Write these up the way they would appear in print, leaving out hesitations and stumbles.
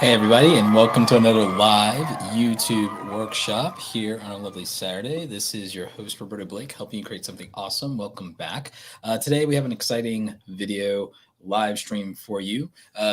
Hey everybody, and welcome to another live YouTube workshop here on a lovely Saturday. This is your host, Roberto Blake, helping you create something awesome. Welcome back. Today we have an exciting video live stream for you.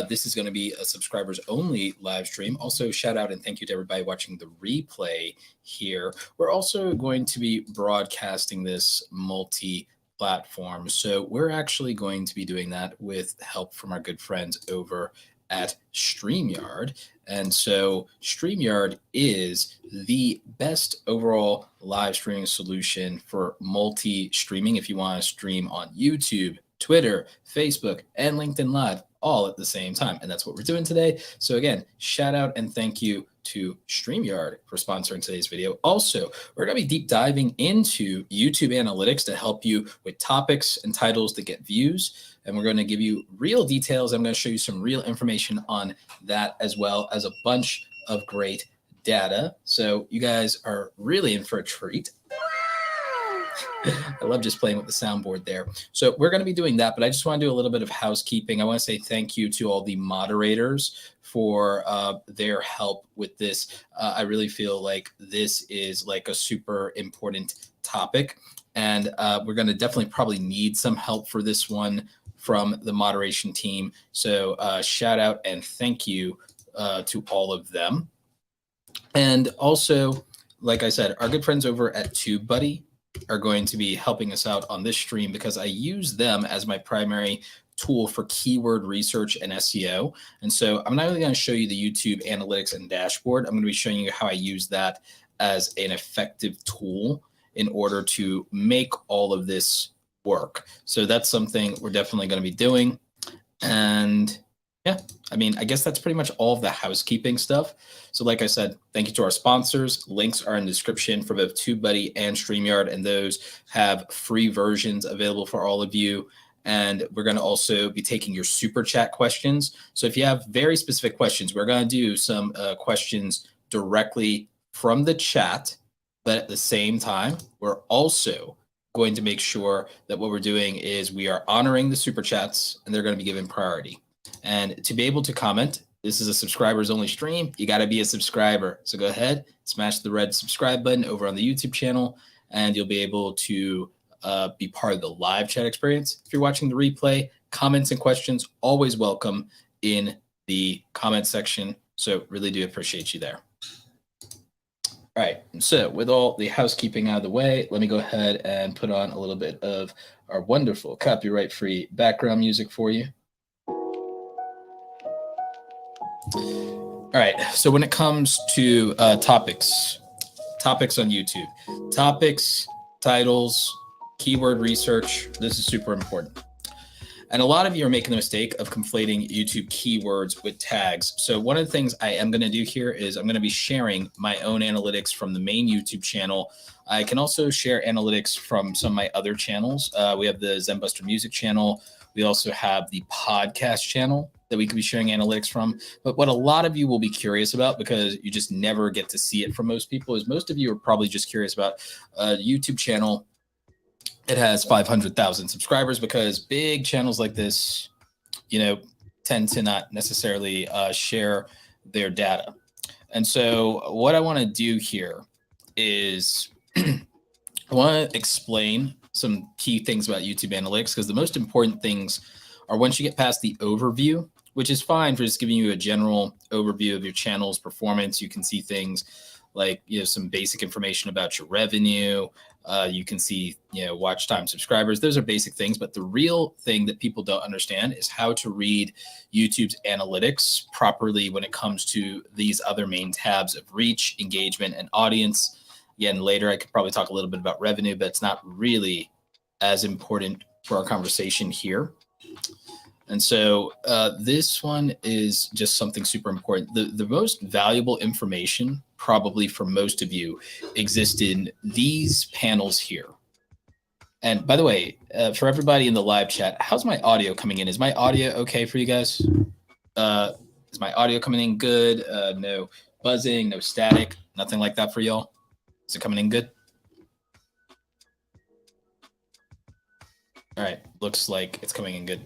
This is going to be a subscribers only live stream. Also, shout out and thank you to everybody watching the replay here. We're also going to be broadcasting this multi-platform. So we're actually going to be doing that with help from our good friends over at StreamYard. And so StreamYard is the best overall live streaming solution for multi-streaming. If you want to stream on YouTube, Twitter, Facebook, and LinkedIn Live all at the same time. And that's what we're doing today. So again, shout out and thank you to StreamYard for sponsoring today's video. Also, we're going to be deep diving into YouTube analytics to help you with topics and titles that get views. And we're going to give you real details. I'm going to show you some real information on that, as well as a bunch of great data. So you guys are really in for a treat. I love just playing with the soundboard there. So we're going to be doing that, but I just want to do a little bit of housekeeping. I want to say thank you to all the moderators for their help with this. I really feel like this is like a super important topic, and we're going to definitely probably need some help for this one from the moderation team. So shout out and thank you to all of them. And also, like I said, our good friends over at Tubebuddy are going to be helping us out on this stream because I use them as my primary tool for keyword research and SEO. And so I'm not only going to show you the YouTube analytics and dashboard, I'm going to be showing you how I use that as an effective tool in order to make all of this work. So that's something we're definitely going to be doing. And yeah, I mean, I guess that's pretty much all of the housekeeping stuff. So like I said, thank you to our sponsors. Links are in the description for both TubeBuddy and StreamYard, and those have free versions available for all of you. And we're going to also be taking your super chat questions. So if you have very specific questions, we're going to do some questions directly from the chat. But at the same time, we're also going to make sure that what we're doing is we are honoring the super chats, and they're going to be given priority. And to be able to comment, this is a subscribers only stream. You got to be a subscriber. So go ahead, smash the red subscribe button over on the YouTube channel, and you'll be able to be part of the live chat experience. If you're watching the replay, comments and questions always welcome in the comment section. So really do appreciate you there. All right, so with all the housekeeping out of the way, let me go ahead and put on a little bit of our wonderful copyright-free background music for you. All right, so when it comes to topics on YouTube, topics, titles, keyword research, this is super important. And a lot of you are making the mistake of conflating YouTube keywords with tags. So one of the things I am going to do here is I'm going to be sharing my own analytics from the main YouTube channel. I can also share analytics from some of my other channels. We have the Zenbuster Music channel. We also have the podcast channel that we could be sharing analytics from. But what a lot of you will be curious about, because you just never get to see it from most people, is most of you are probably just curious about a YouTube channel. It has 500,000 subscribers, because big channels like this, you know, tend to not necessarily share their data. And so what I want to do here is I want to explain some key things about YouTube analytics, because the most important things are once you get past the overview, which is fine for just giving you a general overview of your channel's performance. You can see things like, you know, some basic information about your revenue. You can see, you know, watch time, subscribers. Those are basic things. But the real thing that people don't understand is how to read YouTube's analytics properly when it comes to these other main tabs of reach, engagement, and audience. Again, later I could probably talk a little bit about revenue, but it's not really as important for our conversation here. And so this one is just something super important. The most valuable information probably for most of you exists in these panels here. And by the way, for everybody in the live chat, how's my audio coming in? Is my audio okay for you guys? Is my audio coming in good? No buzzing, no static, nothing like that for y'all? Is it coming in good? All right, looks like it's coming in good.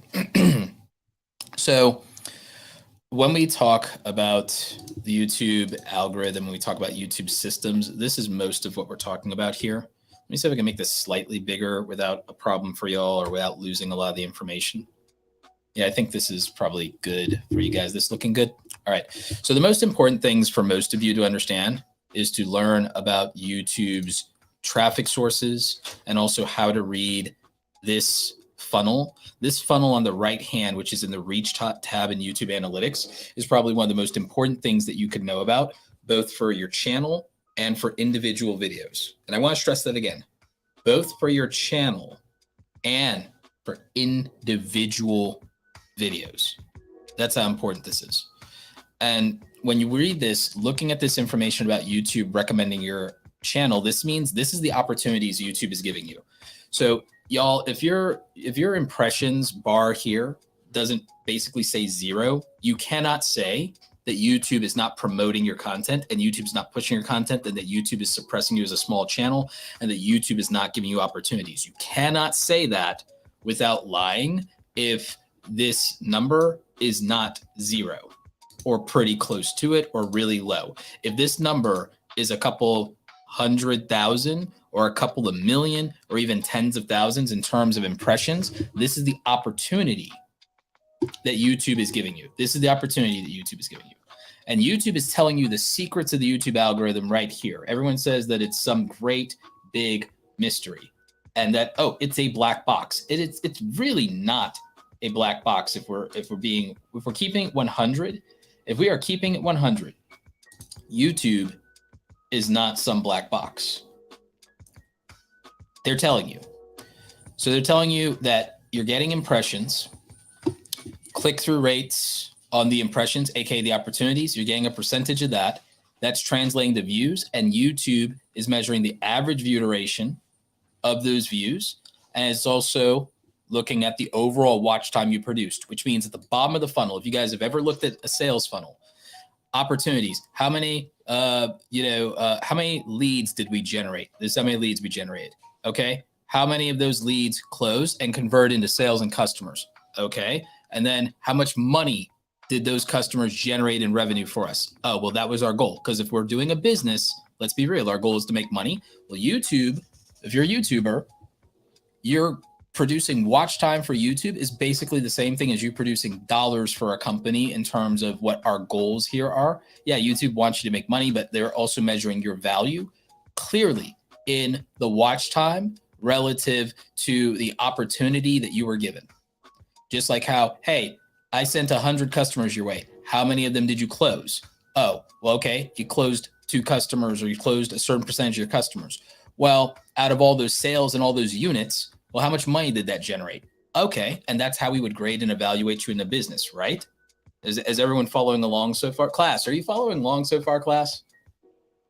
So when we talk about the YouTube algorithm, when we talk about YouTube systems, this is most of what we're talking about here. Let me see if I can make this slightly bigger without a problem for y'all or without losing a lot of the information. Yeah, I think this is probably good for you guys. This looking good? All right. So the most important things for most of you to understand is to learn about YouTube's traffic sources and also how to read this funnel. This funnel on the right hand, which is in the Reach tab in YouTube Analytics, is probably one of the most important things that you could know about, both for your channel and for individual videos. And I want to stress that again, both for your channel and for individual videos. That's how important this is. And when you read this, looking at this information about YouTube recommending your channel, this means this is the opportunities YouTube is giving you. So y'all, if your impressions bar here doesn't basically say 0, you cannot say that YouTube is not promoting your content and YouTube's not pushing your content, and that YouTube is suppressing you as a small channel, and that YouTube is not giving you opportunities. You cannot say that without lying if this number is not 0 or pretty close to it or really low. If this number is a couple 100,000 or a couple of million or even tens of thousands in terms of impressions, this is the opportunity that YouTube is giving you. This is the opportunity that YouTube is giving you. And YouTube is telling you the secrets of the YouTube algorithm right here. Everyone says that it's some great big mystery and that, oh, it's a black box. It's really not a black box if we're keeping it 100. If we are keeping it 100, YouTube is not some black box. They're telling you. So they're telling you that you're getting impressions, click-through rates on the impressions, aka the opportunities. You're getting a percentage of that. That's translating to views, and YouTube is measuring the average view duration of those views, and it's also looking at the overall watch time you produced, which means at the bottom of the funnel, if you guys have ever looked at a sales funnel, opportunities, how many leads did we generate? This is how many leads we generated. Okay. How many of those leads closed and convert into sales and customers? Okay. And then how much money did those customers generate in revenue for us? Oh, well, that was our goal. Because if we're doing a business, let's be real, our goal is to make money. Well, YouTube, if you're a YouTuber, you're producing watch time for YouTube is basically the same thing as you producing dollars for a company in terms of what our goals here are. Yeah, YouTube wants you to make money, but they're also measuring your value clearly in the watch time relative to the opportunity that you were given. Just like how, hey, I sent 100 customers your way. How many of them did you close? Oh, well, okay, you closed 2 customers or you closed a certain percentage of your customers. Well, out of all those sales and all those units, well, how much money did that generate? Okay, and that's how we would grade and evaluate you in a business, right? Is everyone following along so far? Class, are you following along so far, class?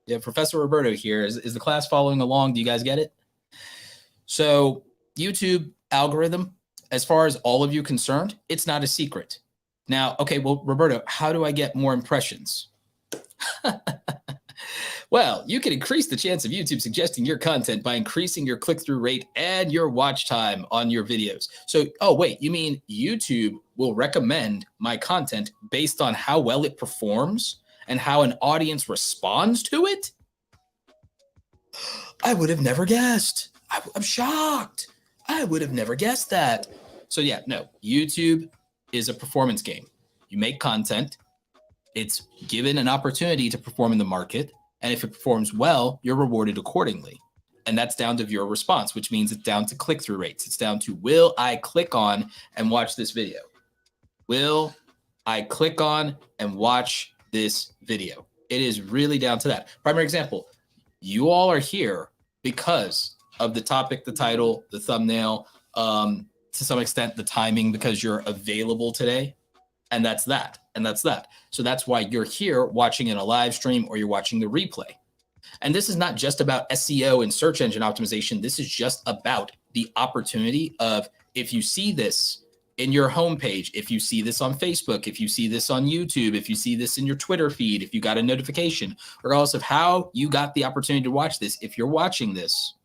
Yeah, Professor Roberto here. Is the class following along? Do you guys get it? So YouTube algorithm, as far as all of you concerned, it's not a secret. Now, okay, well, Roberto, how do I get more impressions? Well, you can increase the chance of YouTube suggesting your content by increasing your click-through rate and your watch time on your videos. So, oh, wait, you mean YouTube will recommend my content based on how well it performs and how an audience responds to it? I would have never guessed. I'm shocked. I would have never guessed that. So yeah, no, YouTube is a performance game. You make content. It's given an opportunity to perform in the market. And if it performs well, you're rewarded accordingly. And that's down to viewer response, which means it's down to click-through rates. It's down to, will I click on and watch this video? Will I click on and watch this video? It is really down to that. Primary example, you all are here because of the topic, the title, the thumbnail, to some extent, the timing, because you're available today. And that's that. And that's that. So that's why you're here watching in a live stream or you're watching the replay. And this is not just about SEO and search engine optimization. This is just about the opportunity of, if you see this in your homepage, if you see this on Facebook, if you see this on YouTube, if you see this in your Twitter feed, if you got a notification, regardless of how you got the opportunity to watch this, if you're watching this,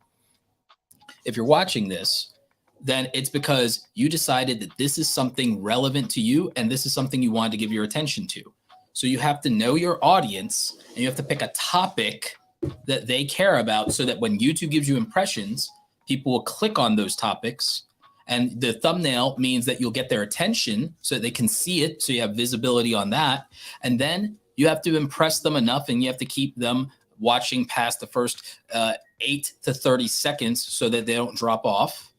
then it's because you decided that this is something relevant to you and this is something you want to give your attention to. So you have to know your audience and you have to pick a topic that they care about so that when YouTube gives you impressions, people will click on those topics. And the thumbnail means that you'll get their attention so that they can see it. So you have visibility on that. And then you have to impress them enough and you have to keep them watching past the first 8 to 30 seconds so that they don't drop off.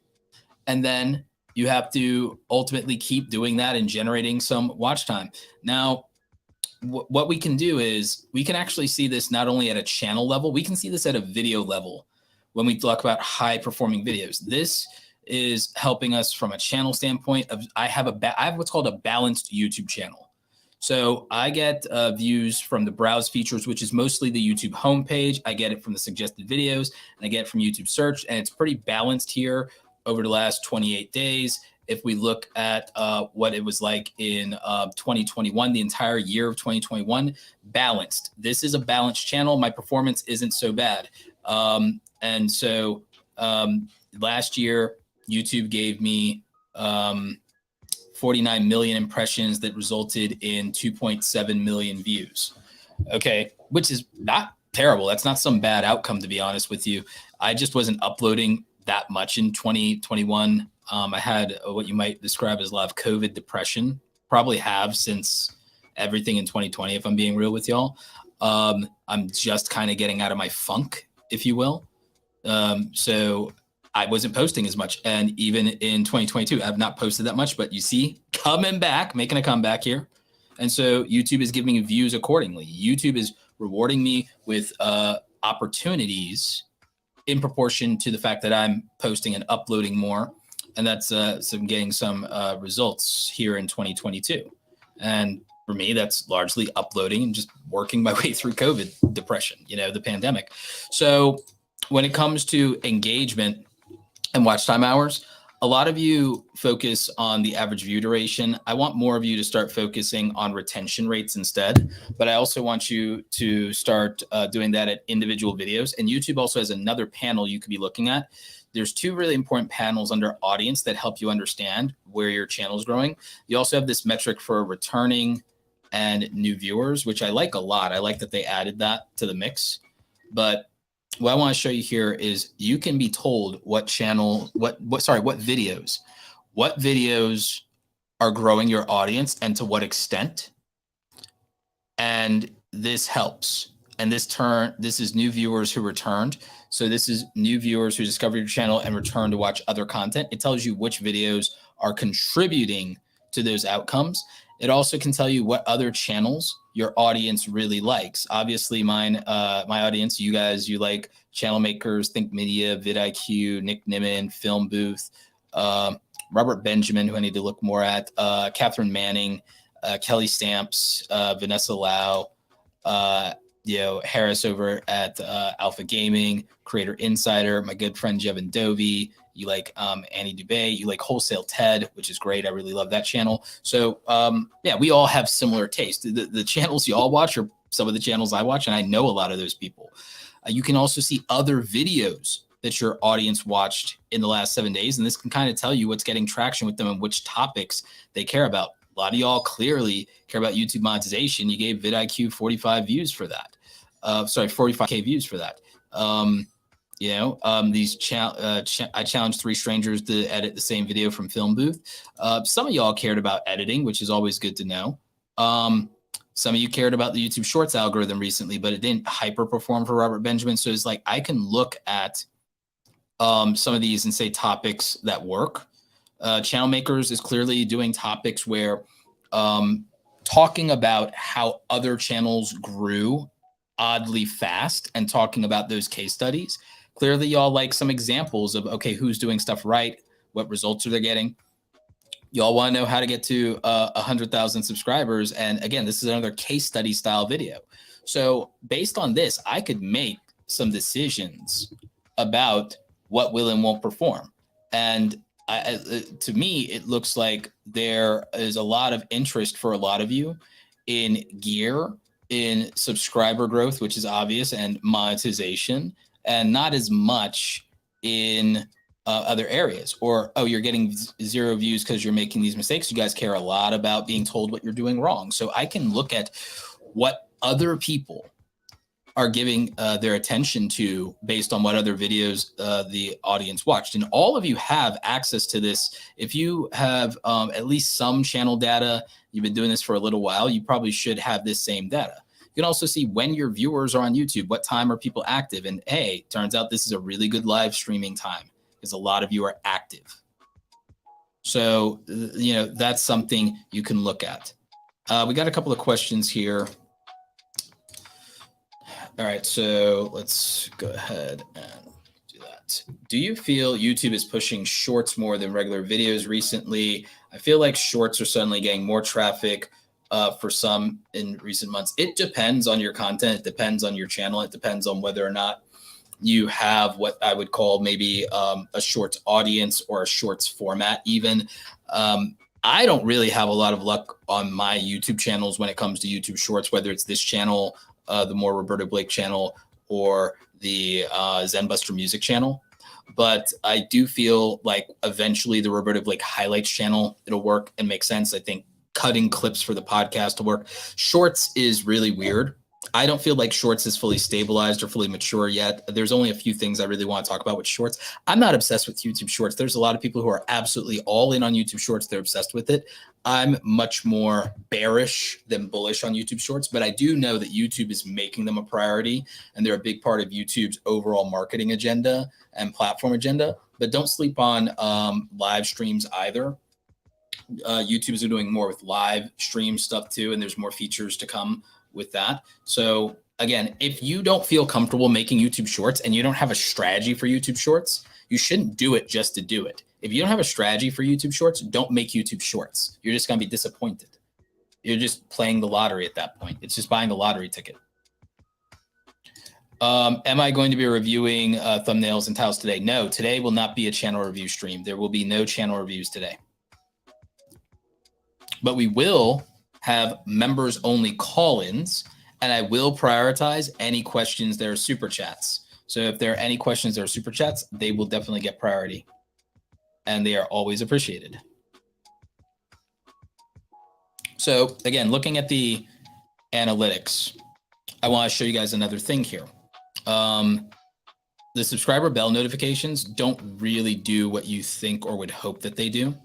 And then you have to ultimately keep doing that and generating some watch time. Now, what we can do is we can actually see this not only at a channel level, we can see this at a video level when we talk about high performing videos. This is helping us from a channel standpoint of I have what's called a balanced YouTube channel. So I get views from the browse features, which is mostly the YouTube homepage. I get it from the suggested videos and I get it from YouTube search, and it's pretty balanced here over the last 28 days. If we look at what it was like in 2021, the entire year of 2021, balanced. This is a balanced channel. My performance isn't so bad. And so last year, YouTube gave me 49 million impressions that resulted in 2.7 million views. Okay, which is not terrible. That's not some bad outcome, to be honest with you. I just wasn't uploading that much in 2021. I had what you might describe as a lot of COVID depression, probably have since everything in 2020, if I'm being real with y'all. I'm just kind of getting out of my funk, if you will. So I wasn't posting as much. And even in 2022, I've not posted that much, but you see, coming back, making a comeback here. And so YouTube is giving me views accordingly. YouTube is rewarding me with opportunities in proportion to the fact that I'm posting and uploading more. And that's getting some results here in 2022. And for me, that's largely uploading and just working my way through COVID depression, the pandemic. So when it comes to engagement and watch time hours, a lot of you focus on the average view duration. I want more of you to start focusing on retention rates instead, but I also want you to start doing that at individual videos. And YouTube also has another panel you could be looking at. There's 2 really important panels under audience that help you understand where your channel is growing. You also have this metric for returning and new viewers, which I like a lot. I like that they added that to the mix. But what I want to show you here is you can be told what videos are growing your audience and to what extent. And this helps. And this is new viewers who returned. So this is new viewers who discovered your channel and return to watch other content. It tells you which videos are contributing to those outcomes. It also can tell you what other channels your audience really likes. Obviously, my audience, you guys, you like channel makers, Think Media, vidIQ, Nick Nimmin, Film Booth, Robert Benjamin, who I need to look more at, Catherine Manning, Kelly Stamps, Vanessa Lau, Harris over at Alpha Gaming, Creator Insider, my good friend Jevin Dovey. You like Annie Dubé, you like Wholesale Ted, which is great. I really love that channel. So we all have similar taste. The channels you all watch are some of the channels I watch, and I know a lot of those people. You can also see other videos that your audience watched in the last 7 days, and this can kind of tell you what's getting traction with them and which topics they care about. A lot of y'all clearly care about YouTube monetization. You gave vidIQ 45 views for that. 45K views for that. I challenged 3 strangers to edit the same video from Film Booth. Some of y'all cared about editing, which is always good to know. Some of you cared about the YouTube Shorts algorithm recently, but it didn't hyper perform for Robert Benjamin. So it's like I can look at some of these and say topics that work. Channel Makers is clearly doing topics where talking about how other channels grew oddly fast and talking about those case studies. Clearly, y'all like some examples of, okay, who's doing stuff right? What results are they getting? Y'all want to know how to get to 100,000 subscribers. And again, this is another case study style video. So based on this, I could make some decisions about what will and won't perform. And to me, it looks like there is a lot of interest for a lot of you in gear, in subscriber growth, which is obvious, and monetization, and not as much in other areas, or, oh, you're getting 0 views because you're making these mistakes. You guys care a lot about being told what you're doing wrong. So I can look at what other people are giving their attention to based on what other videos the audience watched. And all of you have access to this. If you have at least some channel data, you've been doing this for a little while, you probably should have this same data. You can also see when your viewers are on YouTube, what time are people active? And hey, turns out this is a really good live streaming time because a lot of you are active. So, you know, that's something you can look at. We got a couple of questions here. All right, so let's go ahead and do that. Do you feel YouTube is pushing shorts more than regular videos recently? I feel like shorts are suddenly getting more traffic for some in recent months. It depends on your content. It depends on your channel. It depends on whether or not you have what I would call maybe a shorts audience or a shorts format even. I don't really have a lot of luck on my YouTube channels when it comes to YouTube shorts, whether it's this channel, the more Roberto Blake channel, or the Zenbuster Music channel. But I do feel like eventually the Roberto Blake highlights channel, it'll work and make sense. I think cutting clips for the podcast will work. Shorts is really weird. I don't feel like shorts is fully stabilized or fully mature yet. There's only a few things I really want to talk about with shorts. I'm not obsessed with YouTube shorts. There's a lot of people who are absolutely all in on YouTube shorts. They're obsessed with it. I'm much more bearish than bullish on YouTube shorts, but I do know that YouTube is making them a priority and they're a big part of YouTube's overall marketing agenda and platform agenda. But don't sleep on live streams either. YouTube is doing more with live stream stuff too, and there's more features to come with that. So again, if you don't feel comfortable making YouTube shorts and you don't have a strategy for YouTube shorts, you shouldn't do it just to do it. If you don't have a strategy for YouTube shorts, don't make YouTube shorts. You're just going to be disappointed. You're just playing the lottery at that point. It's just buying the lottery ticket. Am I going to be reviewing thumbnails and titles today? No, today will not be a channel review stream. There will be no channel reviews today. But we will have members only call-ins, and I will prioritize any questions that are super chats. So if there are any questions that are super chats, they will definitely get priority, and they are always appreciated. So again, looking at the analytics, I want to show you guys another thing here. The subscriber bell notifications don't really do what you think or would hope that they do.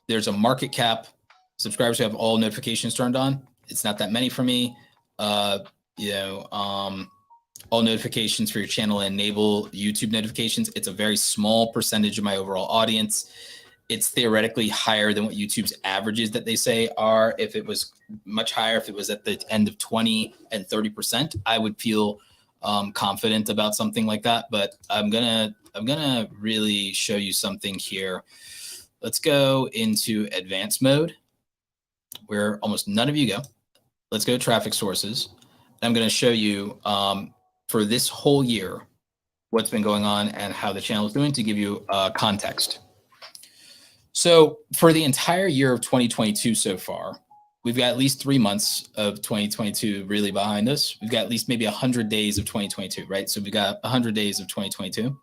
There's a market cap. Subscribers who have all notifications turned on. It's not that many for me. All notifications for your channel enable YouTube notifications. It's a very small percentage of my overall audience. It's theoretically higher than what YouTube's averages that they say are. If it was much higher, if it was at the end of 20 and 30%, I would feel confident about something like that. But I'm gonna really show you something here. Let's go into advanced mode, where almost none of you go. Let's go to traffic sources. I'm going to show you for this whole year what's been going on and how the channel is doing to give you context. So for the entire year of 2022 so far, we've got at least 3 months of 2022 really behind us. We've got at least maybe 100 days of 2022, right? So we've got 100 days of 2022.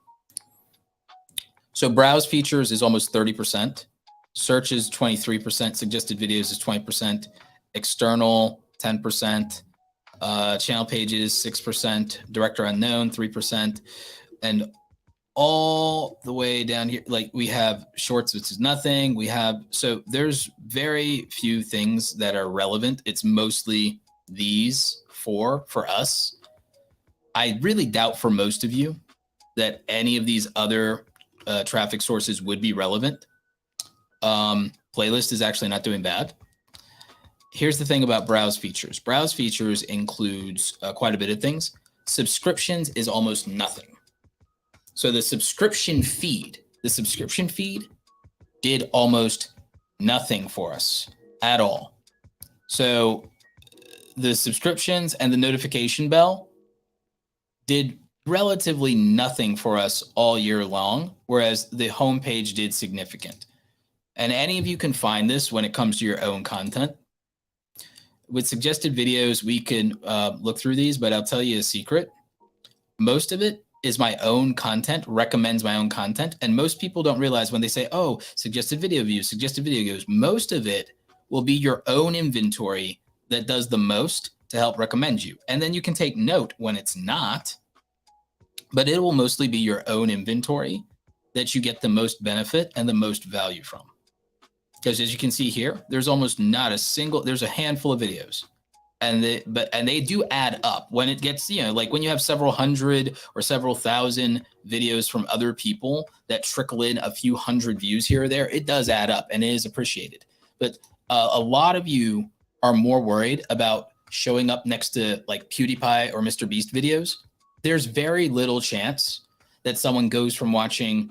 So browse features is almost 30%. Search is 23%. Suggested videos is 20%. External, 10%. Channel pages, 6%. Director unknown, 3%. And all the way down here, like we have shorts, which is nothing. We have, so there's very few things that are relevant. It's mostly these four for us. I really doubt for most of you that any of these other traffic sources would be relevant. Playlist is actually not doing bad. Here's the thing about browse features. Browse features includes quite a bit of things. Subscriptions is almost nothing. So the subscription feed did almost nothing for us at all. So the subscriptions and the notification bell did relatively nothing for us all year long, whereas the homepage did significant. And any of you can find this when it comes to your own content. With suggested videos, we can look through these, but I'll tell you a secret. Most of it is my own content, recommends my own content. And most people don't realize when they say, oh, suggested video views, suggested video views, most of it will be your own inventory that does the most to help recommend you. And then you can take note when it's not, but it will mostly be your own inventory that you get the most benefit and the most value from. Because as you can see here, there's almost not a single, there's a handful of videos. And they do add up when it gets, like when you have several hundred or several thousand videos from other people that trickle in a few hundred views here or there, it does add up and it is appreciated. But a lot of you are more worried about showing up next to like PewDiePie or Mr. Beast videos. There's very little chance that someone goes from watching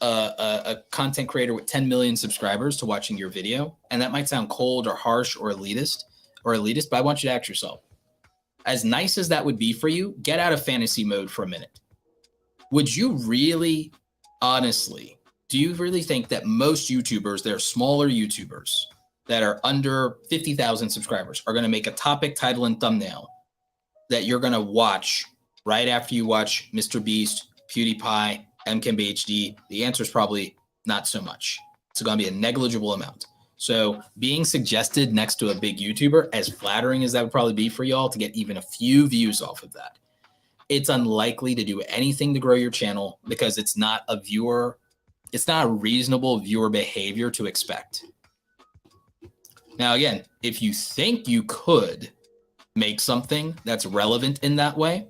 a content creator with 10 million subscribers to watching your video. And that might sound cold or harsh or elitist, but I want you to ask yourself, as nice as that would be for you, get out of fantasy mode for a minute. Would you really, honestly, do you really think that most YouTubers, they're smaller YouTubers that are under 50,000 subscribers, are going to make a topic, title, and thumbnail that you're going to watch right after you watch Mr. Beast, PewDiePie, MKBHD? The answer is probably not so much. It's going to be a negligible amount. So being suggested next to a big YouTuber, as flattering as that would probably be for y'all to get even a few views off of that, it's unlikely to do anything to grow your channel because it's not a reasonable viewer behavior to expect. Now, again, if you think you could make something that's relevant in that way,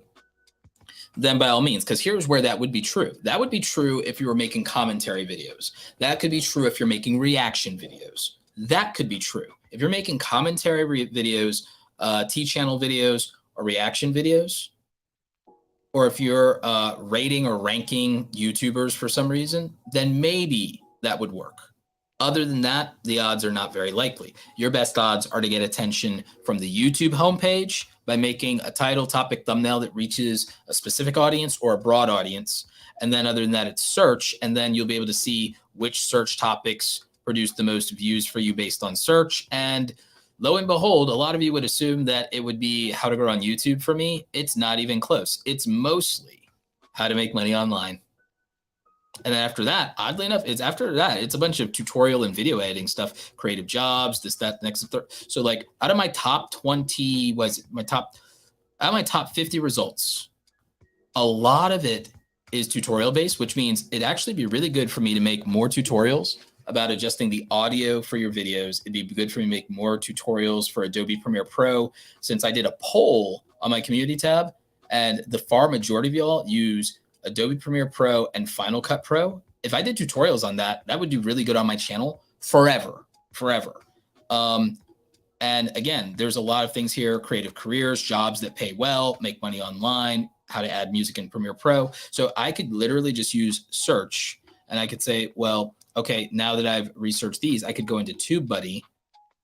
then by all means, because here's where that would be true. That would be true if you were making commentary videos. That could be true if you're making reaction videos. That could be true. If you're making commentary videos, T-channel videos, or reaction videos, or if you're rating or ranking YouTubers for some reason, then maybe that would work. Other than that, the odds are not very likely. Your best odds are to get attention from the YouTube homepage by making a title, topic, thumbnail that reaches a specific audience or a broad audience. And then other than that, it's search. And then you'll be able to see which search topics produce the most views for you based on search. And lo and behold, a lot of you would assume that it would be how to grow on YouTube for me. It's not even close. It's mostly how to make money online. And then after that, oddly enough, it's a bunch of tutorial and video editing stuff, creative jobs, this, that, next, and third. So like out of my top 20, out of my top 50 results, a lot of it is tutorial based, which means it'd actually be really good for me to make more tutorials about adjusting the audio for your videos. It'd be good for me to make more tutorials for Adobe Premiere Pro, since I did a poll on my community tab and the far majority of y'all use Adobe Premiere Pro and Final Cut Pro. If I did tutorials on that, that would do really good on my channel forever. And again, there's a lot of things here: creative careers, jobs that pay well, make money online, how to add music in Premiere Pro. So I could literally just use search and I could say, well, okay, now that I've researched these, I could go into Tubebuddy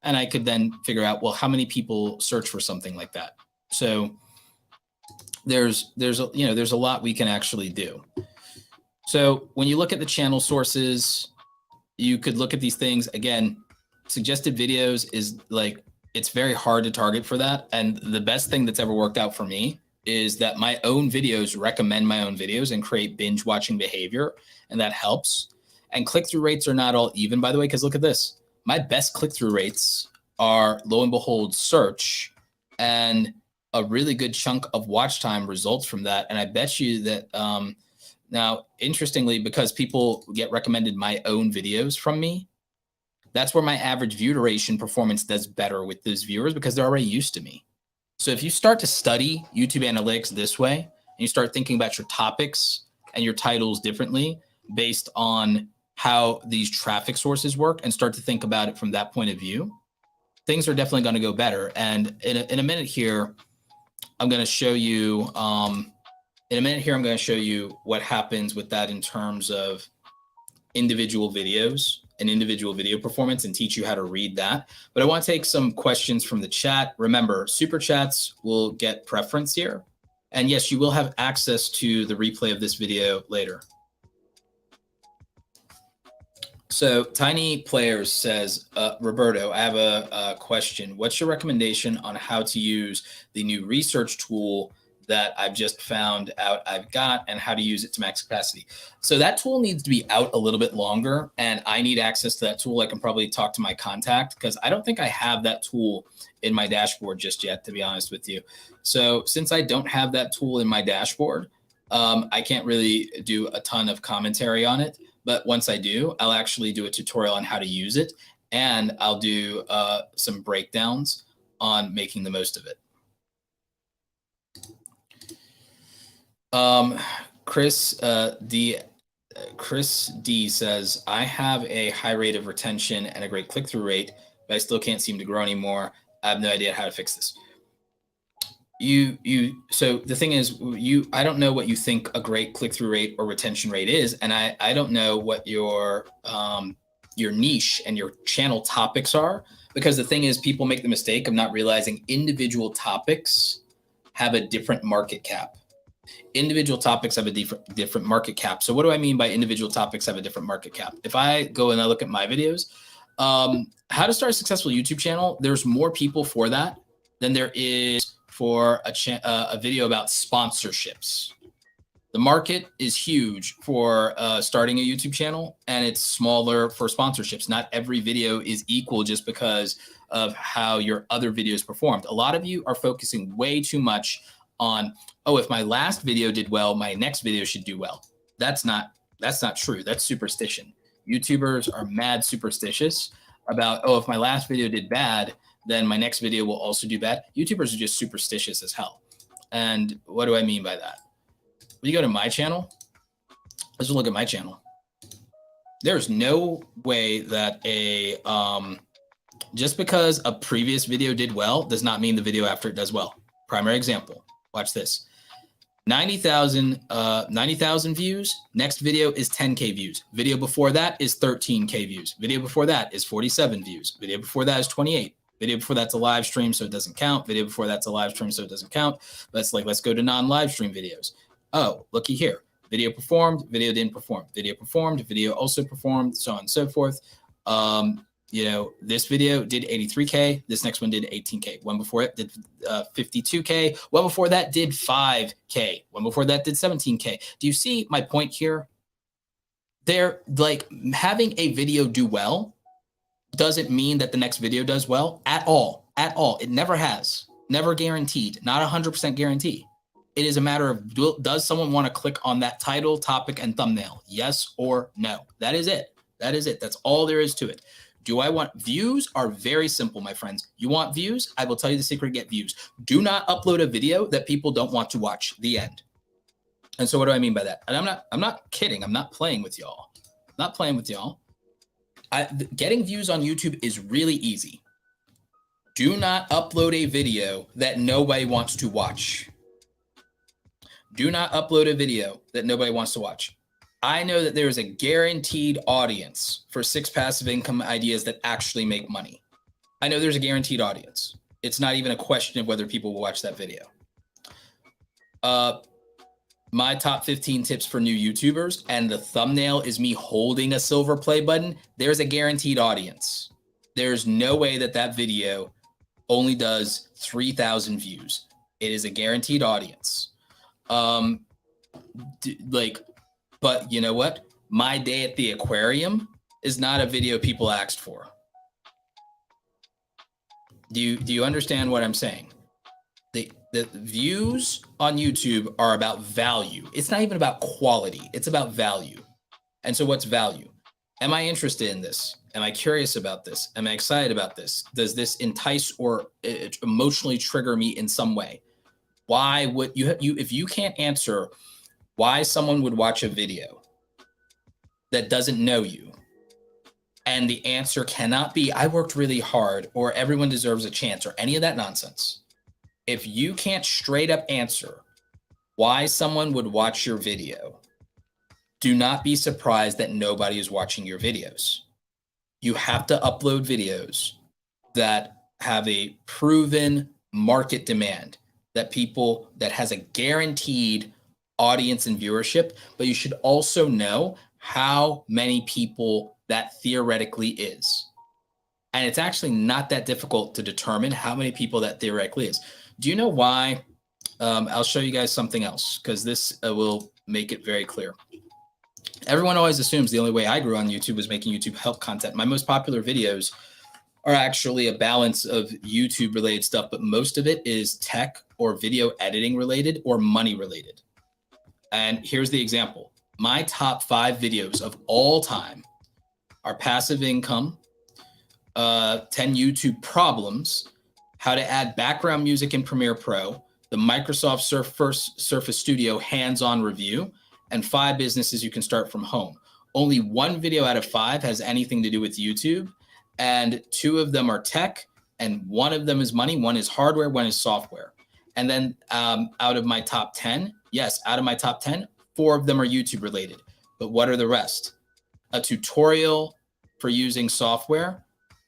and I could then figure out, well, how many people search for something like that? So there's a lot we can actually do. So when you look at the channel sources, you could look at these things. Again, suggested videos is like, it's very hard to target for that. And the best thing that's ever worked out for me is that my own videos recommend my own videos and create binge watching behavior. And that helps. And click-through rates are not all even, by the way, because look at this. My best click-through rates are, lo and behold, search, and a really good chunk of watch time results from that. And I bet you that now, interestingly, because people get recommended my own videos from me, that's where my average view duration performance does better with those viewers because they're already used to me. So if you start to study YouTube analytics this way, and you start thinking about your topics and your titles differently based on how these traffic sources work and start to think about it from that point of view, things are definitely going to go better. And in a minute here, I'm going to show you, I'm going to show you what happens with that in terms of individual videos and individual video performance and teach you how to read that. But I want to take some questions from the chat. Remember, super chats will get preference here. And yes, you will have access to the replay of this video later. So Tiny Players says, Roberto, I have a question. What's your recommendation on how to use the new research tool that I've just found out I've got and how to use it to max capacity. So that tool needs to be out a little bit longer, and I need access to that tool. I can probably talk to my contact because I don't think I have that tool in my dashboard just yet, to be honest with you. So since I don't have that tool in my dashboard, I can't really do a ton of commentary on it. But once I do, I'll actually do a tutorial on how to use it, and I'll do some breakdowns on making the most of it. Chris D says, I have a high rate of retention and a great click-through rate, but I still can't seem to grow anymore. I have no idea how to fix this. So the thing is, I don't know what you think a great click-through rate or retention rate is, and I don't know what your niche and your channel topics are, because the thing is, people make the mistake of not realizing individual topics have a different market cap. Individual topics have a different market cap. So what do I mean by individual topics have a different market cap? If I go and I look at my videos, how to start a successful YouTube channel, there's more people for that than there is for a video about sponsorships. The market is huge for starting a YouTube channel, and it's smaller for sponsorships. Not every video is equal just because of how your other videos performed. A lot of you are focusing way too much on, oh, if my last video did well, my next video should do well. That's not true. That's superstition. YouTubers are mad superstitious about, oh, if my last video did bad, then my next video will also do bad. YouTubers are just superstitious as hell. And what do I mean by that? When you go to my channel, let's look at my channel. There's no way that just because a previous video did well does not mean the video after it does well. Primary example. Watch this. 90,000 views. Next video is 10K views. Video before that is 13K views. Video before that is 47 views. Video before that is 28. Video before that's a live stream, so it doesn't count. Video before that's a live stream, so it doesn't count. Let's go to non-live stream videos. Oh, looky here. Video performed, video didn't perform. Video performed, video also performed, so on and so forth. This video did 83K. This next one did 18K. One before it did 52K. One before that did 5K. One before that did 17K. Do you see my point here? They're like, having a video do well doesn't mean that the next video does well at all. At all. It never has. Never guaranteed. Not 100% guarantee. It is a matter of, does someone want to click on that title, topic, and thumbnail? Yes or no. That is it. That is it. That's all there is to it. Do I want views? Are very simple, my friends. You want views? I will tell you the secret to get views. Do not upload a video that people don't want to watch. The end. And so what do I mean by that? And I'm not kidding. I'm not playing with y'all. Not playing with y'all. Getting views on YouTube is really easy. Do not upload a video that nobody wants to watch. Do not upload a video that nobody wants to watch. I know that there is a guaranteed audience for 6 passive income ideas that actually make money. I know there's a guaranteed audience. It's not even a question of whether people will watch that video. My top 15 tips for new YouTubers, and the thumbnail is me holding a silver play button. There's a guaranteed audience. There's no way that that video only does 3,000 views. It is a guaranteed audience. But you know what? My day at the aquarium is not a video people asked for. Do you understand what I'm saying? The views on YouTube are about value. It's not even about quality. It's about value. And so what's value? Am I interested in this? Am I curious about this? Am I excited about this? Does this entice or emotionally trigger me in some way? Why would you if you can't answer why someone would watch a video that doesn't know you, and the answer cannot be, I worked really hard, or everyone deserves a chance, or any of that nonsense. If you can't straight up answer why someone would watch your video, do not be surprised that nobody is watching your videos. You have to upload videos that have a proven market demand, that has a guaranteed audience and viewership, but you should also know how many people that theoretically is. And it's actually not that difficult to determine how many people that theoretically is. Do you know why I'll show you guys something else because this will make it very clear. Everyone always assumes the only way I grew on YouTube was making YouTube help content. My most popular videos are actually a balance of YouTube related stuff, but most of it is tech or video editing related or money related. And here's the example. My top 5 videos of all time are passive income, 10 YouTube problems, how to add background music in Premiere Pro, the Microsoft Surface Studio hands-on review, and 5 businesses you can start from home. Only 1 video out of 5 has anything to do with YouTube, and 2 of them are tech, and 1 of them is money, 1 is hardware, 1 is software. And then out of my top 10, yes, out of my top 10, 4 of them are YouTube related. But what are the rest? A tutorial for using software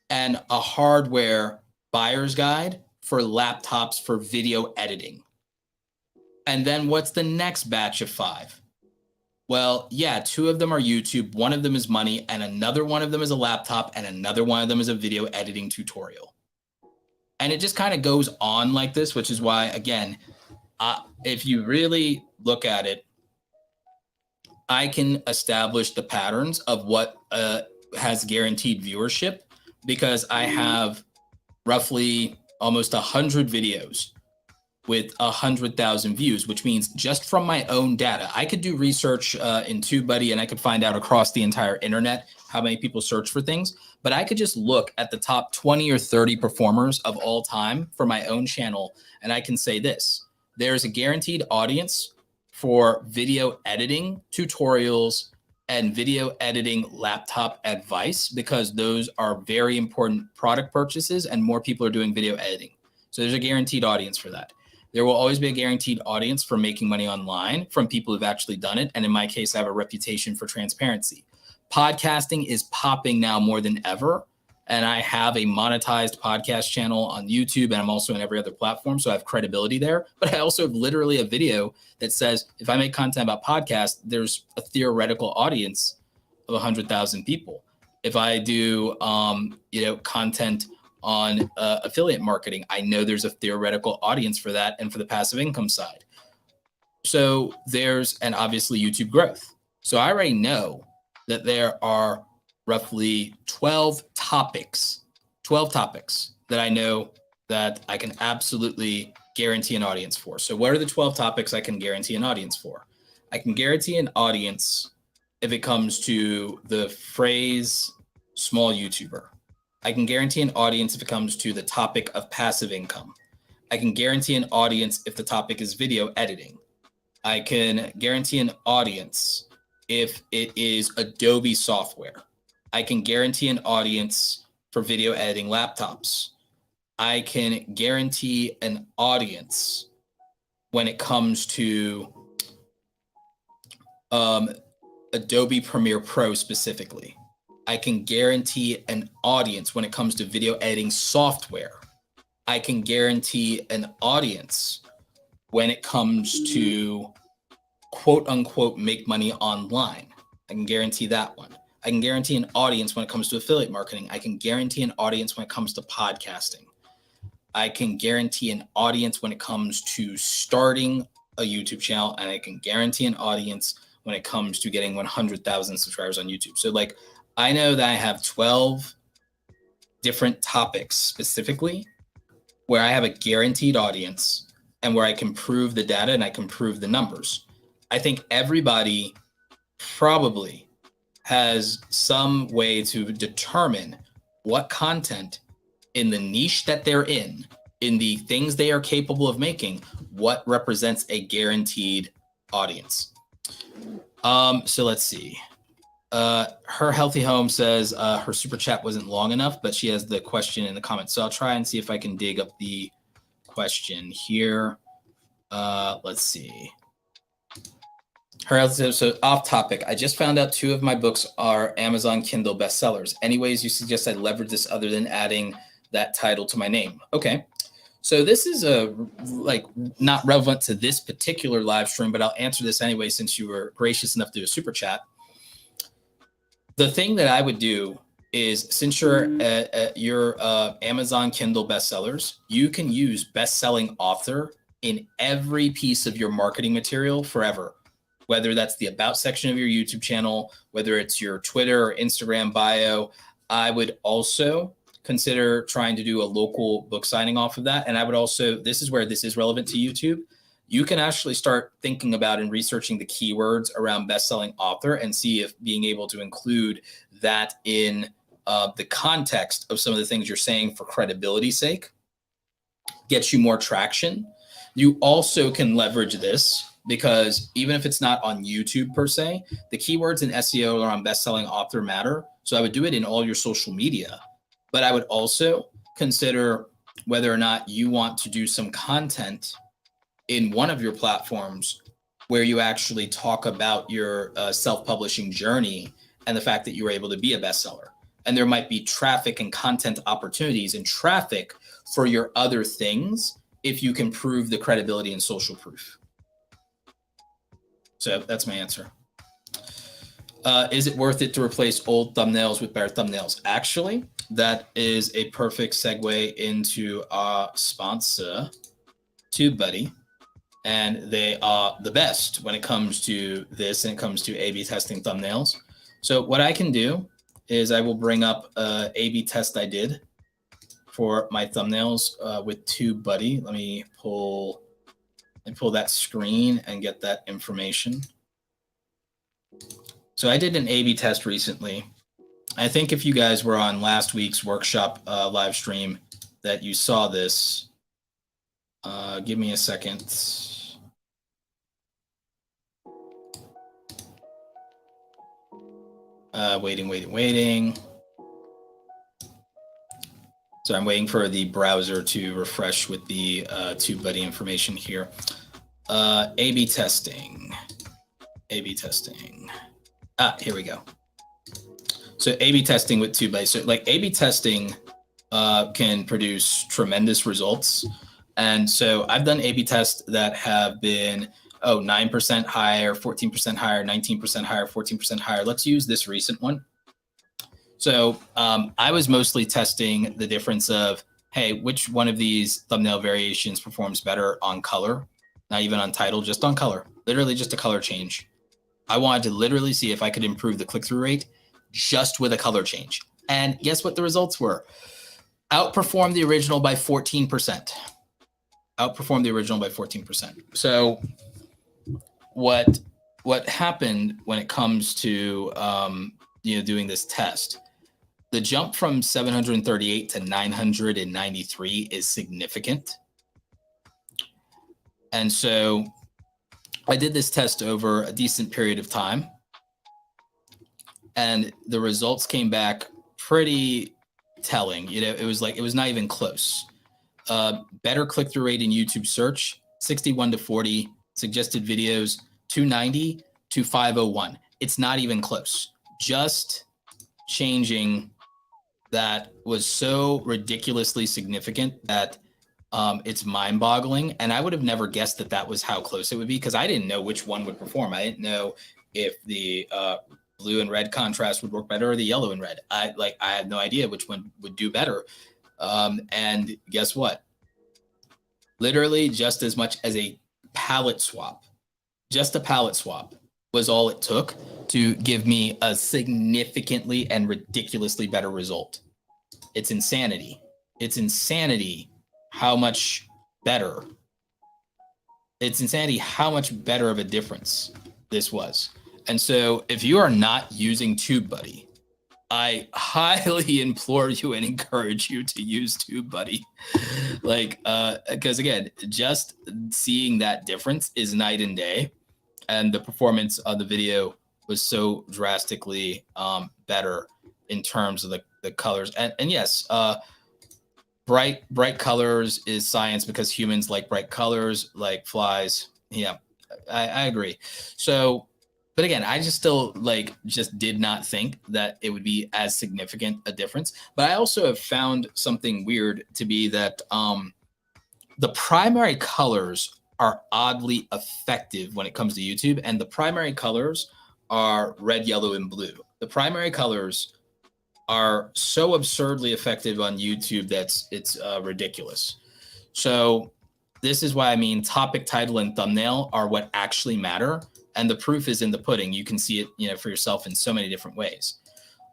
and a hardware buyer's guide for laptops for video editing. And then what's the next batch of 5? Well, yeah, 2 of them are YouTube, 1 of them is money, and another 1 of them is a laptop, and another 1 of them is a video editing tutorial. And it just kind of goes on like this, which is why, again, if you really look at it, I can establish the patterns of what has guaranteed viewership because I have roughly almost 100 videos with 100,000 views, which means just from my own data, I could do research in Tubebuddy and I could find out across the entire internet how many people search for things, but I could just look at the top 20 or 30 performers of all time for my own channel. And I can say this, there's a guaranteed audience for video editing tutorials and video editing laptop advice because those are very important product purchases and more people are doing video editing. So there's a guaranteed audience for that. There will always be a guaranteed audience for making money online from people who've actually done it. And in my case, I have a reputation for transparency. Podcasting is popping now more than ever. And I have a monetized podcast channel on YouTube, and I'm also in every other platform. So I have credibility there. But I also have literally a video that says, if I make content about podcasts, there's a theoretical audience of 100,000 people. If I do, content on affiliate marketing, I know there's a theoretical audience for that and for the passive income side. So and obviously YouTube growth. So I already know that there are roughly 12 topics that I know that I can absolutely guarantee an audience for. So what are the 12 topics I can guarantee an audience for? I can guarantee an audience if it comes to the phrase small YouTuber. I can guarantee an audience if it comes to the topic of passive income. I can guarantee an audience if the topic is video editing. I can guarantee an audience if it is Adobe software. I can guarantee an audience for video editing laptops. I can guarantee an audience when it comes to Adobe Premiere Pro specifically. I can guarantee an audience when it comes to video editing software. I can guarantee an audience when it comes to quote unquote make money online. I can guarantee that one. I can guarantee an audience when it comes to affiliate marketing. I can guarantee an audience when it comes to podcasting. I can guarantee an audience when it comes to starting a YouTube channel, and I can guarantee an audience when it comes to getting 100,000 subscribers on YouTube. So I know that I have 12 different topics specifically where I have a guaranteed audience and where I can prove the data and I can prove the numbers. I think everybody probably has some way to determine what content in the niche that they're in the things they are capable of making, what represents a guaranteed audience. So let's see. Her Healthy Home says her super chat wasn't long enough, but she has the question in the comments. So I'll try and see if I can dig up the question here. Let's see. Her Healthy Home, so off topic. I just found out 2 of my books are Amazon Kindle bestsellers. Any ways you suggest I leverage this other than adding that title to my name? Okay. So this is not relevant to this particular live stream, but I'll answer this anyway since you were gracious enough to do a super chat. The thing that I would do is, since you're Amazon Kindle bestsellers, you can use best-selling author in every piece of your marketing material forever, whether that's the about section of your YouTube channel, whether it's your Twitter or Instagram bio. I would also consider trying to do a local book signing off of that. And I would also, this is where this is relevant to YouTube. You can actually start thinking about and researching the keywords around best-selling author and see if being able to include that in the context of some of the things you're saying for credibility's sake gets you more traction. You also can leverage this because even if it's not on YouTube per se, the keywords in SEO around best-selling author matter. So I would do it in all your social media, but I would also consider whether or not you want to do some content in one of your platforms where you actually talk about your self-publishing journey and the fact that you were able to be a bestseller. And there might be traffic and content opportunities and traffic for your other things if you can prove the credibility and social proof. So that's my answer. Is it worth it to replace old thumbnails with better thumbnails? Actually, that is a perfect segue into our sponsor, Tubebuddy. And they are the best when it comes to this and it comes to A/B testing thumbnails. So what I can do is I will bring up a A/B test I did for my thumbnails with Tubebuddy. Let me pull that screen and get that information. So I did an A/B test recently. I think if you guys were on last week's workshop live stream that you saw this. Give me a second. Waiting. So I'm waiting for the browser to refresh with the Tubebuddy information here. A/B testing. Here we go. So A/B testing with Tubebuddy. So like A/B testing can produce tremendous results. And so I've done A/B tests that have been 9% higher, 14% higher, 19% higher, 14% higher. Let's use this recent one. So I was mostly testing the difference of, hey, which one of these thumbnail variations performs better on color? Not even on title, just on color. Literally just a color change. I wanted to literally see if I could improve the click-through rate just with a color change. And guess what the results were? Outperformed the original by 14%. Outperformed the original by 14%. So what happened when it comes to doing this test? The jump from 738 to 993 is significant. And so I did this test over a decent period of time, and the results came back pretty telling. It was not even close. Better click-through rate in YouTube search, 61 to 40. Suggested videos, 290 to 501. It's not even close. Just changing that was so ridiculously significant that it's mind-boggling. And I would have never guessed that was how close it would be because I didn't know which one would perform. I didn't know if the blue and red contrast would work better or the yellow and red. I had no idea which one would do better. And guess what? Literally just as much as a palette swap, just a palette swap was all it took to give me a significantly and ridiculously better result. It's insanity. It's insanity how much better. It's insanity how much better of a difference this was. And so if you are not using Tubebuddy, I highly implore you and encourage you to use Tubebuddy. Because again, just seeing that difference is night and day. And the performance of the video was so drastically better in terms of the colors. And yes, bright colors is science because humans like bright colors, like flies. Yeah, I agree. So, but again, I just still just did not think that it would be as significant a difference. But I also have found something weird to be that the primary colors are oddly effective when it comes to YouTube. And the primary colors are red, yellow, and blue. The primary colors are so absurdly effective on YouTube it's ridiculous. So This is why I mean topic, title, and thumbnail are what actually matter. And the proof is in the pudding. You can see it, for yourself in so many different ways.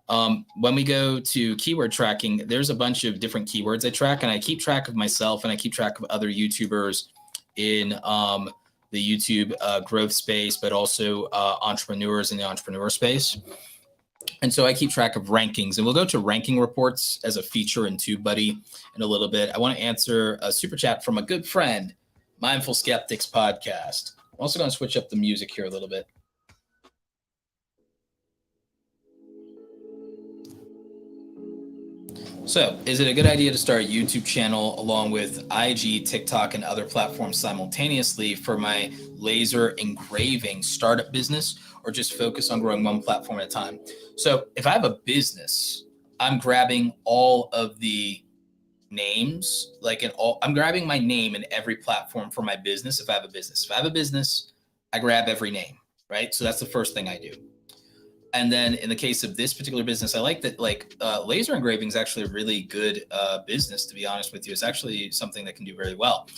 When we go to keyword tracking, there's a bunch of different keywords I track, and I keep track of myself and I keep track of other YouTubers in the YouTube growth space, but also entrepreneurs in the entrepreneur space. And so I keep track of rankings, and we'll go to ranking reports as a feature in Tubebuddy in a little bit. I want to answer a super chat from a good friend, Mindful Skeptics Podcast. I'm also going to switch up the music here a little bit. So, is it a good idea to start a YouTube channel along with IG, TikTok, and other platforms simultaneously for my laser engraving startup business, or just focus on growing one platform at a time? So, if I have a business, I'm grabbing all of the names, I'm grabbing my name in every platform for my business. If I have a business, I grab every name, right? So that's the first thing I do. And then in the case of this particular business, I like that laser engraving is actually a really good business, to be honest with you. It's actually something that can do very well.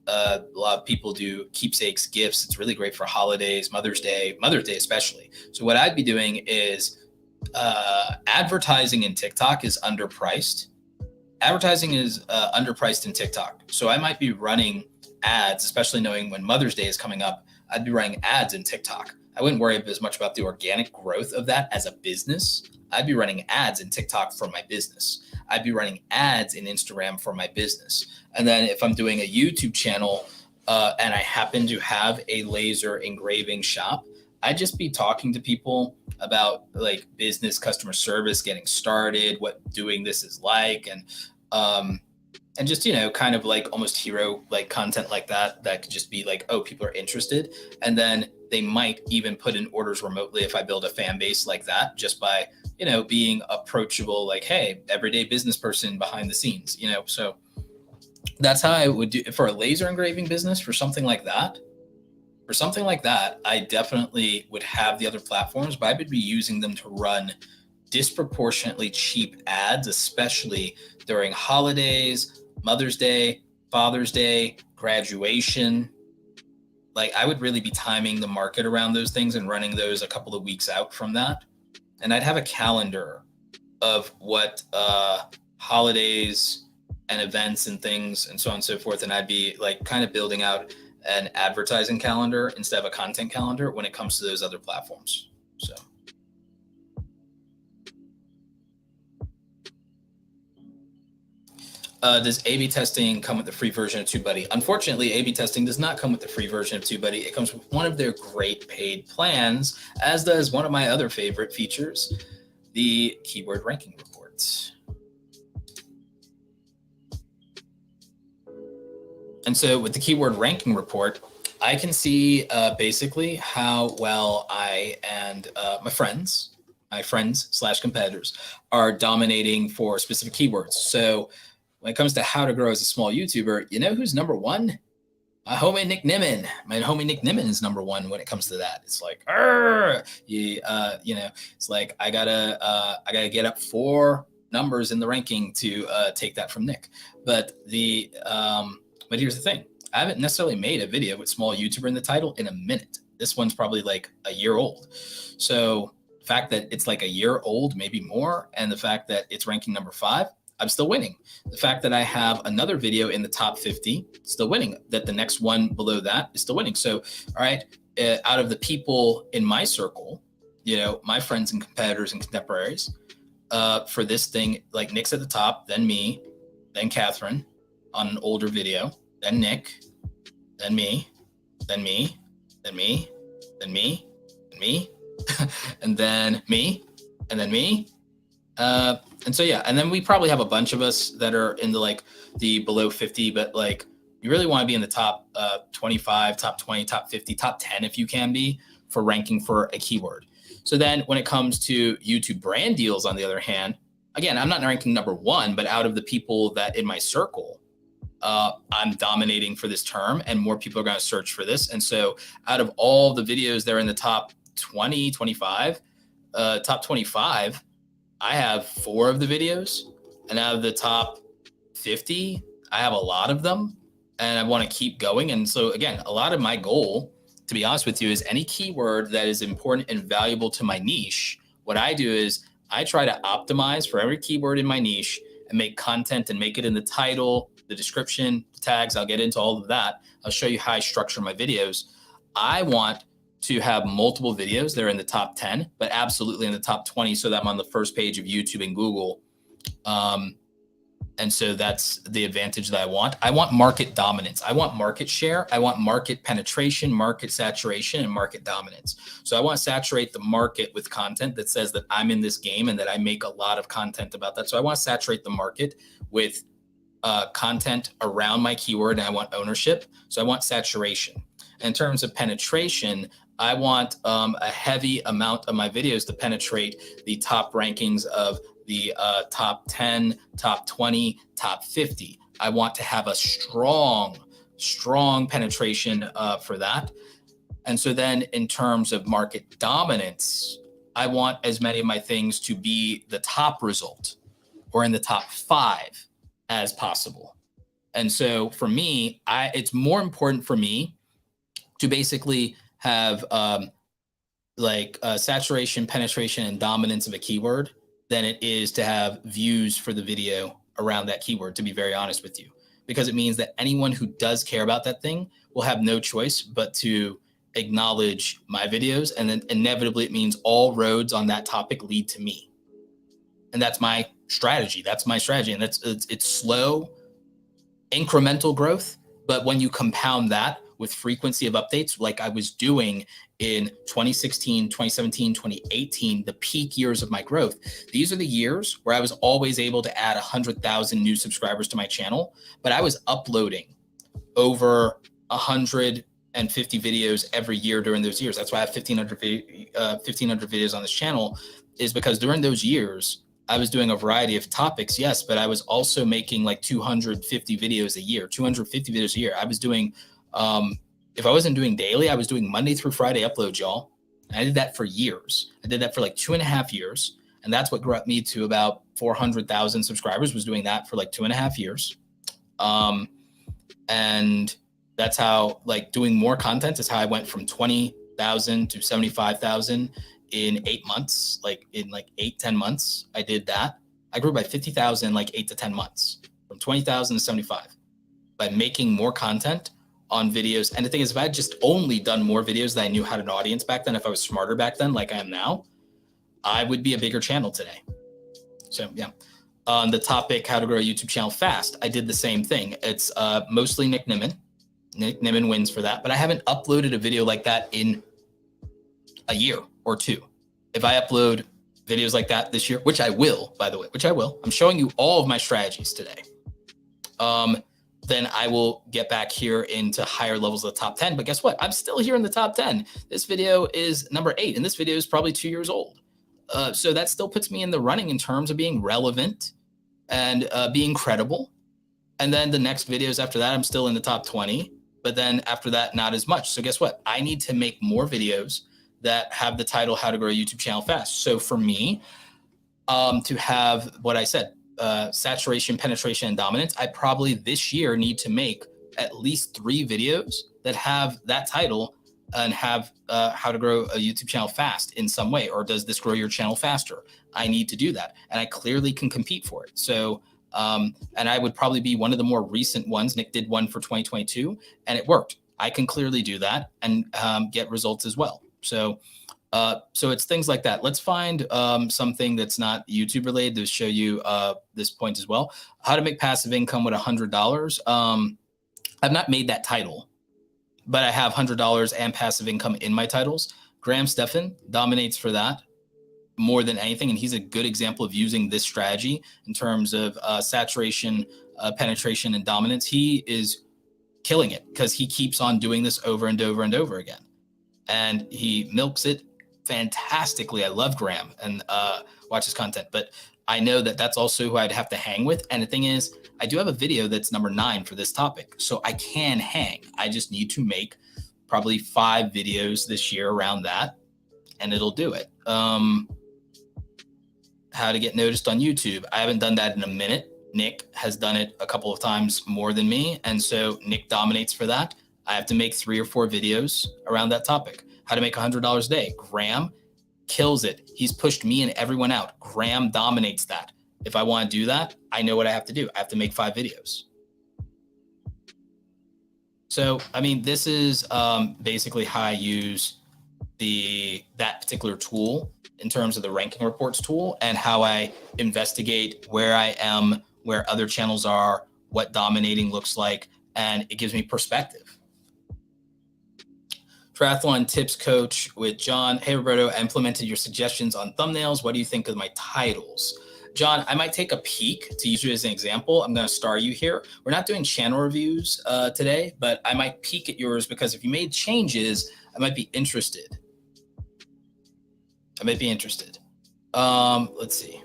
A lot of people do keepsakes, gifts. It's really great for holidays, Mother's Day especially. So what I'd be doing is advertising in TikTok is underpriced. Advertising is underpriced in TikTok. So I might be running ads, especially knowing when Mother's Day is coming up, I'd be running ads in TikTok. I wouldn't worry as much about the organic growth of that as a business. I'd be running ads in TikTok for my business. I'd be running ads in Instagram for my business. And then if I'm doing a YouTube channel and I happen to have a laser engraving shop, I'd just be talking to people about business, customer service, getting started, what doing this is like, and just, kind of almost hero content like that could just be oh, people are interested. And then they might even put in orders remotely if I build a fan base like that, just by, being approachable, hey, everyday business person behind the scenes, so that's how I would do for a laser engraving business. For something like that, I definitely would have the other platforms, but I would be using them to run disproportionately cheap ads, especially during holidays, Mother's Day, Father's Day, graduation. I would really be timing the market around those things and running those a couple of weeks out from that. And I'd have a calendar of what holidays and events and things and so on and so forth. And I'd be kind of building out an advertising calendar instead of a content calendar when it comes to those other platforms. So. Does A/B testing come with the free version of Tubebuddy? Unfortunately, A/B testing does not come with the free version of Tubebuddy. It comes with one of their great paid plans, as does one of my other favorite features, the keyword ranking reports. And so with the keyword ranking report, I can see basically how well I and my friends / competitors are dominating for specific keywords. So when it comes to how to grow as a small YouTuber, you know who's number one? My homie Nick Nimmin. My homie Nick Nimmin is number one when it comes to that. It's it's I gotta get up 4 numbers in the ranking to take that from Nick. But but here's the thing: I haven't necessarily made a video with small YouTuber in the title in a minute. This one's probably a year old. So the fact that it's a year old, maybe more, and the fact that it's ranking number 5. I'm still winning. The fact that I have another video in the top 50, still winning. That the next one below that is still winning. So, all right, out of the people in my circle, my friends and competitors and contemporaries, for this thing, Nick's at the top, then me, then Catherine on an older video, then Nick, then me, then me, then me, then me, then me, and then me, and then me. And so, yeah, and then we probably have a bunch of us that are in the below 50, but you really want to be in the top 25, top 20, top 50, top 10 if you can be for ranking for a keyword. So then when it comes to YouTube brand deals, on the other hand, again, I'm not ranking number 1, but out of the people that in my circle, I'm dominating for this term, and more people are going to search for this. And so out of all the videos that are in the top 20, 25, top 25, I have 4 of the videos, and out of the top 50, I have a lot of them. and I want to keep going. And so again, a lot of my goal, to be honest with you, is any keyword that is important and valuable to my niche. What I do is I try to optimize for every keyword in my niche and make content and make it in the title, the description, the tags. I'll get into all of that. I'll show you how I structure my videos. I want to have multiple videos that are in the top 10, but absolutely in the top 20 so that I'm on the first page of YouTube and Google. And so that's the advantage that I want. I want market dominance. I want market share. I want market penetration, market saturation, and market dominance. So I want to saturate the market with content that says that I'm in this game and that I make a lot of content about that. So I want to saturate the market with content around my keyword, and I want ownership. So I want saturation. In terms of penetration, I want a heavy amount of my videos to penetrate the top rankings of the top 10, top 20, top 50. I want to have a strong penetration for that. And so then in terms of market dominance, I want as many of my things to be the top result or in the top 5 as possible. And so for me, it's more important for me to basically have saturation, penetration, and dominance of a keyword than it is to have views for the video around that keyword, to be very honest with you, because it means that anyone who does care about that thing will have no choice but to acknowledge my videos. And then inevitably it means all roads on that topic lead to me. And that's my strategy. And it's slow, incremental growth. But when you compound that with frequency of updates, like I was doing in 2016, 2017, 2018, the peak years of my growth, these are the years where I was always able to add 100,000 new subscribers to my channel, but I was uploading over 150 videos every year during those years. That's why I have 1,500 videos on this channel, is because during those years, I was doing a variety of topics, yes, but I was also making like 250 videos a year, 250 videos a year. I was doing, if I wasn't doing daily, I was doing Monday through Friday uploads, y'all. And I did that for years. I did that for like 2.5 years. And that's what got me to about 400,000 subscribers, was doing that for like 2.5 years. And that's how, like, doing more content is how I went from 20,000 to 75,000 in 8 months, like in like 8-10 months. I did that. I grew by 50,000 in like 8 to 10 months, from 20,000 to 75, by making more content on videos. And the thing is, if I had just only done more videos that I knew had an audience back then, if I was smarter back then, like I am now, I would be a bigger channel today. So yeah. On the topic, how to grow a YouTube channel fast, I did the same thing. It's mostly Nick Nimmin. Nick Nimmin wins for that, but I haven't uploaded a video like that in a year or two. If I upload videos like that this year, which I will, by the way, I'm showing you all of my strategies today. Then I will get back here into higher levels of the top 10. But guess what? I'm still here in the top 10. This video is number 8, and this video is probably 2 years old. So that still puts me in the running in terms of being relevant and being credible. And then the next videos after that, I'm still in the top 20. But then after that, not as much. So guess what? I need to make more videos that have the title, How to Grow a YouTube Channel Fast. So for me, to have what I said, saturation, penetration, and dominance, I probably this year need to make at least 3 videos that have that title and have How to Grow a YouTube Channel Fast in some way, or does this grow your channel faster? I need to do that, and I clearly can compete for it. So, and I would probably be one of the more recent ones. Nick did one for 2022, and it worked. I can clearly do that and get results as well. So it's things like that. Let's find something that's not YouTube related to show you this point as well. How to make passive income with $100. I've not made that title, but I have $100 and passive income in my titles. Graham Stephan dominates for that more than anything. And he's a good example of using this strategy in terms of saturation, penetration, and dominance. He is killing it because he keeps on doing this over and over and over again. And he milks it fantastically. I love Graham and watch his content, but I know that that's also who I'd have to hang with. And the thing is, I do have a video that's number 9 for this topic, so I can hang. I just need to make probably 5 videos this year around that, and it'll do it. How to get noticed on YouTube. I haven't done that in a minute. Nick has done it a couple of times more than me. And so Nick dominates for that. I have to make 3 or 4 videos around that topic. How to make $100 a day. Graham kills it. He's pushed me and everyone out. Graham dominates that. If I want to do that, I know what I have to do. I have to make 5 videos. So, I mean, this is basically how I use that particular tool in terms of the ranking reports tool, and how I investigate where I am, where other channels are, what dominating looks like, and it gives me perspective. Triathlon tips coach with John. Hey, Roberto, I implemented your suggestions on thumbnails. What do you think of my titles? John, I might take a peek to use you as an example. I'm going to star you here. We're not doing channel reviews today, but I might peek at yours because if you made changes, I might be interested. Let's see.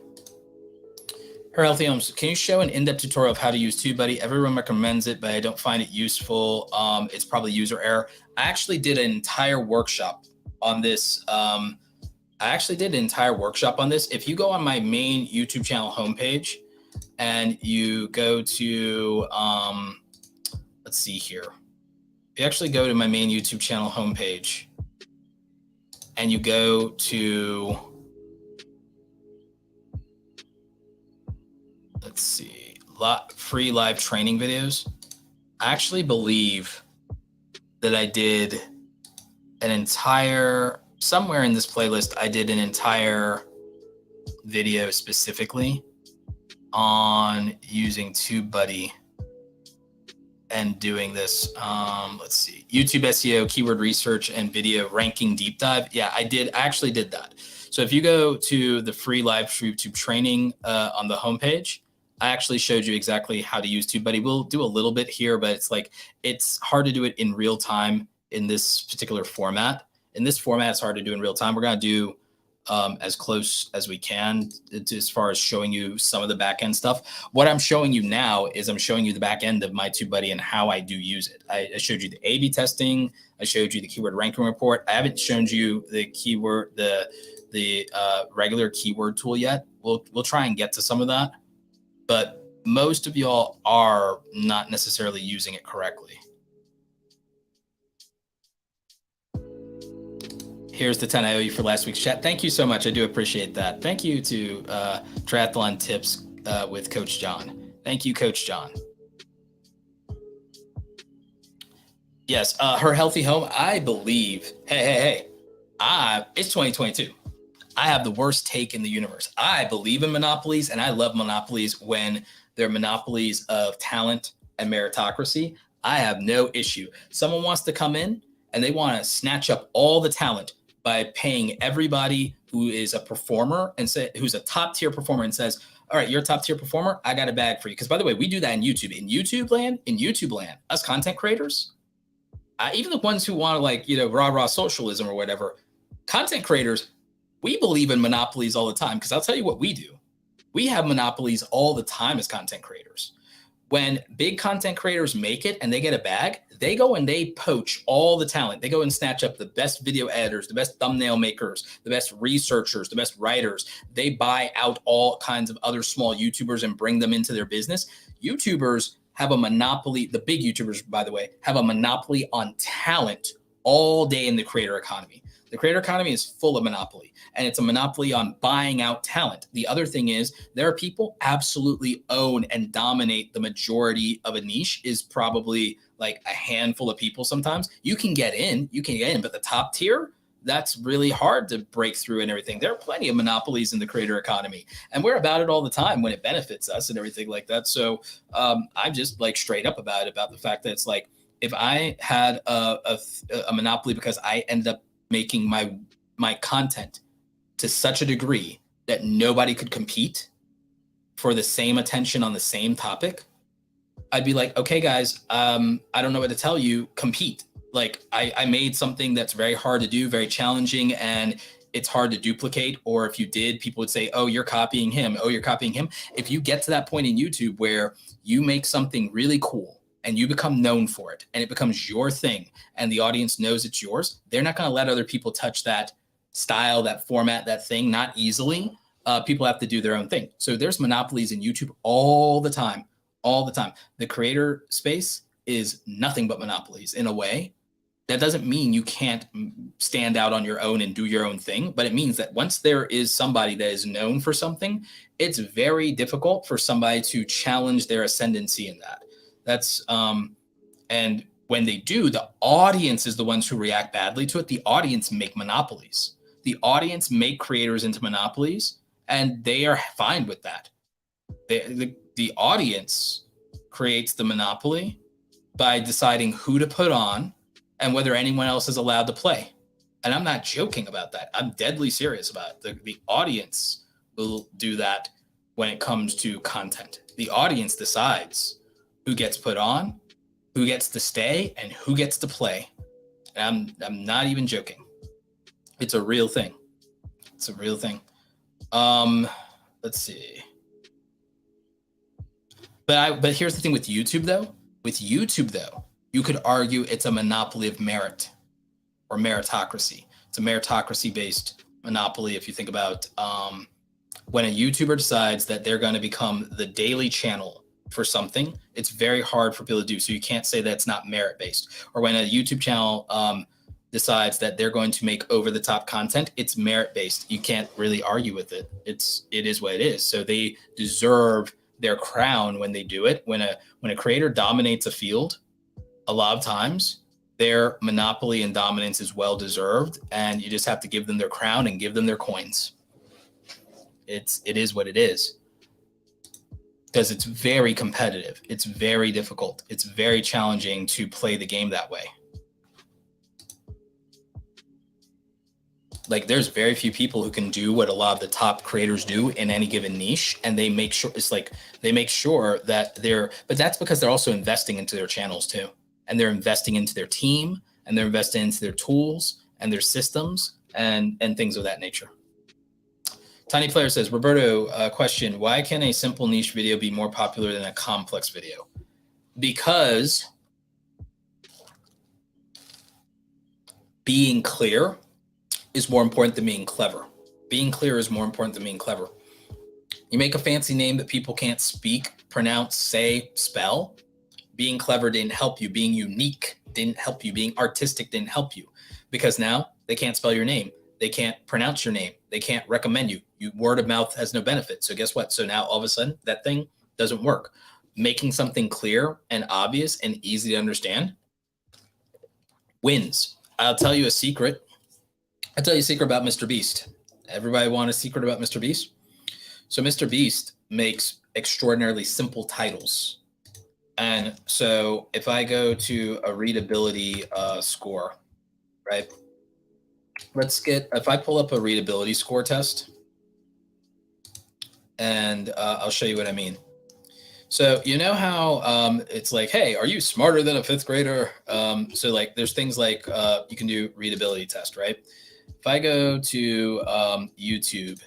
Her Healthy Homes. Can you show an in-depth tutorial of how to use Tubebuddy? Everyone recommends it, but I don't find it useful. It's probably user error. I actually did an entire workshop on this. If you go on my main YouTube channel homepage and you go to, let's see here. If you actually go to my main YouTube channel homepage and you go to, let's see, free live training videos. I actually believe that I did an entire, somewhere in this playlist, I did an entire video specifically on using Tubebuddy and doing this. Let's see, YouTube SEO, keyword research, and video ranking deep dive. Yeah, I actually did that. So if you go to the free live YouTube training on the homepage, I actually showed you exactly how to use Tubebuddy. We'll do a little bit here, but it's hard to do it in real time in this particular format. In this format, it's hard to do in real time. We're going to do as close as we can as far as showing you some of the back end stuff. What I'm showing you now is I'm showing you the back end of my Tubebuddy and how I do use it. I showed you the A/B testing. I showed you the keyword ranking report. I haven't shown you the keyword, the regular keyword tool yet. We'll try and get to some of that, but most of y'all are not necessarily using it correctly. Here's the 10 I owe you for last week's chat. Thank you so much. I do appreciate that. Thank you to Triathlon Tips with Coach John. Thank you, Coach John. Yes, Her Healthy Home, I believe, hey, it's 2022. I have the worst take in the universe. I believe in monopolies, and I love monopolies when they're monopolies of talent and meritocracy. I have no issue. Someone wants to come in and they want to snatch up all the talent by paying everybody who is a performer and who's a top tier performer and says, all right, you're a top tier performer, I got a bag for you. Because by the way, we do that in YouTube. In YouTube land, us content creators, even the ones who want to rah socialism or whatever, content creators, we believe in monopolies all the time. Because I'll tell you what we do. We have monopolies all the time as content creators. When big content creators make it and they get a bag, they go and they poach all the talent. They go and snatch up the best video editors, the best thumbnail makers, the best researchers, the best writers. They buy out all kinds of other small YouTubers and bring them into their business. YouTubers have a monopoly. The big YouTubers, by the way, have a monopoly on talent all day in the creator economy. The creator economy is full of monopoly, and it's a monopoly on buying out talent. The other thing is there are people absolutely own and dominate the majority of a niche is probably like a handful of people. Sometimes you can get in, but the top tier, that's really hard to break through and everything. There are plenty of monopolies in the creator economy, and we're about it all the time when it benefits us and everything like that. So I'm just straight up about it, about the fact that it's if I had a monopoly because I ended up making my content to such a degree that nobody could compete for the same attention on the same topic, I'd be like, okay, guys, I don't know what to tell you, compete. I made something that's very hard to do, very challenging, and it's hard to duplicate. Or if you did, people would say, oh, you're copying him. Oh, you're copying him. If you get to that point in YouTube where you make something really cool and you become known for it and it becomes your thing and the audience knows it's yours, they're not going to let other people touch that style, that format, that thing, not easily. people have to do their own thing. So there's monopolies in YouTube all the time, all the time. The creator space is nothing but monopolies in a way. That doesn't mean you can't stand out on your own and do your own thing, but it means that once there is somebody that is known for something, it's very difficult for somebody to challenge their ascendancy in that. That's and when they do, the audience is the ones who react badly to it. The audience make monopolies. The audience make creators into monopolies, and they are fine with that. The audience creates the monopoly by deciding who to put on and whether anyone else is allowed to play. And I'm not joking about that. I'm deadly serious about it. The audience will do that when it comes to content. The audience decides who gets put on, who gets to stay, and who gets to play. And I'm not even joking. It's a real thing. It's a real thing. Let's see. But here's the thing with YouTube, though. With YouTube, though, you could argue it's a monopoly of merit or meritocracy. It's a meritocracy-based monopoly. If you think about when a YouTuber decides that they're going to become the daily channel for something, it's very hard for people to do. So you can't say that it's not merit-based. Or when a YouTube channel decides that they're going to make over-the-top content, it's merit-based. You can't really argue with it. It is what it is. So they deserve their crown when they do it. When a creator dominates a field, a lot of times their monopoly and dominance is well deserved, and you just have to give them their crown and give them their coins. It is what it is, because it's very competitive. It's very difficult. It's very challenging to play the game that way. Like, there's very few people who can do what a lot of the top creators do in any given niche, and they make sure that but that's because they're also investing into their channels too. And they're investing into their team, and they're investing into their tools and their systems and things of that nature. Tiny Player says, Roberto, question, why can a simple niche video be more popular than a complex video? Because being clear is more important than being clever. Being clear is more important than being clever. You make a fancy name that people can't speak, pronounce, say, spell. Being clever didn't help you. Being unique didn't help you. Being artistic didn't help you, because now they can't spell your name. They can't pronounce your name. They can't recommend you. Word of mouth has no benefit. So guess what? So now all of a sudden that thing doesn't work. Making something clear and obvious and easy to understand wins. I'll tell you a secret. I'll tell you a secret about Mr. Beast. Everybody want a secret about Mr. Beast? So Mr. Beast makes extraordinarily simple titles. And so if I go to a readability score, right? If I pull up a readability score test, and I'll show you what I mean. So you know how it's like, hey, are you smarter than a fifth grader? So like there's things like you can do readability test, right? If I go to YouTube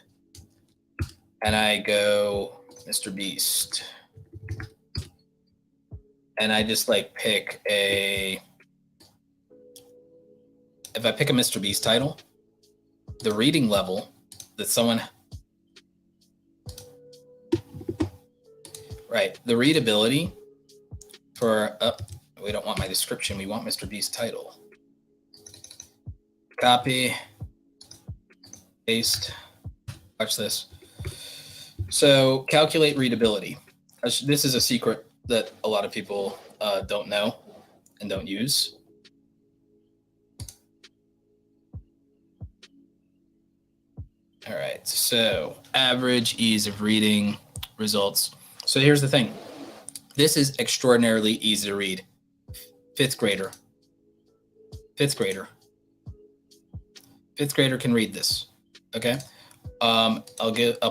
and I go Mr. Beast, and I just like pick if I pick a Mr. Beast title, the reading level that someone, right, the readability for, we don't want my description, we want Mr. Beast title. Copy, paste, watch this. So calculate readability. This is a secret that a lot of people don't know and don't use. All right, so average ease of reading results. So here's the thing. This is extraordinarily easy to read. Fifth grader can read this, okay? I'll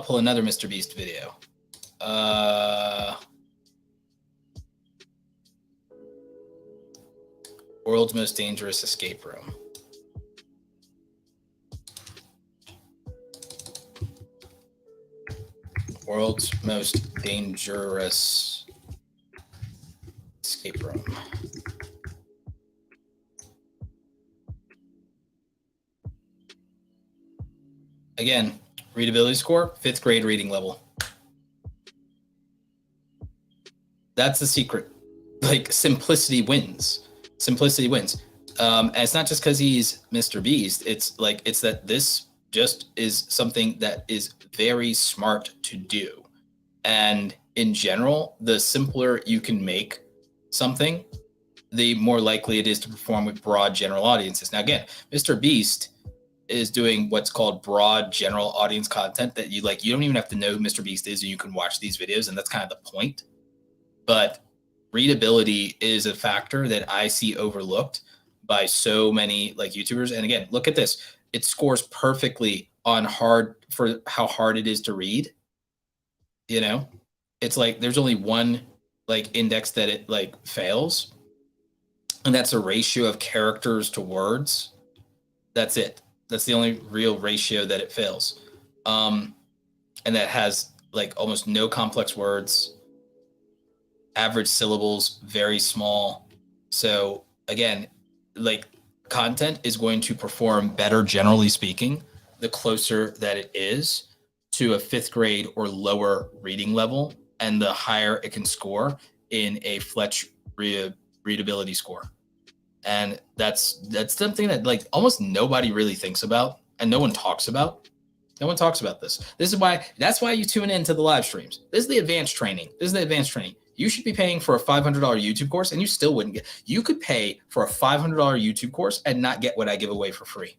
pull another Mr. Beast video. World's most dangerous escape room. World's most dangerous escape room. Again, Readability score, 5th grade reading level. That's the secret. Like, simplicity wins. Simplicity wins. And it's not just because he's Mr. Beast. It's that this just is something that is very smart to do. And in general, the simpler you can make something, the more likely it is to perform with broad general audiences. Now, again, Mr. Beast is doing what's called broad general audience content that you don't even have to know who Mr. Beast is, and you can watch these videos, and that's kind of the point. But readability is a factor that I see overlooked by so many YouTubers. And again, look at this. It scores perfectly on for how hard it is to read. It's there's only one index that it fails. And that's a ratio of characters to words. That's it. That's the only real ratio that it fails. And that has almost no complex words. Average syllables, very small. So again, content is going to perform better, generally speaking, the closer that it is to a 5th grade or lower reading level, and the higher it can score in a Fletch readability score. And that's something that almost nobody really thinks about, and no one talks about. No one talks about this. That's why you tune into the live streams. This is the advanced training. You should be paying for a $500 YouTube course, and you still wouldn't get. You could pay for a $500 YouTube course and not get what I give away for free.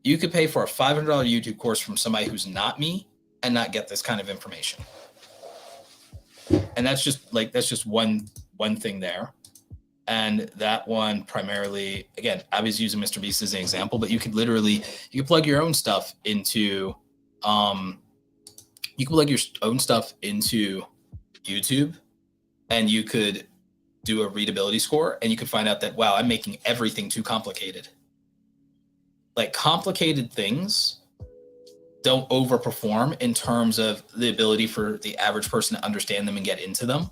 You could pay for a $500 YouTube course from somebody who's not me and not get this kind of information. And that's just one thing there. And that one primarily, again, I was using Mr. Beast as an example, but you could plug your own stuff into YouTube, and you could do a readability score, and you could find out that, wow, I'm making everything too complicated. Complicated things don't overperform in terms of the ability for the average person to understand them and get into them.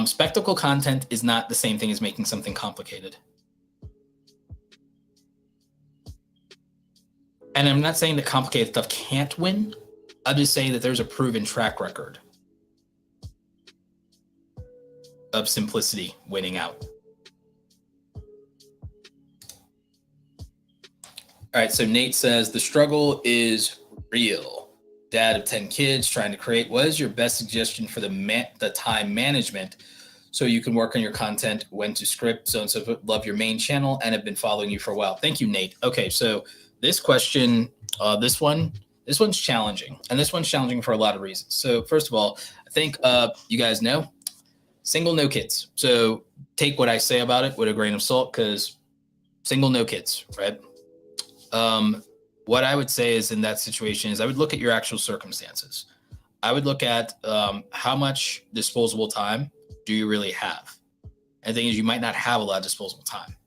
Spectacle content is not the same thing as making something complicated. And I'm not saying that complicated stuff can't win. I'm just saying that there's a proven track record of simplicity winning out. All right, so Nate says, the struggle is real. Dad of 10 kids trying to create. What is your best suggestion for the time management so you can work on your content, when to script, so and so forth? Love your main channel and have been following you for a while. Thank you, Nate. Okay, so this question, this one's challenging, and this one's challenging for a lot of reasons. So first of all, I think you guys know, single, no kids. So take what I say about it with a grain of salt, because single, no kids, right? What I would say is, in that situation, is I would look at your actual circumstances. I would look at how much disposable time do you really have? And the thing is, you might not have a lot of disposable time.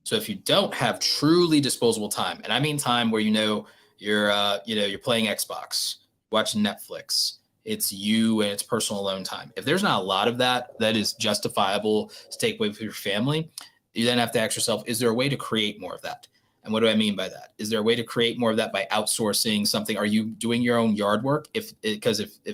So if you don't have truly disposable time, and I mean time where you're playing Xbox, watching Netflix, it's you and it's personal alone time. If there's not a lot of that is justifiable to take away from your family, you then have to ask yourself, is there a way to create more of that? And what do I mean by that? Is there a way to create more of that by outsourcing something? Are you doing your own yard work? If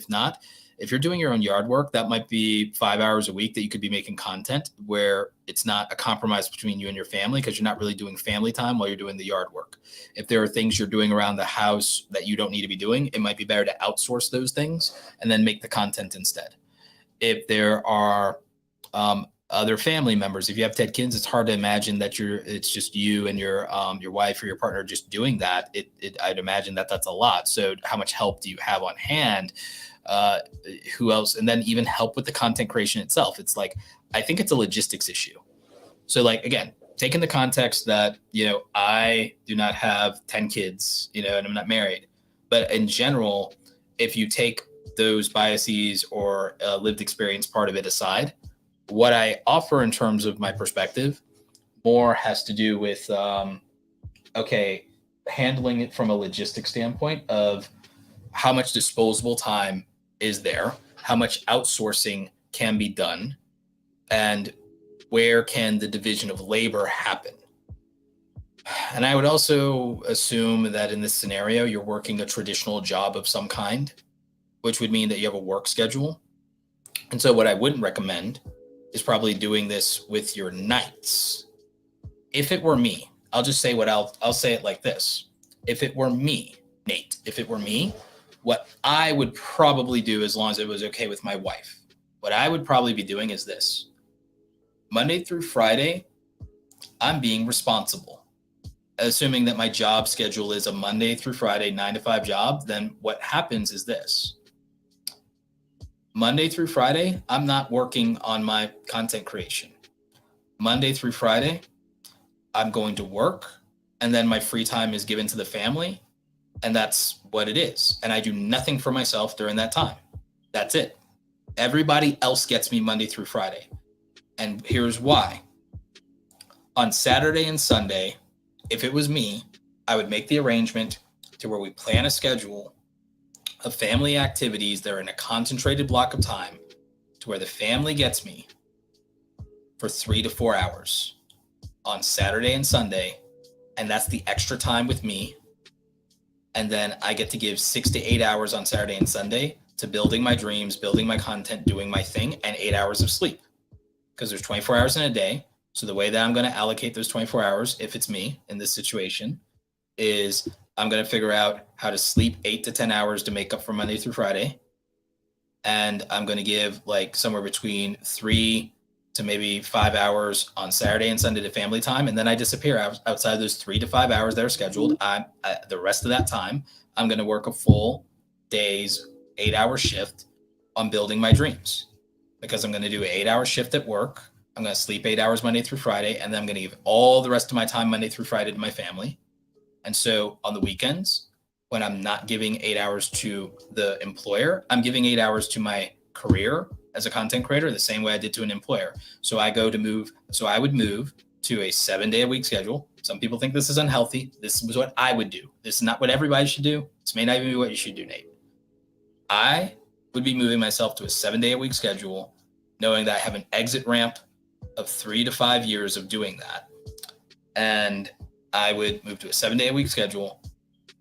not, if you're doing your own yard work, that might be 5 hours a week that you could be making content where it's not a compromise between you and your family, because you're not really doing family time while you're doing the yard work. If there are things you're doing around the house that you don't need to be doing, it might be better to outsource those things and then make the content instead. If there are other family members, if you have 10 kids, it's hard to imagine that it's just you and your wife or your partner just doing that. I'd imagine that's a lot. So how much help do you have on hand? Who else? And then even help with the content creation itself. It's I think it's a logistics issue. So again, take in the context that, I do not have 10 kids, and I'm not married, but in general, if you take those biases or lived experience part of it aside, what I offer in terms of my perspective more has to do with, handling it from a logistics standpoint of how much disposable time is there, how much outsourcing can be done, and where can the division of labor happen. And I would also assume that in this scenario, you're working a traditional job of some kind, which would mean that you have a work schedule. And so what I wouldn't recommend is probably doing this with your nights. If it were me, I'll just say I'll say it like this. If it were me, Nate, if it were me, what I would probably do, as long as it was okay with my wife, what I would probably be doing is this. Monday through Friday, I'm being responsible. Assuming that my job schedule is a Monday through Friday, 9 to 5 job, then what happens is this. Monday through Friday, I'm not working on my content creation. Monday through Friday, I'm going to work, and then my free time is given to the family, and that's what it is. And I do nothing for myself during that time. That's it. Everybody else gets me Monday through Friday. And here's why. On Saturday and Sunday, if it was me, I would make the arrangement to where we plan a schedule of family activities that are in a concentrated block of time to where the family gets me for 3 to 4 hours on Saturday and Sunday. And that's the extra time with me. And then I get to give 6 to 8 hours on Saturday and Sunday to building my dreams, building my content, doing my thing, and 8 hours of sleep. Because there's 24 hours in a day. So the way that I'm going to allocate those 24 hours, if it's me in this situation, is I'm going to figure out how to sleep 8 to 10 hours to make up for Monday through Friday. And I'm going to give like somewhere between 3 to maybe 5 hours on Saturday and Sunday to family time. And then I disappear outside those 3 to 5 hours that are scheduled. The rest of that time, I'm going to work a full day's 8-hour shift on building my dreams, because I'm going to do an 8-hour shift at work. I'm going to sleep 8 hours Monday through Friday, and then I'm going to give all the rest of my time Monday through Friday to my family. And so on the weekends, when I'm not giving 8 hours to the employer, I'm giving 8 hours to my career as a content creator, the same way I did to an employer. So I would move to a 7-day-a-week schedule. Some people think this is unhealthy. This is what I would do. This is not what everybody should do. This may not even be what you should do, Nate. I would be moving myself to a 7-day-a-week schedule, knowing that I have an exit ramp of 3 to 5 years of doing that. And I would move to a 7-day-a-week schedule.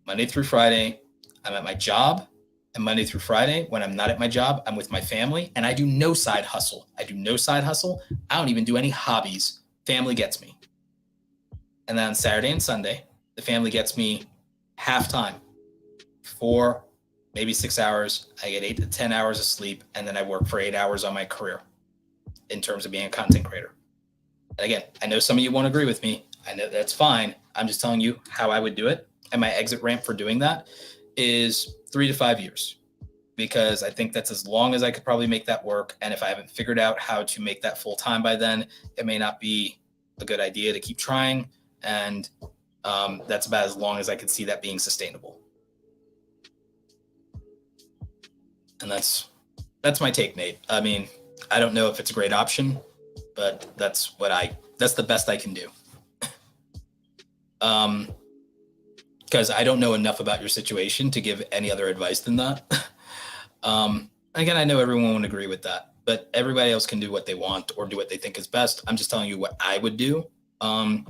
Monday through Friday, I'm at my job. And Monday through Friday, when I'm not at my job, I'm with my family. And I do no side hustle. I don't even do any hobbies. Family gets me. And then on Saturday and Sunday, the family gets me half time, 4, maybe 6 hours. I get 8 to 10 hours of sleep. And then I work for 8 hours on my career in terms of being a content creator. And again, I know some of you won't agree with me. I know that's fine. I'm just telling you how I would do it. And my exit ramp for doing that is 3 to 5 years, because I think that's as long as I could probably make that work. And if I haven't figured out how to make that full time by then, it may not be a good idea to keep trying. And that's about as long as I could see that being sustainable. And that's my take, Nate. I mean, I don't know if it's a great option, but that's the best I can do. Because I don't know enough about your situation to give any other advice than that. Again, I know everyone won't agree with that, but everybody else can do what they want or do what they think is best. I'm just telling you what I would do. I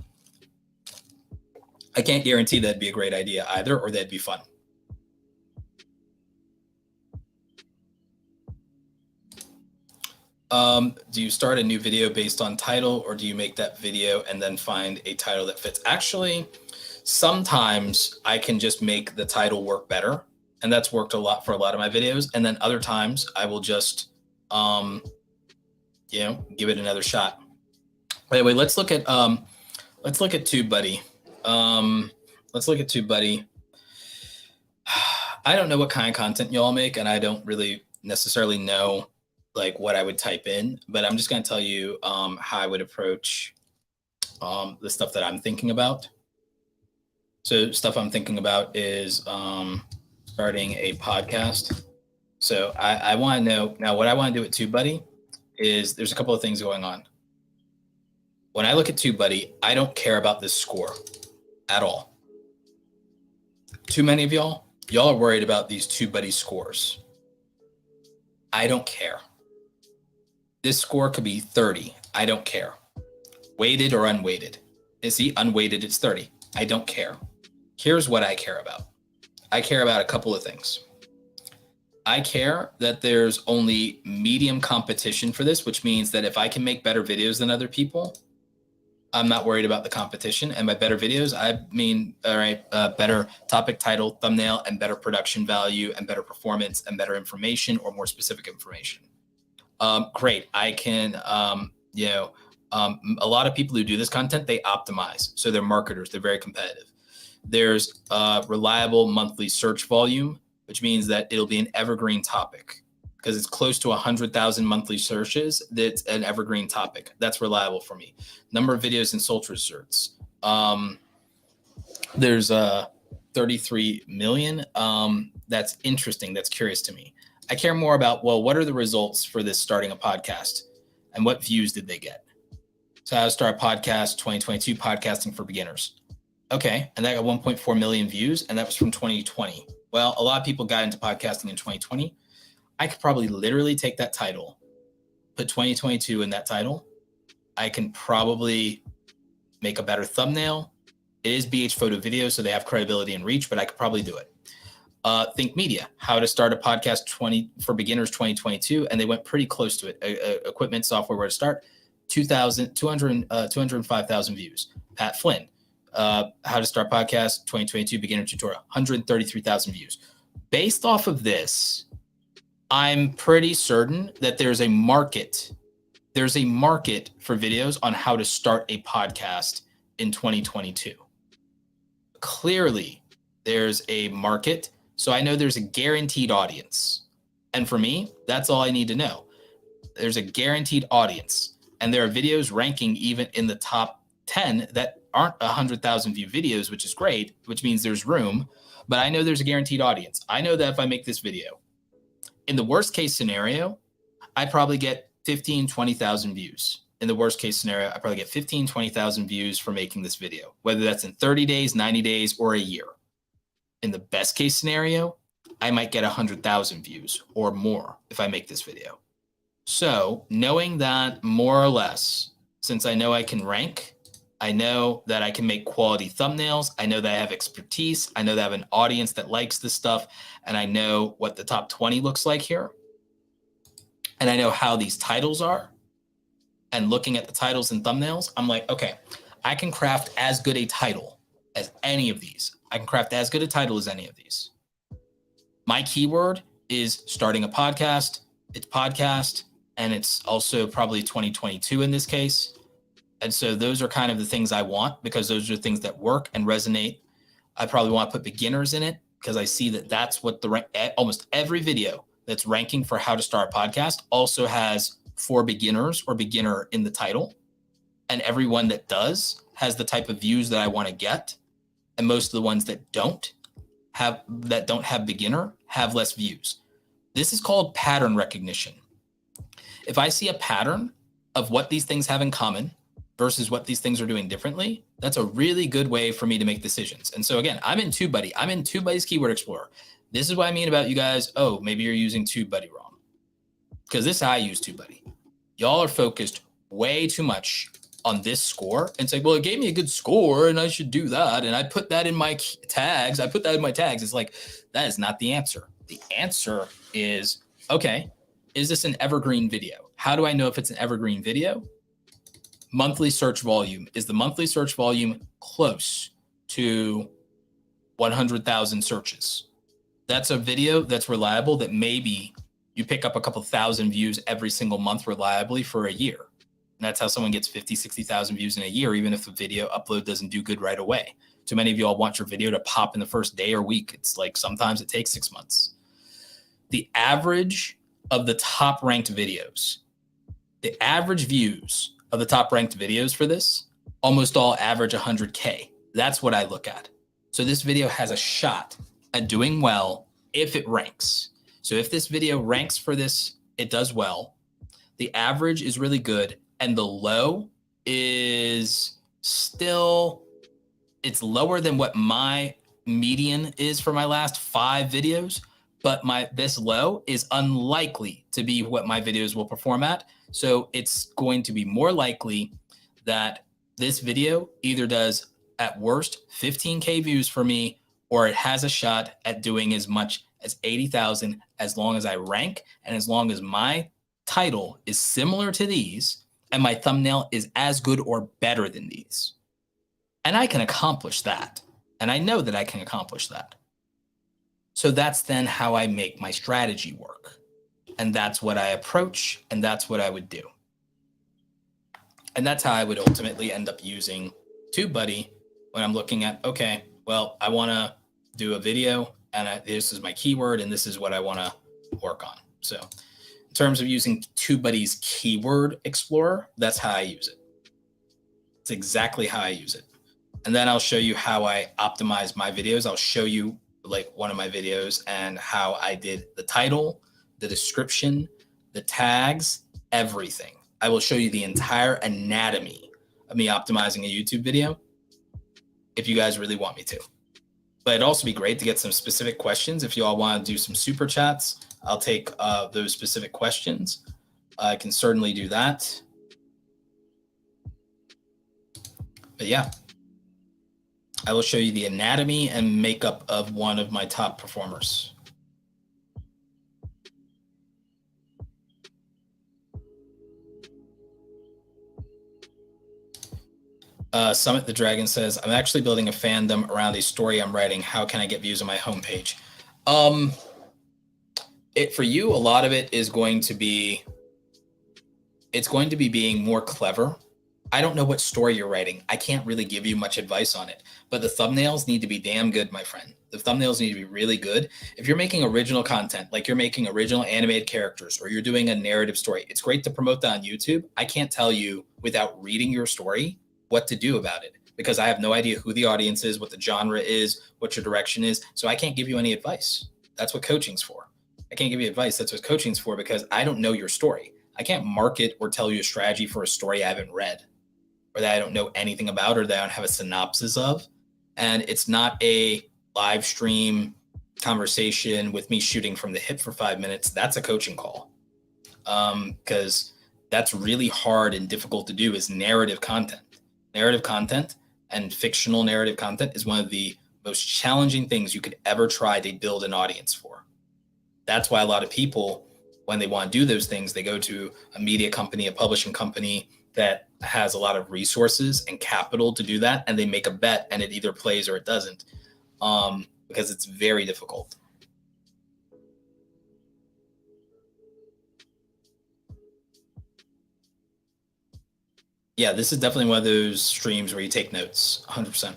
can't guarantee that'd be a great idea either, or that'd be fun. Do you start a new video based on title, or do you make that video and then find a title that fits? Actually, sometimes I can just make the title work better, and that's worked a lot for a lot of my videos. And then other times I will just, give it another shot. By the way, let's look at Tubebuddy. Let's look at Tubebuddy. I don't know what kind of content y'all make, and I don't really necessarily know like what I would type in, but I'm just going to tell you how I would approach the stuff that I'm thinking about. So stuff I'm thinking about is starting a podcast. So I want to know now, what I want to do with Tubebuddy is there's a couple of things going on. When I look at Tubebuddy, I don't care about this score at all. Too many of y'all are worried about these Tubebuddy scores. I don't care. This score could be 30. I don't care. Weighted or unweighted. See, unweighted, it's 30. I don't care. Here's what I care about. I care about a couple of things. I care that there's only medium competition for this, which means that if I can make better videos than other people, I'm not worried about the competition. And by better videos, I mean, all right, better topic, title, thumbnail, and better production value, and better performance, and better information, or more specific information. Great. I can, a lot of people who do this content, they optimize. So they're marketers. They're very competitive. There's reliable monthly search volume, which means that it'll be an evergreen topic because it's close to 100,000 monthly searches. That's an evergreen topic. That's reliable for me. Number of videos and search results. There's 33 million. That's interesting. That's curious to me. I care more about, well, what are the results for this starting a podcast and what views did they get? So how to start a podcast, 2022 podcasting for beginners. Okay. And that got 1.4 million views. And that was from 2020. Well, a lot of people got into podcasting in 2020. I could probably literally take that title, put 2022 in that title. I can probably make a better thumbnail. It is BH Photo Video, so they have credibility and reach, but I could probably do it. Think Media, how to start a podcast for beginners 2022, and they went pretty close to it. Equipment, software, where to start, 205,000 views. Pat Flynn, how to start podcast 2022 beginner tutorial, 133,000 views. Based off of this, I'm pretty certain that there's a market. There's a market for videos on how to start a podcast in 2022. Clearly, there's a market. So I know there's a guaranteed audience. And for me, that's all I need to know. There's a guaranteed audience. And there are videos ranking even in the top 10 that aren't 100,000 view videos, which is great, which means there's room. But I know there's a guaranteed audience. I know that if I make this video, in the worst case scenario, I probably get 15, 20,000 views. In the worst case scenario, I probably get 15, 20,000 views for making this video, whether that's in 30 days, 90 days, or a year. In the best case scenario, I might get 100,000 views or more if I make this video. So knowing that more or less, since I know I can rank, I know that I can make quality thumbnails. I know that I have expertise. I know that I have an audience that likes this stuff. And I know what the top 20 looks like here. And I know how these titles are. And looking at the titles and thumbnails, I'm like, okay, I can craft as good a title as any of these. I can craft as good a title as any of these. My keyword is starting a podcast. It's podcast. And it's also probably 2022 in this case. And so those are kind of the things I want because those are things that work and resonate. I probably want to put beginners in it because I see that that's what almost every video that's ranking for how to start a podcast also has for beginners or beginner in the title. And everyone that does has the type of views that I want to get. And most of the ones that don't have beginner have less views. This is called pattern recognition. If I see a pattern of what these things have in common versus what these things are doing differently, that's a really good way for me to make decisions. And so again, I'm in Tubebuddy. I'm in Tubebuddy's Keyword Explorer. This is what I mean about you guys. Oh, maybe you're using Tubebuddy wrong. Because this is how I use Tubebuddy. Y'all are focused way too much on this score and say, well, it gave me a good score and I should do that. And I put that in my tags. It's like, that is not the answer. The answer is, okay, is this an evergreen video? How do I know if it's an evergreen video? Monthly search volume. Is the monthly search volume close to 100,000 searches? That's a video that's reliable that maybe you pick up a couple thousand views every single month reliably for a year. And that's how someone gets 50, 60,000 views in a year, even if the video upload doesn't do good right away. Too many of you all want your video to pop in the first day or week. It's like sometimes it takes 6 months. The average of the top ranked videos, the average views of the top ranked videos for this, almost all average 100K. That's what I look at. So this video has a shot at doing well if it ranks. So if this video ranks for this, it does well. The average is really good. And the low is still, it's lower than what my median is for my last 5 videos. But this low is unlikely to be what my videos will perform at. So it's going to be more likely that this video either does at worst 15K views for me, or it has a shot at doing as much as 80,000 as long as I rank and as long as my title is similar to these and my thumbnail is as good or better than these. And I can accomplish that. And I know that I can accomplish that. So that's then how I make my strategy work. And that's what I approach, and that's what I would do. And that's how I would ultimately end up using Tubebuddy when I'm looking at, okay, well, I want to do a video, and this is my keyword, and this is what I want to work on. So in terms of using Tubebuddy's keyword explorer, that's how I use it. It's exactly how I use it. And then I'll show you how I optimize my videos. I'll show you like one of my videos and how I did the title, the description, the tags, everything. I will show you the entire anatomy of me optimizing a YouTube video if you guys really want me to. But it'd also be great to get some specific questions. If you all want to do some super chats, I'll take those specific questions. I can certainly do that. But yeah, I will show you the anatomy and makeup of one of my top performers. Summit the Dragon says, I'm actually building a fandom around a story I'm writing. How can I get views on my homepage? For you, a lot of it is going to be, it's going to be being more clever. I don't know what story you're writing. I can't really give you much advice on it, but the thumbnails need to be damn good, my friend. The thumbnails need to be really good. If you're making original content, like you're making original animated characters, or you're doing a narrative story, it's great to promote that on YouTube. I can't tell you without reading your story what to do about it, because I have no idea who the audience is, what the genre is, what your direction is. So I can't give you any advice. That's what coaching's for. I can't give you advice. That's what coaching's for, because I don't know your story. I can't market or tell you a strategy for a story I haven't read, or that I don't know anything about, or that I don't have a synopsis of. And it's not a live stream conversation with me shooting from the hip for 5 minutes. That's a coaching call. Because that's really hard and difficult to do, is narrative content. Narrative content and fictional narrative content is one of the most challenging things you could ever try to build an audience for. That's why a lot of people, when they want to do those things, they go to a media company, a publishing company that has a lot of resources and capital to do that, and they make a bet and it either plays or it doesn't, because it's very difficult. Yeah, this is definitely one of those streams where you take notes, 100%.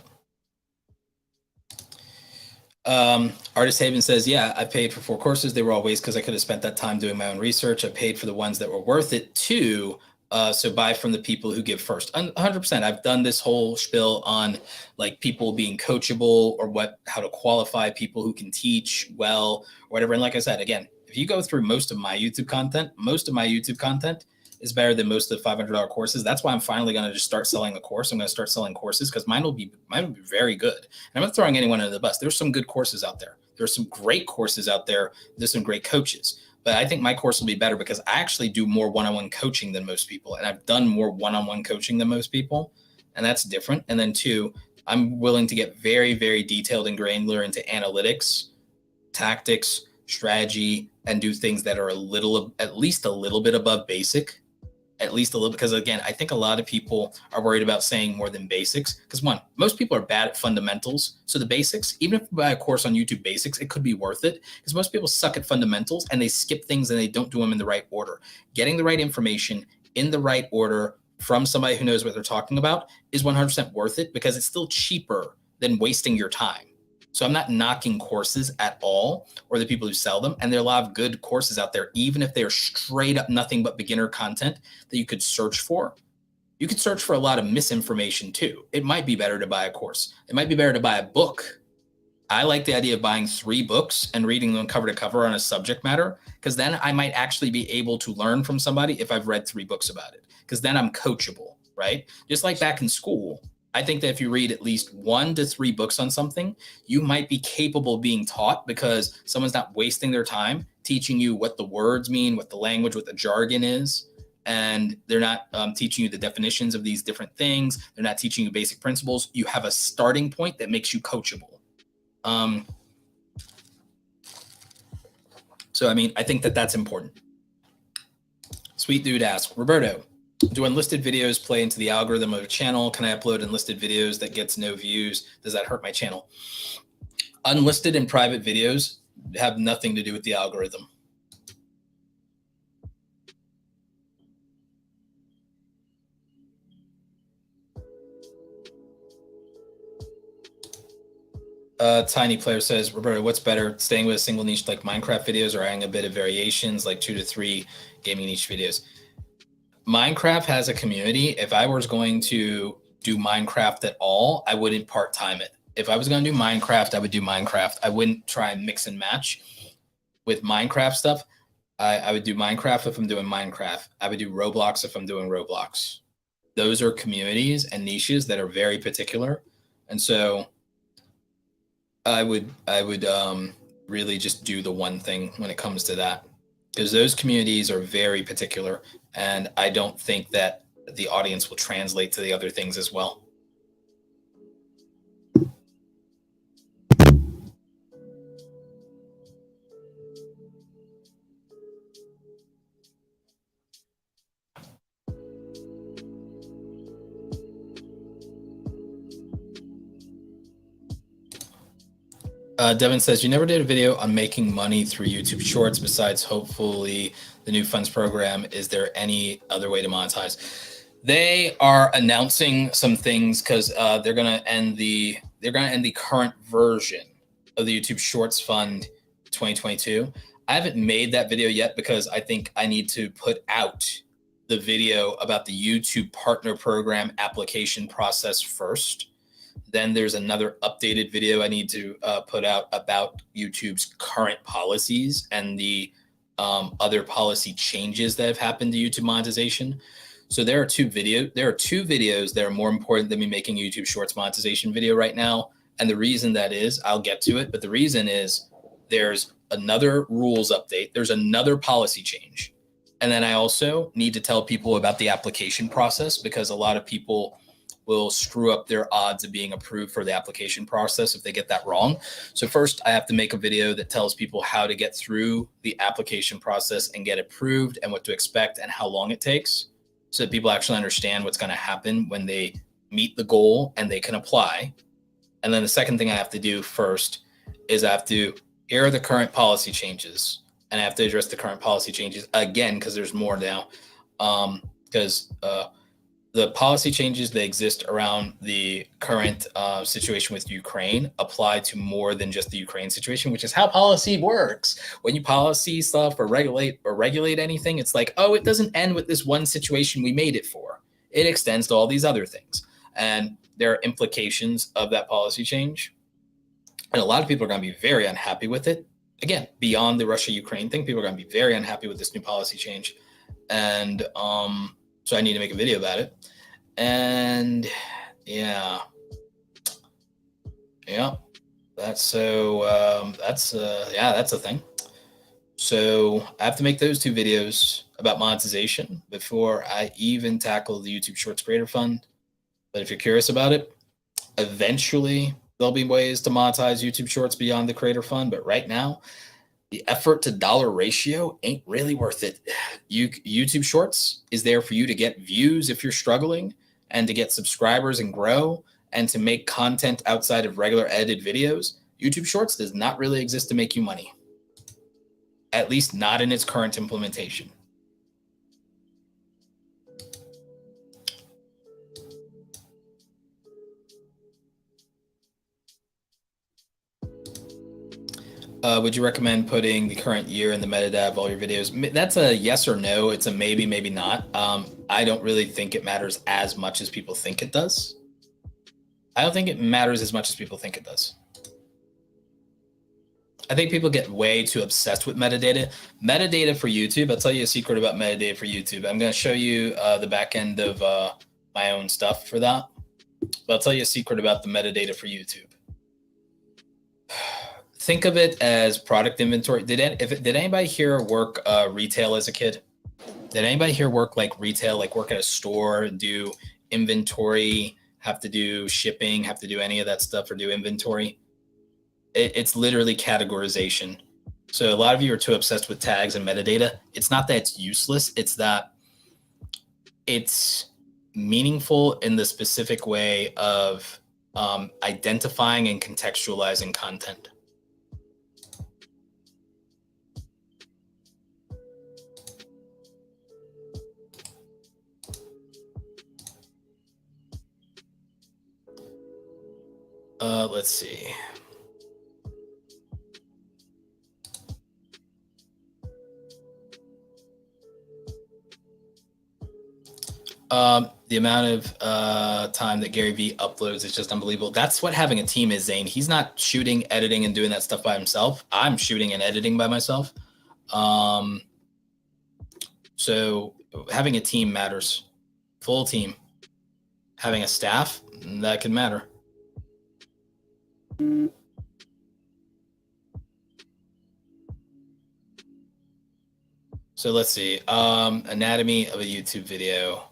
Artist Haven says, yeah, I paid for 4 courses. They were all waste because I could have spent that time doing my own research. I paid for the ones that were worth it too. So buy from the people who give first. 100%. I've done this whole spiel on like people being coachable, or how to qualify people who can teach well or whatever. And like I said, again, if you go through most of my YouTube content is better than most of the $500 courses. That's why I'm finally going to just start selling a course. I'm going to start selling courses because mine will be very good. And I'm not throwing anyone under the bus. There's some good courses out there. There's some great courses out there. There's some great coaches. But I think my course will be better because I actually do more one-on-one coaching than most people. And I've done more one-on-one coaching than most people. And that's different. And then 2, I'm willing to get very, very detailed and granular into analytics, tactics, strategy, and do things that are at least a little bit above basic. At least a little, because again, I think a lot of people are worried about saying more than basics. Because most people are bad at fundamentals. So the basics, even if you buy a course on YouTube basics, it could be worth it, because most people suck at fundamentals and they skip things and they don't do them in the right order. Getting the right information in the right order from somebody who knows what they're talking about is 100% worth it, because it's still cheaper than wasting your time. So I'm not knocking courses at all, or the people who sell them. And there are a lot of good courses out there, even if they're straight up nothing but beginner content that you could search for. You could search for a lot of misinformation too. It might be better to buy a course. It might be better to buy a book. I like the idea of buying 3 books and reading them cover to cover on a subject matter, because then I might actually be able to learn from somebody if I've read 3 books about it, because then I'm coachable, right? Just like back in school, I think that if you read at least 1 to 3 books on something, you might be capable of being taught, because someone's not wasting their time teaching you what the words mean, what the language, what the jargon is. and they're not teaching you the definitions of these different things. They're not teaching you basic principles. You have a starting point that makes you coachable. So, I mean, I think that that's important. Sweet Dude asks, Roberto, do unlisted videos play into the algorithm of a channel? Can I upload unlisted videos that gets no views? Does that hurt my channel? Unlisted and private videos have nothing to do with the algorithm. Tiny Player says, Roberto, what's better, staying with a single niche like Minecraft videos or adding a bit of variations like 2 to 3 gaming niche videos? Minecraft has a community. If I was going to do Minecraft at all, I wouldn't part-time it. If I was going to do Minecraft, I would do Minecraft. I wouldn't try and mix and match with Minecraft stuff. I would do Minecraft if I'm doing Minecraft. I would do Roblox if I'm doing Roblox. Those are communities and niches that are very particular. And so I would really just do the one thing when it comes to that, because those communities are very particular, and I don't think that the audience will translate to the other things as well. Devin says, you never did a video on making money through YouTube Shorts besides hopefully the new funds program. Is there any other way to monetize? They are announcing some things because they're going to end the current version of the YouTube Shorts Fund 2022. I haven't made that video yet because I think I need to put out the video about the YouTube Partner Program application process first. Then there's another updated video I need to put out about YouTube's current policies and the other policy changes that have happened to YouTube monetization. So there are two videos that are more important than me making a YouTube Shorts monetization video right now. And the reason that is, I'll get to it, but the reason is there's another rules update. There's another policy change. And then I also need to tell people about the application process, because a lot of people will screw up their odds of being approved for the application process if they get that wrong. So first, I have to make a video that tells people how to get through the application process and get approved and what to expect and how long it takes, so that people actually understand what's going to happen when they meet the goal and they can apply. And then the second thing I have to do first is here are the current policy changes, and I have to address the current policy changes again, because there's more now. Because the policy changes that exist around the current situation with Ukraine apply to more than just the Ukraine situation, which is how policy works. When you policy stuff or regulate anything, it's like, oh, it doesn't end with this one situation we made it for. It extends to all these other things. And there are implications of that policy change. And a lot of people are going to be very unhappy with it. Again, beyond the Russia-Ukraine thing, people are going to be very unhappy with this new policy change. And so I need to make a video about it. And yeah, that's a thing. So I have to make those two videos about monetization before I even tackle the YouTube Shorts Creator Fund. But if you're curious about it, eventually there'll be ways to monetize YouTube Shorts beyond the Creator Fund. But right now, the effort to dollar ratio ain't really worth it. YouTube Shorts is there for you to get views if you're struggling, and to get subscribers and grow, and to make content outside of regular edited videos. YouTube Shorts does not really exist to make you money, at least not in its current implementation. Would you recommend putting the current year in the metadata of all your videos? That's a yes or no. It's a maybe, maybe not. I don't really think it matters as much as people think it does. I don't think it matters as much as people think it does. I think people get way too obsessed with metadata. Metadata for YouTube, I'll tell you a secret about metadata for YouTube. I'm going to show you the back end of my own stuff for that. But I'll tell you a secret about the metadata for YouTube. Think of it as product inventory. Did anybody here work retail as a kid? Did Did anybody here work like retail, like work at a store, do inventory, have to do shipping, have to do any of that stuff, or do inventory? It's literally categorization. So a lot of you are too obsessed with tags and metadata. It's not that it's useless. It's that it's meaningful in the specific way of identifying and contextualizing content. Let's see. The amount of time that Gary Vee uploads is just unbelievable. That's what having a team is, Zane. He's not shooting, editing, and doing that stuff by himself. I'm shooting and editing by myself. So having a team matters. Full team. Having a staff, that can matter. So let's see. Anatomy of a YouTube video.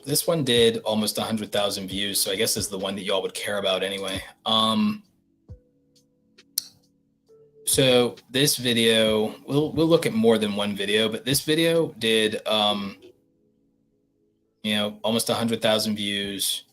This one did almost 100,000 views, so I guess this is the one that y'all would care about anyway. So this video, we'll look at more than one video, but this video did, almost 100,000 views.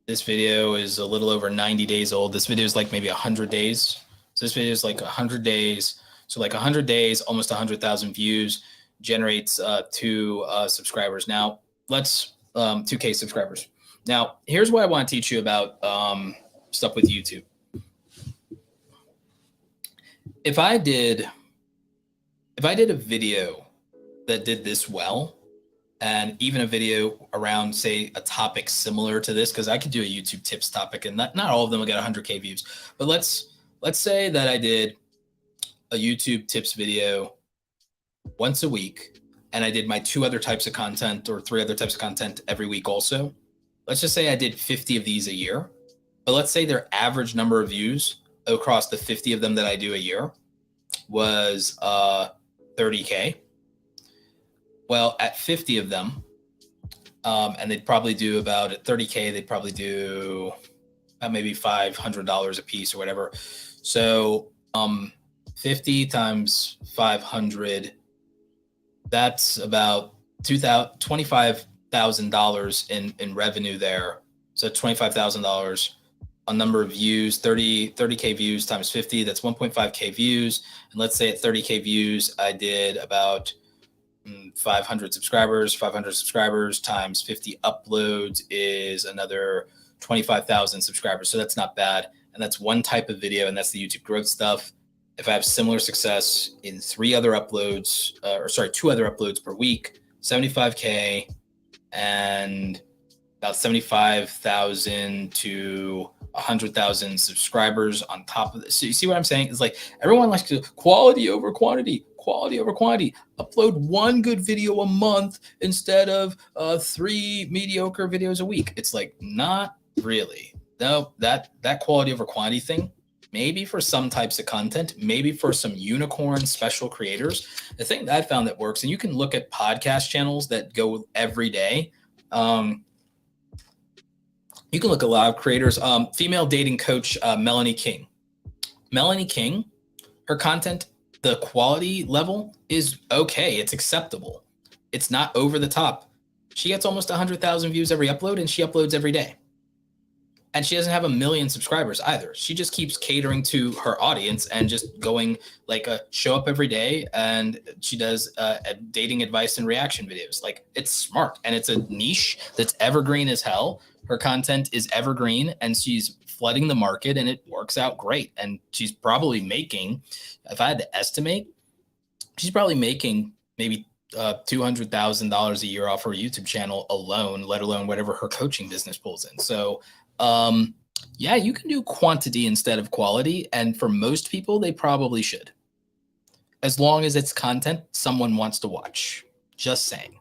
This video is a little over 90 days old. This video is like maybe 100 days. So this video is like 100 days. So like 100 days, almost 100,000 views, generates 2 subscribers. Now let's 2K subscribers. Now here's what I want to teach you about stuff with YouTube. If I did a video that did this well, and even a video around, say, a topic similar to this, because I could do a YouTube tips topic, and not all of them will get 100K views. But let's say that I did a YouTube tips video once a week, and I did my 2 other types of content or 3 other types of content every week also. Let's just say I did 50 of these a year. But let's say their average number of views across the 50 of them that I do a year was 30K. Well, at 50 of them, and they'd probably do about at 30K, they'd probably do maybe $500 a piece or whatever. So 50 times 500, that's about $25,000 in revenue there. So $25,000 on number of views, 30K views times 50, that's 1.5K views. And let's say at 30K views, I did about 500 subscribers. 500 subscribers times 50 uploads is another 25,000 subscribers. So that's not bad. And that's one type of video, and that's the YouTube growth stuff. If I have similar success in 2 other uploads per week, 75K and about 75,000 to 100,000 subscribers on top of this. So you see what I'm saying? It's like everyone likes to quality over quantity, quality over quantity. Upload 1 good video a month instead of 3 mediocre videos a week. It's like, not really. No, that quality over quantity thing, maybe for some types of content, maybe for some unicorn special creators. The thing that I found that works, and you can look at podcast channels that go every day. You can look at a lot of creators. Female dating coach Melanie King. Melanie King, her content, the quality level is okay. It's acceptable. It's not over the top. She gets almost 100,000 views every upload, and she uploads every day. And she doesn't have 1 million subscribers either. She just keeps catering to her audience and just going like show up every day. And she does dating advice and reaction videos. Like, it's smart, and it's a niche that's evergreen as hell. Her content is evergreen, and she's flooding the market, and it works out great. And she's probably making, if I had to estimate, she's probably making maybe $200,000 a year off her YouTube channel alone, let alone whatever her coaching business pulls in. So yeah, you can do quantity instead of quality. And for most people, they probably should, as long as it's content someone wants to watch. Just saying.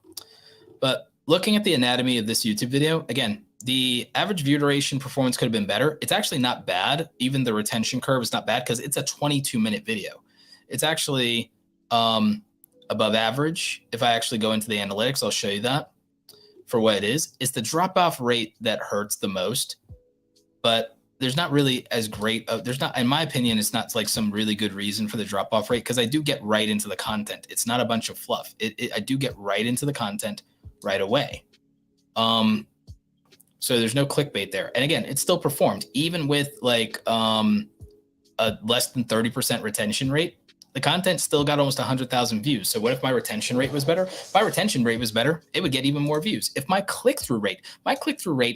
But looking at the anatomy of this YouTube video, again, the average view duration performance could have been better. It's actually not bad. Even the retention curve is not bad because it's a 22-minute video. It's actually above average. If I actually go into the analytics, I'll show you that for what it is. It's the drop-off rate that hurts the most, but there's not really as great. There's not, in my opinion, it's not like some really good reason for the drop-off rate, because I do get right into the content. It's not a bunch of fluff. I do get right into the content right away. So there's no clickbait there. And again, it still performed even with like a less than 30% retention rate. The content still got almost 100,000 views. So what if my retention rate was better? If my retention rate was better, it would get even more views. If my click-through rate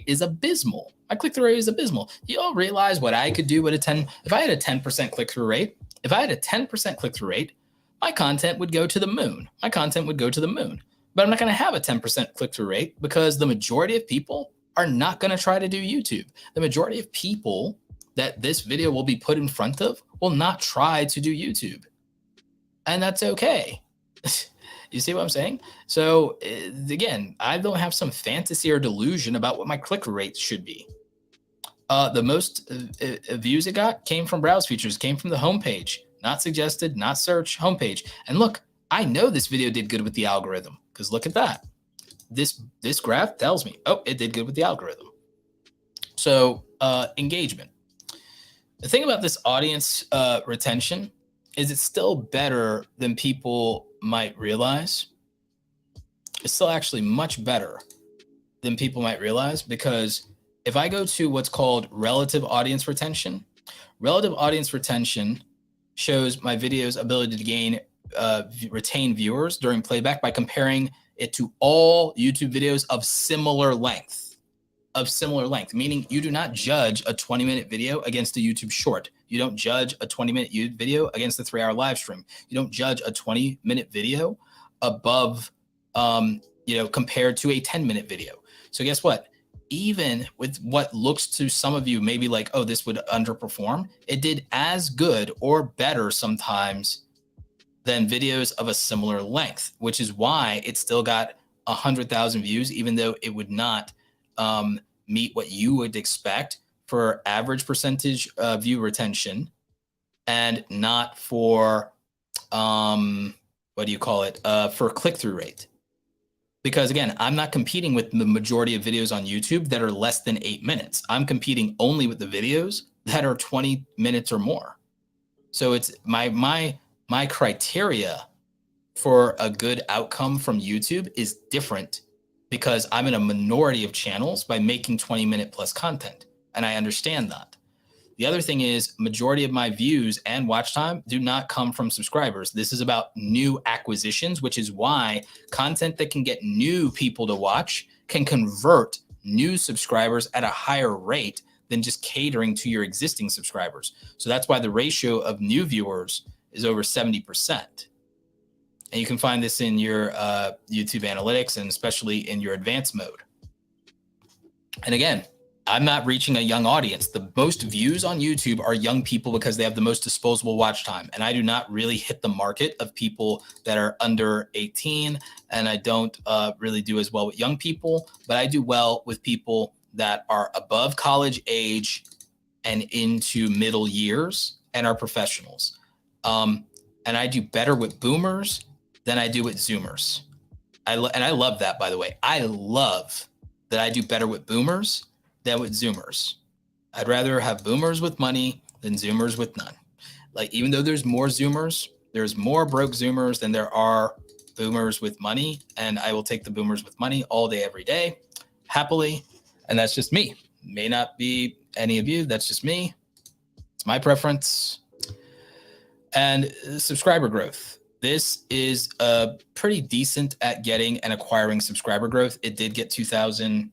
is abysmal. My click-through rate is abysmal. You all realize what I could do with if I had a 10% click-through rate, my content would go to the moon. But I'm not going to have a 10% click-through rate because the majority of people are not going to try to do YouTube. The majority of people that this video will be put in front of will not try to do YouTube. And that's okay. You see what I'm saying? So again, I don't have some fantasy or delusion about what my click rate should be. The most views it got came from browse features, came from the homepage, not suggested, not search, homepage. And look, I know this video did good with the algorithm because look at that. This graph tells me, oh, it did good with the algorithm. So engagement. The thing about this audience retention is it's still better than people might realize. It's still actually much better than people might realize, because if I go to what's called relative audience retention shows my video's ability to retain viewers during playback by comparing it to all YouTube videos of similar length. Meaning you do not judge a 20-minute video against a YouTube short. You don't judge a 20-minute YouTube video against a 3-hour live stream. You don't judge a 20-minute video above, compared to a 10-minute video. So guess what? Even with what looks to some of you maybe like, oh, this would underperform, it did as good or better sometimes than videos of a similar length, which is why it still got 100,000 views, even though it would not meet what you would expect for average percentage view retention, and not for for click-through rate. Because again, I'm not competing with the majority of videos on YouTube that are less than 8 minutes. I'm competing only with the videos that are 20 minutes or more. So it's my criteria for a good outcome from YouTube is different, because I'm in a minority of channels by making 20-minute plus content. And I understand that. The other thing is, majority of my views and watch time do not come from subscribers. This is about new acquisitions, which is why content that can get new people to watch can convert new subscribers at a higher rate than just catering to your existing subscribers. So that's why the ratio of new viewers is over 70%. And you can find this in your YouTube analytics, and especially in your advanced mode. And again, I'm not reaching a young audience. The most views on YouTube are young people because they have the most disposable watch time. And I do not really hit the market of people that are under 18. And I don't really do as well with young people, but I do well with people that are above college age and into middle years and are professionals. And I do better with boomers than I do with Zoomers. And I love that, by the way. I love that I do better with boomers than with Zoomers. I'd rather have boomers with money than Zoomers with none. Like, even though there's more Zoomers, there's more broke Zoomers than there are boomers with money. And I will take the boomers with money all day, every day, happily. And that's just me. May not be any of you. That's just me. It's my preference. And subscriber growth. This is pretty decent at getting and acquiring subscriber growth. It did get 2,000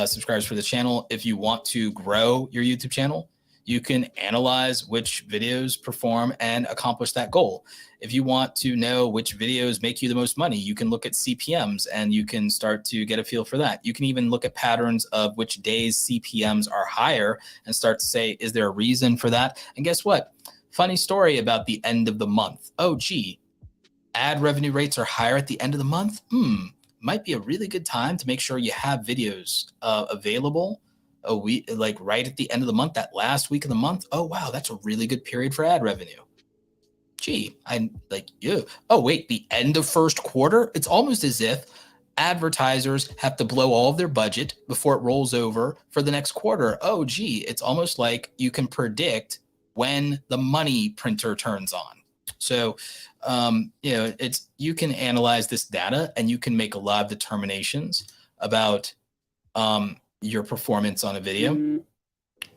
subscribers for the channel. If you want to grow your YouTube channel, you can analyze which videos perform and accomplish that goal. If you want to know which videos make you the most money, you can look at CPMs and you can start to get a feel for that. You can even look at patterns of which days CPMs are higher and start to say, is there a reason for that? And guess what? Funny story about the end of the month. Oh, gee, ad revenue rates are higher at the end of the month. Might be a really good time to make sure you have videos available a week, like right at the end of the month, that last week of the month. Oh, wow, that's a really good period for ad revenue. gee, I'm like, ew. Oh, wait, the end of first quarter? It's almost as if advertisers have to blow all of their budget before it rolls over for the next quarter. Oh, gee, it's almost like you can predict when the money printer turns on. So, you can analyze this data and you can make a lot of determinations about your performance on a video.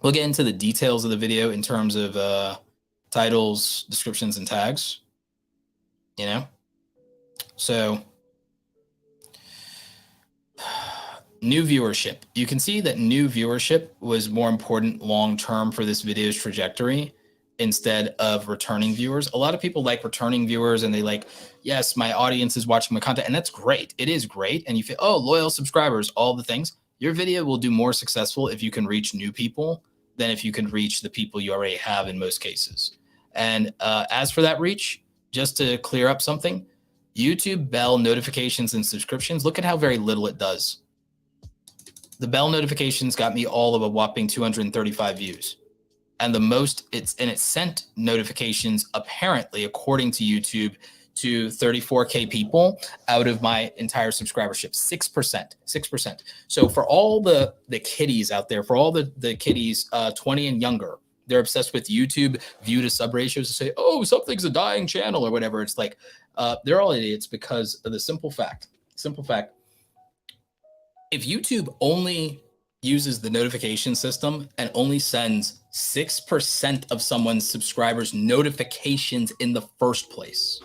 We'll get into the details of the video in terms of titles, descriptions, and tags. So new viewership. You can see that new viewership was more important long-term for this video's trajectory instead of returning viewers. A lot of people like returning viewers and they like, yes, my audience is watching my content, and that's great. It is great. And you feel, oh, loyal subscribers, all the things. Your video will do more successful if you can reach new people than if you can reach the people you already have in most cases. And as for that reach, just to clear up something, YouTube bell notifications and subscriptions, look at how very little it does. The bell notifications got me all of a whopping 235 views. And the most it sent notifications, apparently, according to YouTube, to 34K people out of my entire subscribership. 6%. So for all the kiddies out there, for all the kiddies 20 and younger, they're obsessed with YouTube view to sub ratios to say, oh, something's a dying channel or whatever. It's like, they're all idiots because of the simple fact, if YouTube only uses the notification system and only sends 6% of someone's subscribers notifications in the first place,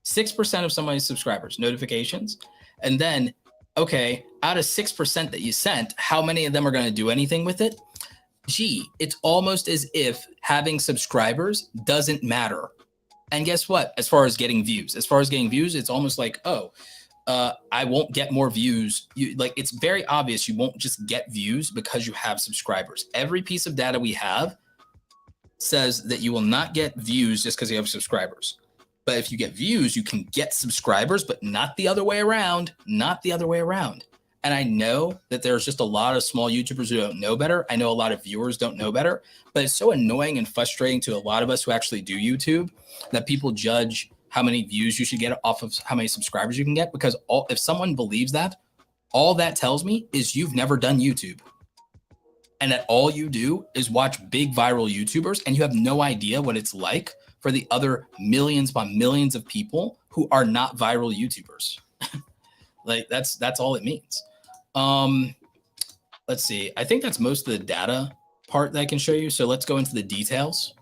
6% of somebody's subscribers notifications, and then, okay, out of 6% that you sent, how many of them are going to do anything with it? Gee, it's almost as if having subscribers doesn't matter. And guess what? As far as getting views, it's almost like, oh, I won't get more views. It's very obvious you won't just get views because you have subscribers. Every piece of data we have says that you will not get views just because you have subscribers. But if you get views, you can get subscribers, but not the other way around. And I know that there's just a lot of small YouTubers who don't know better. I know a lot of viewers don't know better, but it's so annoying and frustrating to a lot of us who actually do YouTube that people judge how many views you should get off of how many subscribers you can get, because if someone believes that, all that tells me is you've never done YouTube. And that all you do is watch big viral YouTubers and you have no idea what it's like for the other millions upon millions of people who are not viral YouTubers. That's all it means. Let's see. I think that's most of the data part that I can show you. So let's go into the details.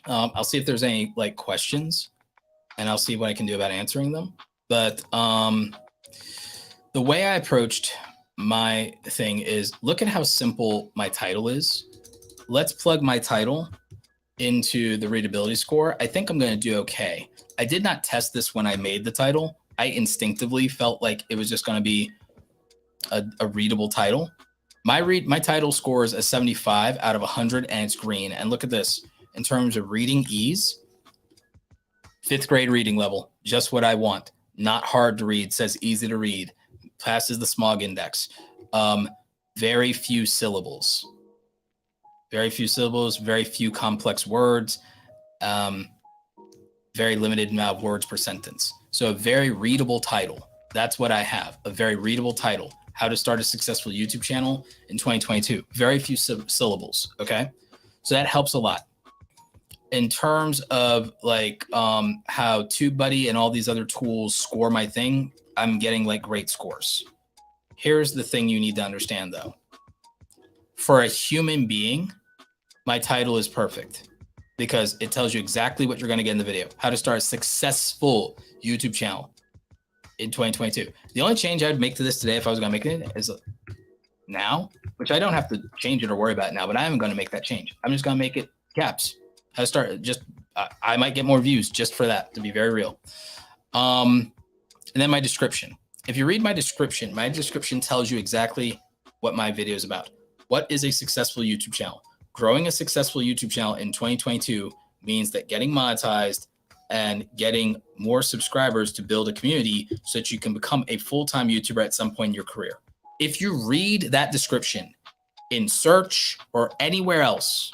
I'll see if there's any questions, and I'll see what I can do about answering them. But the way I approached my thing is, look at how simple my title is. Let's plug my title into the readability score. I think I'm going to do okay. I did not test this when I made the title. I instinctively felt like it was just going to be a readable title. My title score is a 75 out of 100, and it's green. And look at this. In terms of reading ease, 5th grade reading level, just what I want. Not hard to read, says easy to read, passes the smog index. Very few syllables, very few complex words, very limited amount of words per sentence. So a very readable title. That's what I have, a very readable title. How to start a successful YouTube channel in 2022. Very few syllables, okay? So that helps a lot. In terms of how Tubebuddy and all these other tools score my thing, I'm getting great scores. Here's the thing you need to understand though. For a human being, my title is perfect because it tells you exactly what you're going to get in the video. How to start a successful YouTube channel in 2022. The only change I'd make to this today, if I was going to make it, is now, which I don't have to change it or worry about now, but I am going to make that change. I'm just going to make it caps. How to start, I might get more views just for that, to be very real. And then my description. If you read my description tells you exactly what my video is about. What is a successful YouTube channel? Growing a successful YouTube channel in 2022 means that getting monetized and getting more subscribers to build a community so that you can become a full-time YouTuber at some point in your career. If you read that description in search or anywhere else,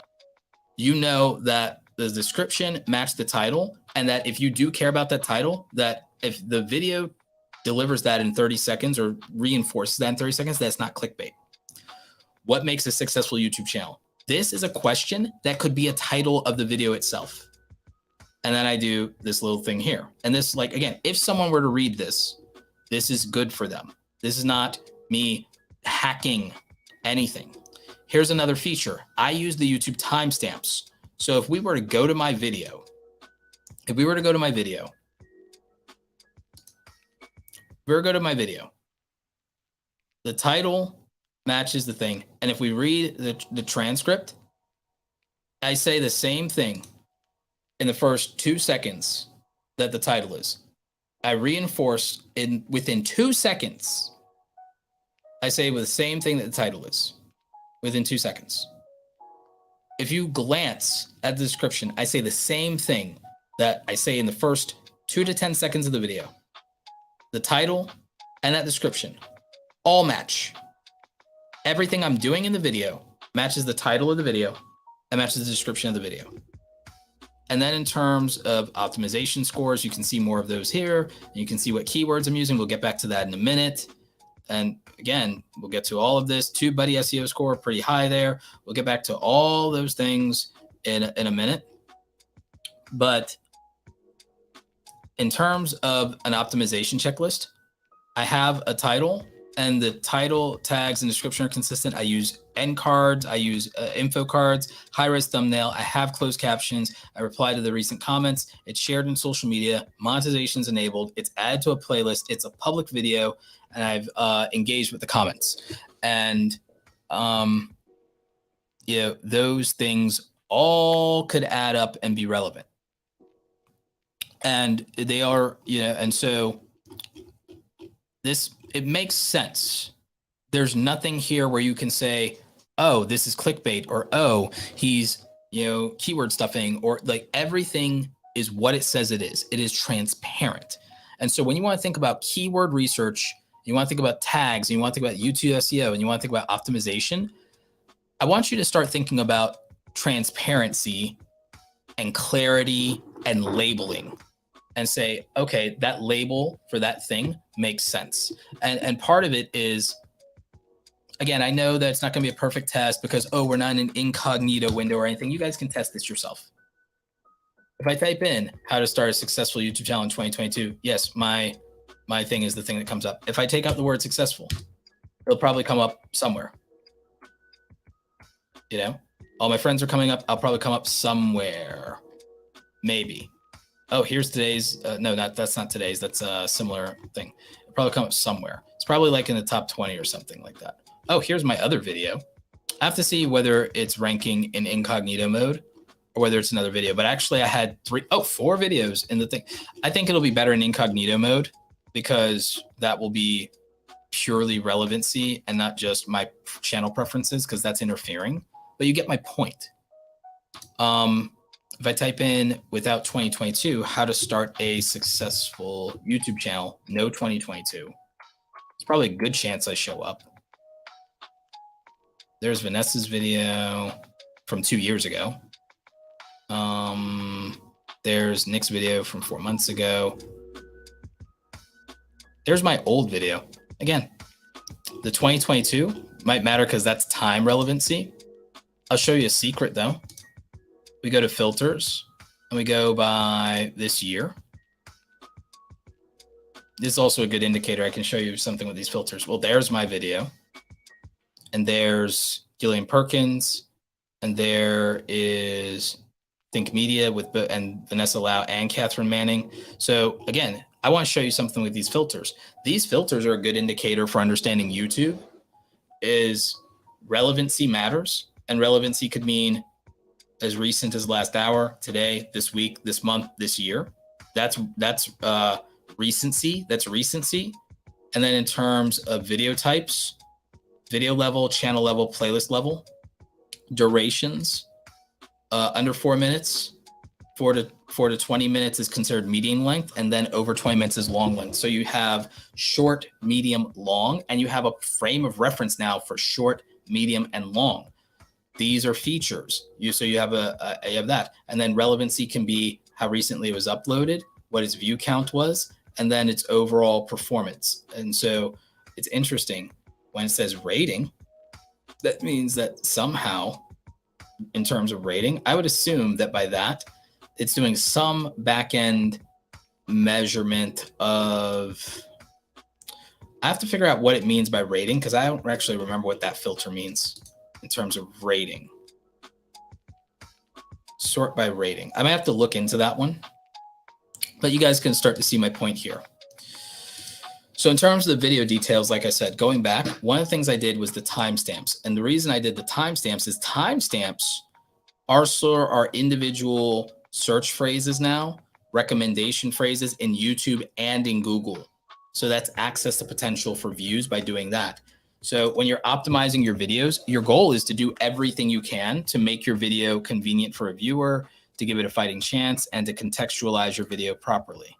you know that the description match the title, and that if you do care about that title, that if the video delivers that in 30 seconds or reinforces that in 30 seconds, that's not clickbait. What makes a successful YouTube channel? This is a question that could be a title of the video itself. And then I do this little thing here. And this, like, again, if someone were to read this, this is good for them. This is not me hacking anything. Here's another feature. I use the YouTube timestamps. So if we were to go to my video, the title matches the thing. And if we read the transcript, I say the same thing in the first 2 seconds that the title is. I reinforce within 2 seconds. I say with the same thing that the title is within 2 seconds. If you glance at the description, I say the same thing that I say in the first 2 to 10 seconds of the video. The title and that description all match. Everything I'm doing in the video matches the title of the video and matches the description of the video. And then in terms of optimization scores, you can see more of those here. You can see what keywords I'm using. We'll get back to that in a minute. And again, we'll get to all of this. Tubebuddy SEO score, pretty high there. We'll get back to all those things in a minute. But in terms of an optimization checklist, I have a title, and the title, tags, and description are consistent. I use end cards. I use info cards, high-res thumbnail. I have closed captions. I reply to the recent comments. It's shared in social media. Monetization's enabled. It's added to a playlist. It's a public video, and I've engaged with the comments. And those things all could add up and be relevant. And they are, and so it makes sense. There's nothing here where you can say, oh, this is clickbait, or, oh, he's, keyword stuffing, or like everything is what it says it is. It is transparent. And so when you want to think about keyword research, you want to think about tags, and you want to think about YouTube SEO, and you want to think about optimization, I want you to start thinking about transparency and clarity and labeling, and say, okay, that label for that thing makes sense. And part of it is, again, I know that it's not going to be a perfect test because, we're not in an incognito window or anything. You guys can test this yourself. If I type in how to start a successful YouTube channel in 2022, yes, my thing is the thing that comes up. If I take out the word successful, it'll probably come up somewhere. All my friends are coming up. I'll probably come up somewhere, maybe. Oh, here's today's. No, that's not today's. That's a similar thing. It'll probably come up somewhere. It's probably like in the top 20 or something like that. Oh, here's my other video. I have to see whether it's ranking in incognito mode or whether it's another video. But actually, I had 4 videos in the thing. I think it'll be better in incognito mode because that will be purely relevancy and not just my channel preferences, because that's interfering. But you get my point. If I type in without 2022, how to start a successful YouTube channel, no 2022, it's probably a good chance I show up. There's Vanessa's video from 2 years ago. There's Nick's video from 4 months ago. There's my old video. Again, the 2022 might matter because that's time relevancy. I'll show you a secret though. We go to filters and we go by this year. This is also a good indicator. I can show you something with these filters. Well, there's my video. And there's Gillian Perkins. And there is Think Media and Vanessa Lau and Catherine Manning. So again, I want to show you something with these filters. These filters are a good indicator for understanding YouTube. Is relevancy matters. And relevancy could mean as recent as last hour, today, this week, this month, this year. That's recency. That's recency. And then in terms of video types, video level, channel level, playlist level, durations, under 4 minutes, 4 to 20 minutes is considered medium length, and then over 20 minutes is long length. So you have short, medium, long, and you have a frame of reference now for short, medium, and long. These are features. So you have you have that. And then relevancy can be how recently it was uploaded, what its view count was, and then its overall performance. And so it's interesting when it says rating, that means that somehow in terms of rating, I would assume that by that it's doing some back-end measurement of, I have to figure out what it means by rating because I don't actually remember what that filter means in terms of rating. Sort by rating. I might have to look into that one, but you guys can start to see my point here. So in terms of the video details, like I said, going back, one of the things I did was the timestamps. And the reason I did the timestamps is timestamps are individual search phrases now, recommendation phrases in YouTube and in Google. So that's access to potential for views by doing that. So when you're optimizing your videos, your goal is to do everything you can to make your video convenient for a viewer, to give it a fighting chance, and to contextualize your video properly.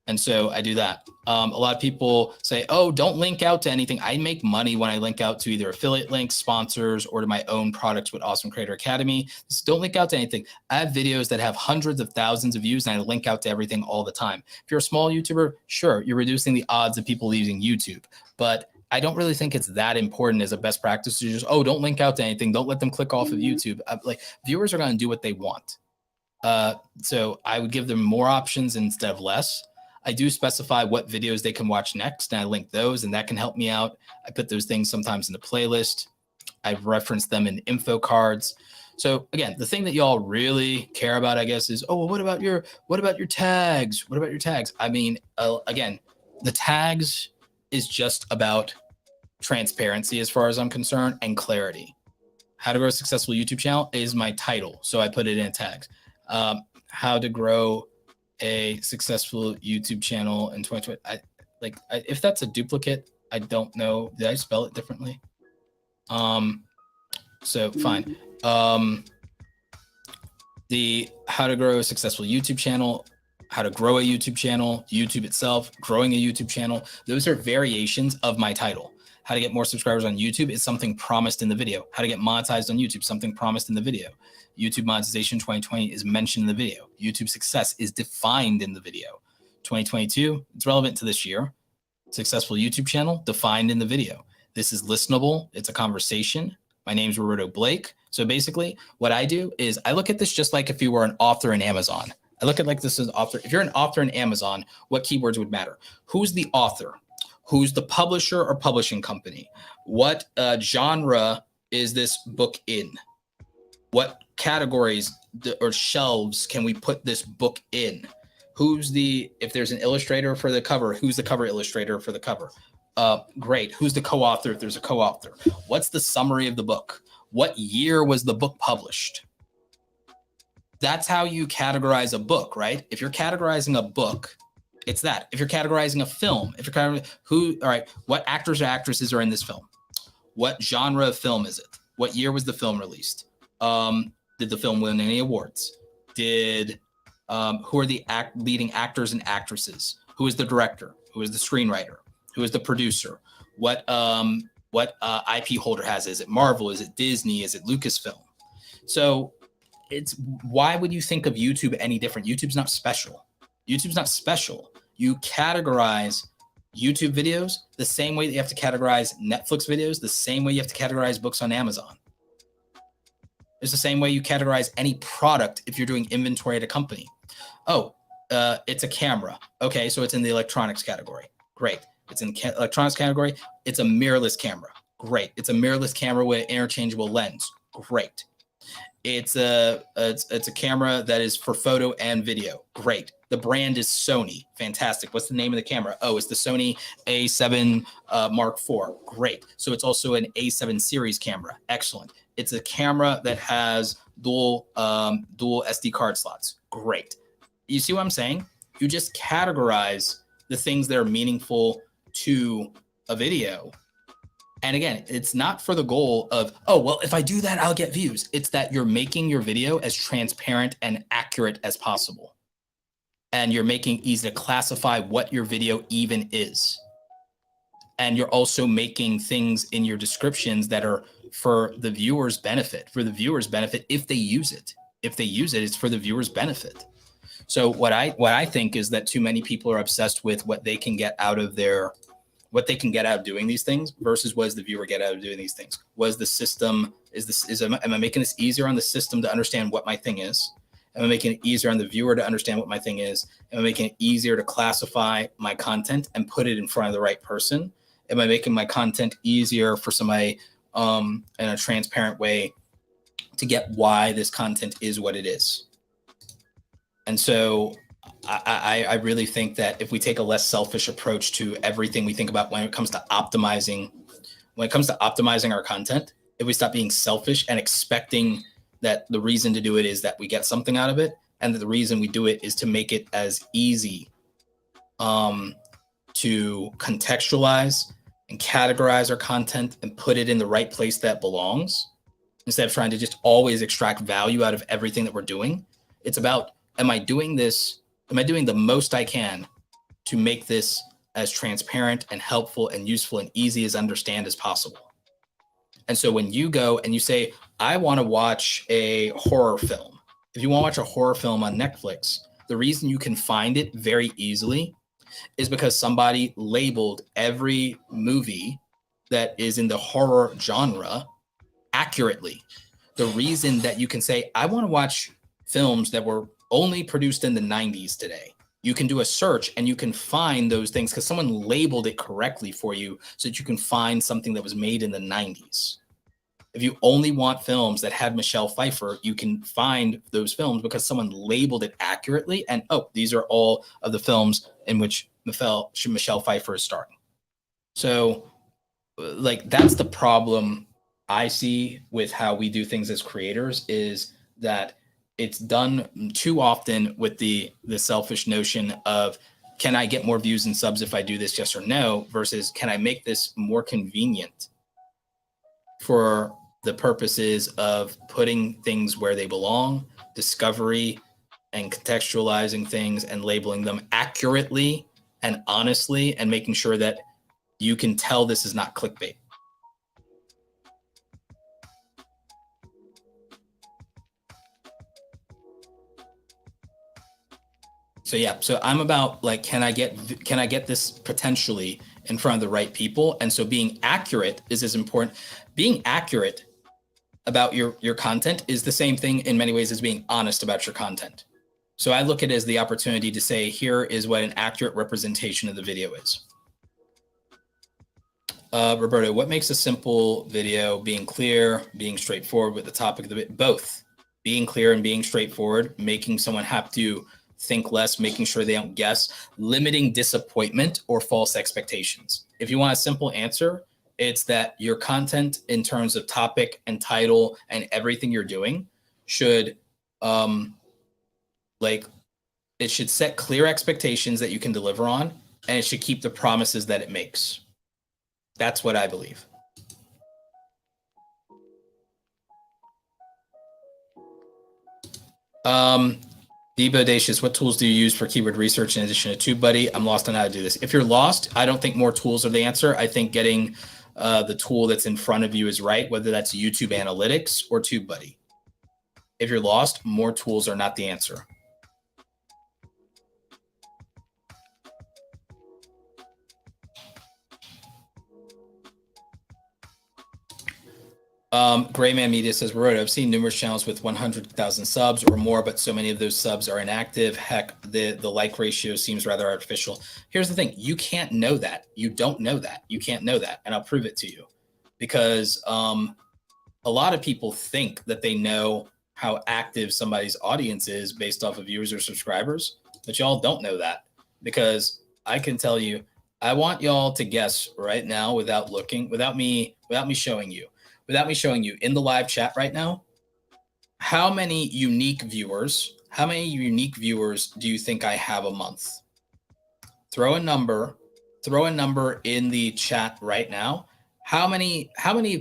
And so I do that. A lot of people say, oh, don't link out to anything. I make money when I link out to either affiliate links, sponsors, or to my own products with Awesome Creator Academy. Just don't link out to anything. I have videos that have hundreds of thousands of views, and I link out to everything all the time. If you're a small YouTuber, sure, you're reducing the odds of people using YouTube. But I don't really think it's that important as a best practice to just, oh, don't link out to anything. Don't let them click off of YouTube. Like, viewers are going to do what they want. So I would give them more options instead of less. I do specify what videos they can watch next, and I link those, and that can help me out. I put those things sometimes in the playlist. I've referenced them in info cards. So again, the thing that y'all really care about, I guess, is, oh, well, what about your tags? What about your tags? I mean, again, the tags is just about transparency as far as I'm concerned, and clarity. How to grow a successful YouTube channel is my title, so I put it in tags. How to grow a successful YouTube channel in 2020. If that's a duplicate, I don't know. Did I spell it differently? So fine. The how to grow a successful YouTube channel, how to grow a YouTube channel, YouTube itself, growing a YouTube channel. Those are variations of my title. How to get more subscribers on YouTube is something promised in the video. How to get monetized on YouTube, something promised in the video. YouTube monetization 2020 is mentioned in the video. YouTube success is defined in the video. 2022, it's relevant to this year. Successful YouTube channel defined in the video. This is listenable. It's a conversation. My name's Roberto Blake. So basically what I do is I look at this just like if you were an author in Amazon. I look at like this as an author. If you're an author in Amazon, what keywords would matter? Who's the author? Who's the publisher or publishing company? What genre is this book in? What categories or shelves can we put this book in? If there's an illustrator for the cover, who's the cover illustrator for the cover? Great. Who's the co-author if there's a co-author? What's the summary of the book? What year was the book published? That's how you categorize a book, right? If you're categorizing a book, it's that. If you're categorizing a film, if you're categorizing all right, what actors or actresses are in this film? What genre of film is it? What year was the film released? Did the film win any awards? Who are the leading actors and actresses? Who is the director? Who is the screenwriter? Who is the producer? What IP holder has it? Is it Marvel? Is it Disney? Is it Lucasfilm? So why would you think of YouTube any different? YouTube's not special. YouTube's not special. You categorize YouTube videos the same way that you have to categorize Netflix videos, the same way you have to categorize books on Amazon. It's the same way you categorize any product if you're doing inventory at a company. Oh, it's a camera. Okay, so it's in the electronics category. Great. It's in electronics category. It's a mirrorless camera. Great. It's a mirrorless camera with interchangeable lens. Great. It's a camera that is for photo and video. Great. The brand is Sony. Fantastic. What's the name of the camera? Oh, it's the Sony A7 Mark IV. Great. So it's also an A7 series camera. Excellent. It's a camera that has dual SD card slots. Great. You see what I'm saying? You just categorize the things that are meaningful to a video. And again, it's not for the goal of, oh, well, if I do that, I'll get views. It's that you're making your video as transparent and accurate as possible. And you're making it easy to classify what your video even is. And you're also making things in your descriptions that are for the viewer's benefit, if they use it. If they use it, it's for the viewer's benefit. So what I think is that too many people are obsessed with what they can get out of doing these things versus what does the viewer get out of doing these things? Was the system, am I making this easier on the system to understand what my thing is? Am I making it easier on the viewer to understand what my thing is? Am I making it easier to classify my content and put it in front of the right person? Am I making my content easier for somebody in a transparent way to get why this content is what it is? And so I really think that if we take a less selfish approach to everything we think about when it comes to optimizing our content, if we stop being selfish and expecting that the reason to do it is that we get something out of it, and that the reason we do it is to make it as easy to contextualize and categorize our content and put it in the right place that belongs, instead of trying to just always extract value out of everything that we're doing. It's about, am I doing the most I can to make this as transparent and helpful and useful and easy as understand as possible? And so when you go and you say, I want to watch a horror film, if you want to watch a horror film on Netflix, the reason you can find it very easily is because somebody labeled every movie that is in the horror genre accurately. The reason that you can say, I want to watch films that were only produced in the 90s today, you can do a search and you can find those things because someone labeled it correctly for you so that you can find something that was made in the 90s. If you only want films that had Michelle Pfeiffer, you can find those films because someone labeled it accurately. And, oh, these are all of the films in which Michelle Pfeiffer is starring. So, like, that's the problem I see with how we do things as creators, is that it's done too often with the selfish notion of, can I get more views and subs if I do this, yes or no, versus can I make this more convenient for the purposes of putting things where they belong, discovery, and contextualizing things and labeling them accurately and honestly, and making sure that you can tell this is not clickbait. So yeah, so I'm about, like, can I get this potentially in front of the right people? And so being accurate is as important. Being accurate about your content is the same thing in many ways as being honest about your content. So I look at it as the opportunity to say, here is what an accurate representation of the video is. Roberto, what makes a simple video? Being clear, being straightforward with the topic of the video. Both. Being clear and being straightforward, making someone have to think less, making sure they don't guess, limiting disappointment or false expectations. If you want a simple answer, it's that your content in terms of topic and title and everything you're doing should it should set clear expectations that you can deliver on, and it should keep the promises that it makes. That's what I believe. Bodacious, what tools do you use for keyword research in addition to TubeBuddy? I'm lost on how to do this. If you're lost, I don't think more tools are the answer. I think getting the tool that's in front of you is right, whether that's YouTube Analytics or TubeBuddy. If you're lost, more tools are not the answer. Grayman Media says, Roberto, I've seen numerous channels with 100,000 subs or more, but so many of those subs are inactive. Heck, the like ratio seems rather artificial. Here's the thing. You can't know that. You don't know that. You can't know that. And I'll prove it to you, because a lot of people think that they know how active somebody's audience is based off of viewers or subscribers, but y'all don't know that, because I can tell you, I want y'all to guess right now without me showing you in the live chat right now, how many unique viewers do you think I have a month? Throw a number in the chat right now. How many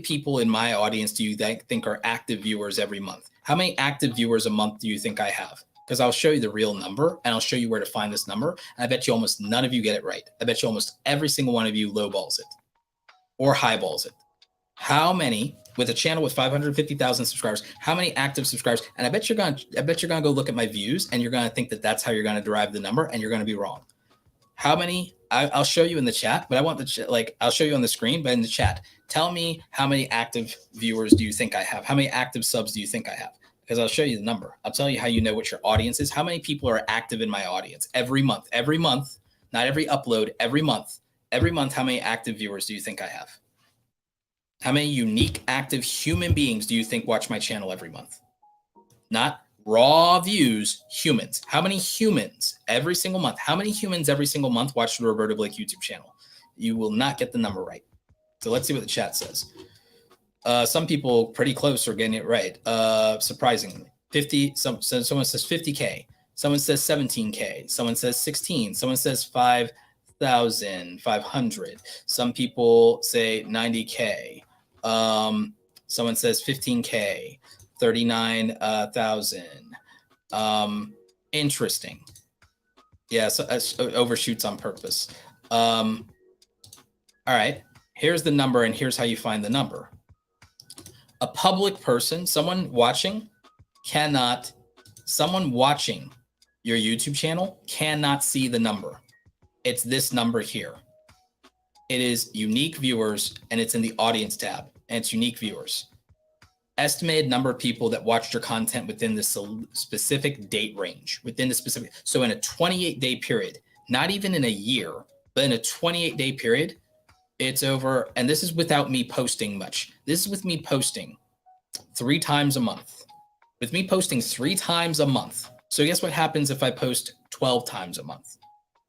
people in my audience do you think are active viewers every month? How many active viewers a month do you think I have? Because I'll show you the real number, and I'll show you where to find this number. And I bet you almost none of you get it right. I bet you almost every single one of you lowballs it. or highballs it. How many, with a channel with 550,000 subscribers, how many active subscribers? And I bet you're gonna go look at my views, and you're gonna think that that's how you're gonna derive the number, and you're gonna be wrong. How many? I'll show you in the chat, but I want I'll show you on the screen, but in the chat, tell me how many active viewers do you think I have? How many active subs do you think I have? Because I'll show you the number. I'll tell you how you know what your audience is. How many people are active in my audience every month? Every month, not every upload. Every month. Every month, how many active viewers do you think I have? How many unique active human beings do you think watch my channel every month? Not raw views, humans. How many humans every single month? How many humans every single month watch the Roberto Blake YouTube channel? You will not get the number right. So let's see what the chat says. Some people pretty close are getting it right. Surprisingly, 50. Someone says 50K. Someone says 17K. Someone says 16. Someone says 5,500. Some people say 90K. Someone says 15K. 39,000. Interesting. Yeah, so overshoots on purpose. All right, here's the number, and here's how you find the number. A public person, someone watching your YouTube channel cannot see the number. It's this number here. It is unique viewers, and it's in the audience tab, and it's unique viewers. Estimated number of people that watched your content within the specific date range, so in a 28-day period, not even in a year, but in a 28-day period, it's over, and this is without me posting much. This is with me posting 3 times a month. With me posting 3 times a month. So guess what happens if I post 12 times a month,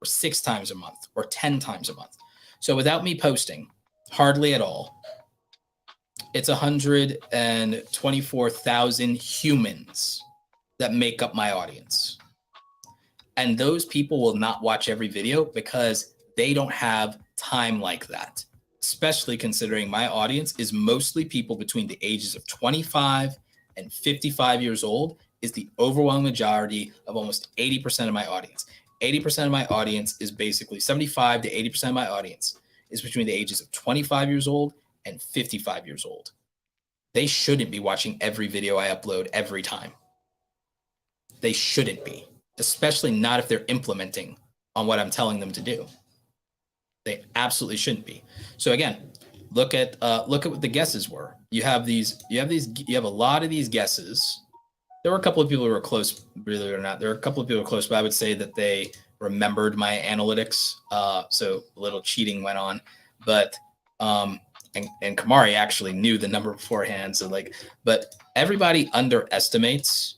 or 6 times a month, or 10 times a month? So without me posting, hardly at all, it's 124,000 humans that make up my audience. And those people will not watch every video because they don't have time like that, especially considering my audience is mostly people between the ages of 25 and 55 years old is the overwhelming majority of almost 80% of my audience. 80% of my audience is basically 75 to 80% of my audience is between the ages of 25 years old and 55 years old. They shouldn't be watching every video I upload every time. They shouldn't be, especially not if they're implementing on what I'm telling them to do. They absolutely shouldn't be. So again, look at what the guesses were. You have a lot of these guesses. There were a couple of people who were close, really or not. There were a couple of people who were close, but I would say that they remembered my analytics. So a little cheating went on, but and Kamari actually knew the number beforehand. So but everybody underestimates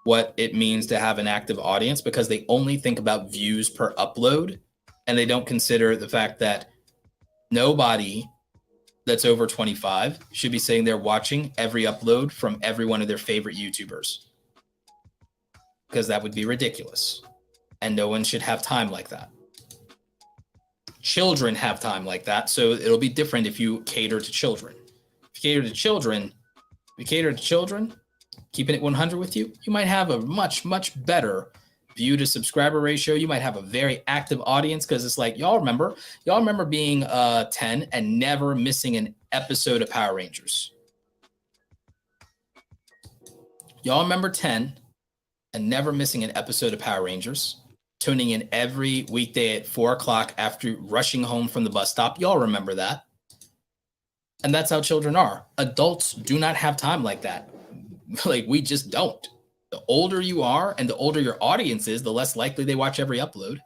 what it means to have an active audience because they only think about views per upload, and they don't consider the fact that nobody that's over 25 should be sitting there watching every upload from every one of their favorite YouTubers, because that would be ridiculous. And no one should have time like that. Children have time like that, so it'll be different if you cater to children. If you cater to children, keeping it 100 with you, you might have a much, much better view to subscriber ratio. You might have a very active audience because it's like, y'all remember being 10 and never missing an episode of Power Rangers. Y'all remember 10 and never missing an episode of Power Rangers, tuning in every weekday at 4 o'clock after rushing home from the bus stop. Y'all remember that. And that's how children are. Adults do not have time like that. We just don't. The older you are and the older your audience is, the less likely they watch every upload.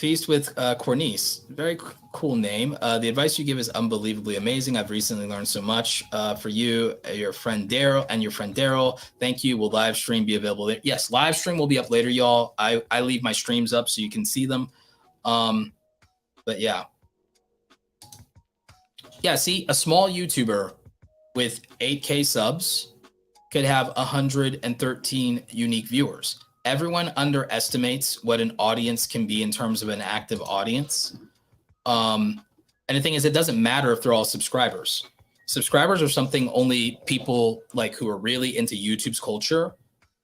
Feast with Cornice. Very cool name. The advice you give is unbelievably amazing. I've recently learned so much. For you, your friend Daryl, thank you. Will live stream be available there? Yes, live stream will be up later, y'all. I leave my streams up so you can see them. But yeah. Yeah, see, a small YouTuber with 8K subs could have 113 unique viewers. Everyone underestimates what an audience can be in terms of an active audience. And the thing is, it doesn't matter if they're all subscribers. Subscribers are something only people who are really into YouTube's culture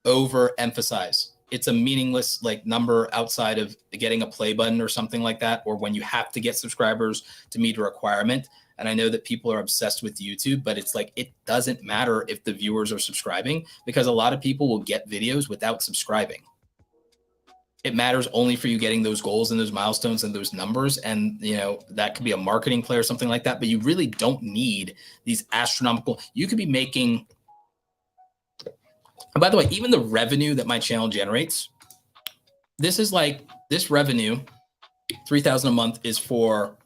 overemphasize. it's a meaningless like number outside of getting a play button or something like that, or when you have to get subscribers to meet a requirement. And I know that people are obsessed with YouTube, but it's like, it doesn't matter if the viewers are subscribing, because a lot of people will get videos without subscribing. It matters only for you getting those goals and those milestones and those numbers. And, you know, that could be a marketing play or something like that, but you really don't need these astronomical, you could be making, and by the way, even the revenue that my channel generates, this is like, this revenue, 3,000 a month is for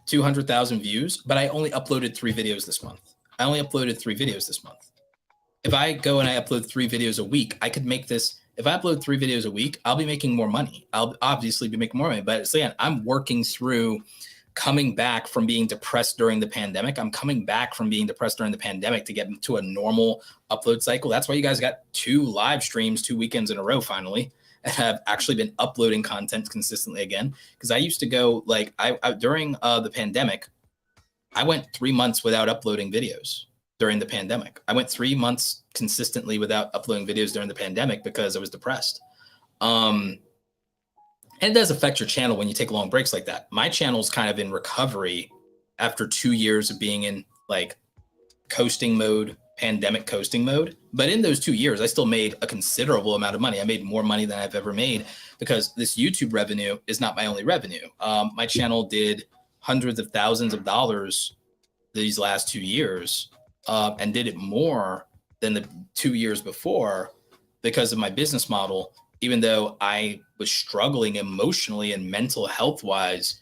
200,000 views, but I only uploaded 3 videos this month. I only uploaded 3 videos this month. If I go and I upload 3 videos a week, I could make this, if I upload 3 videos a week, I'll be making more money. I'll obviously be making more money, but again, I'm working through coming back from being depressed during the pandemic. I'm coming back from being depressed during the pandemic to get into a normal upload cycle. That's why you guys got 2 live streams, 2 weekends in a row finally, and have actually been uploading content consistently again. Because I used to go like, I during the pandemic, I went 3 months without uploading videos during the pandemic. I went 3 months consistently without uploading videos during the pandemic because I was depressed. And it does affect your channel when you take long breaks like that. My channel's kind of in recovery after 2 years of being in like coasting mode, pandemic coasting mode. But in those 2 years, I still made a considerable amount of money. I made more money than I've ever made because this YouTube revenue is not my only revenue. My channel did hundreds of thousands of dollars these last 2 years, and did it more than the 2 years before because of my business model, even though I was struggling emotionally and mental health wise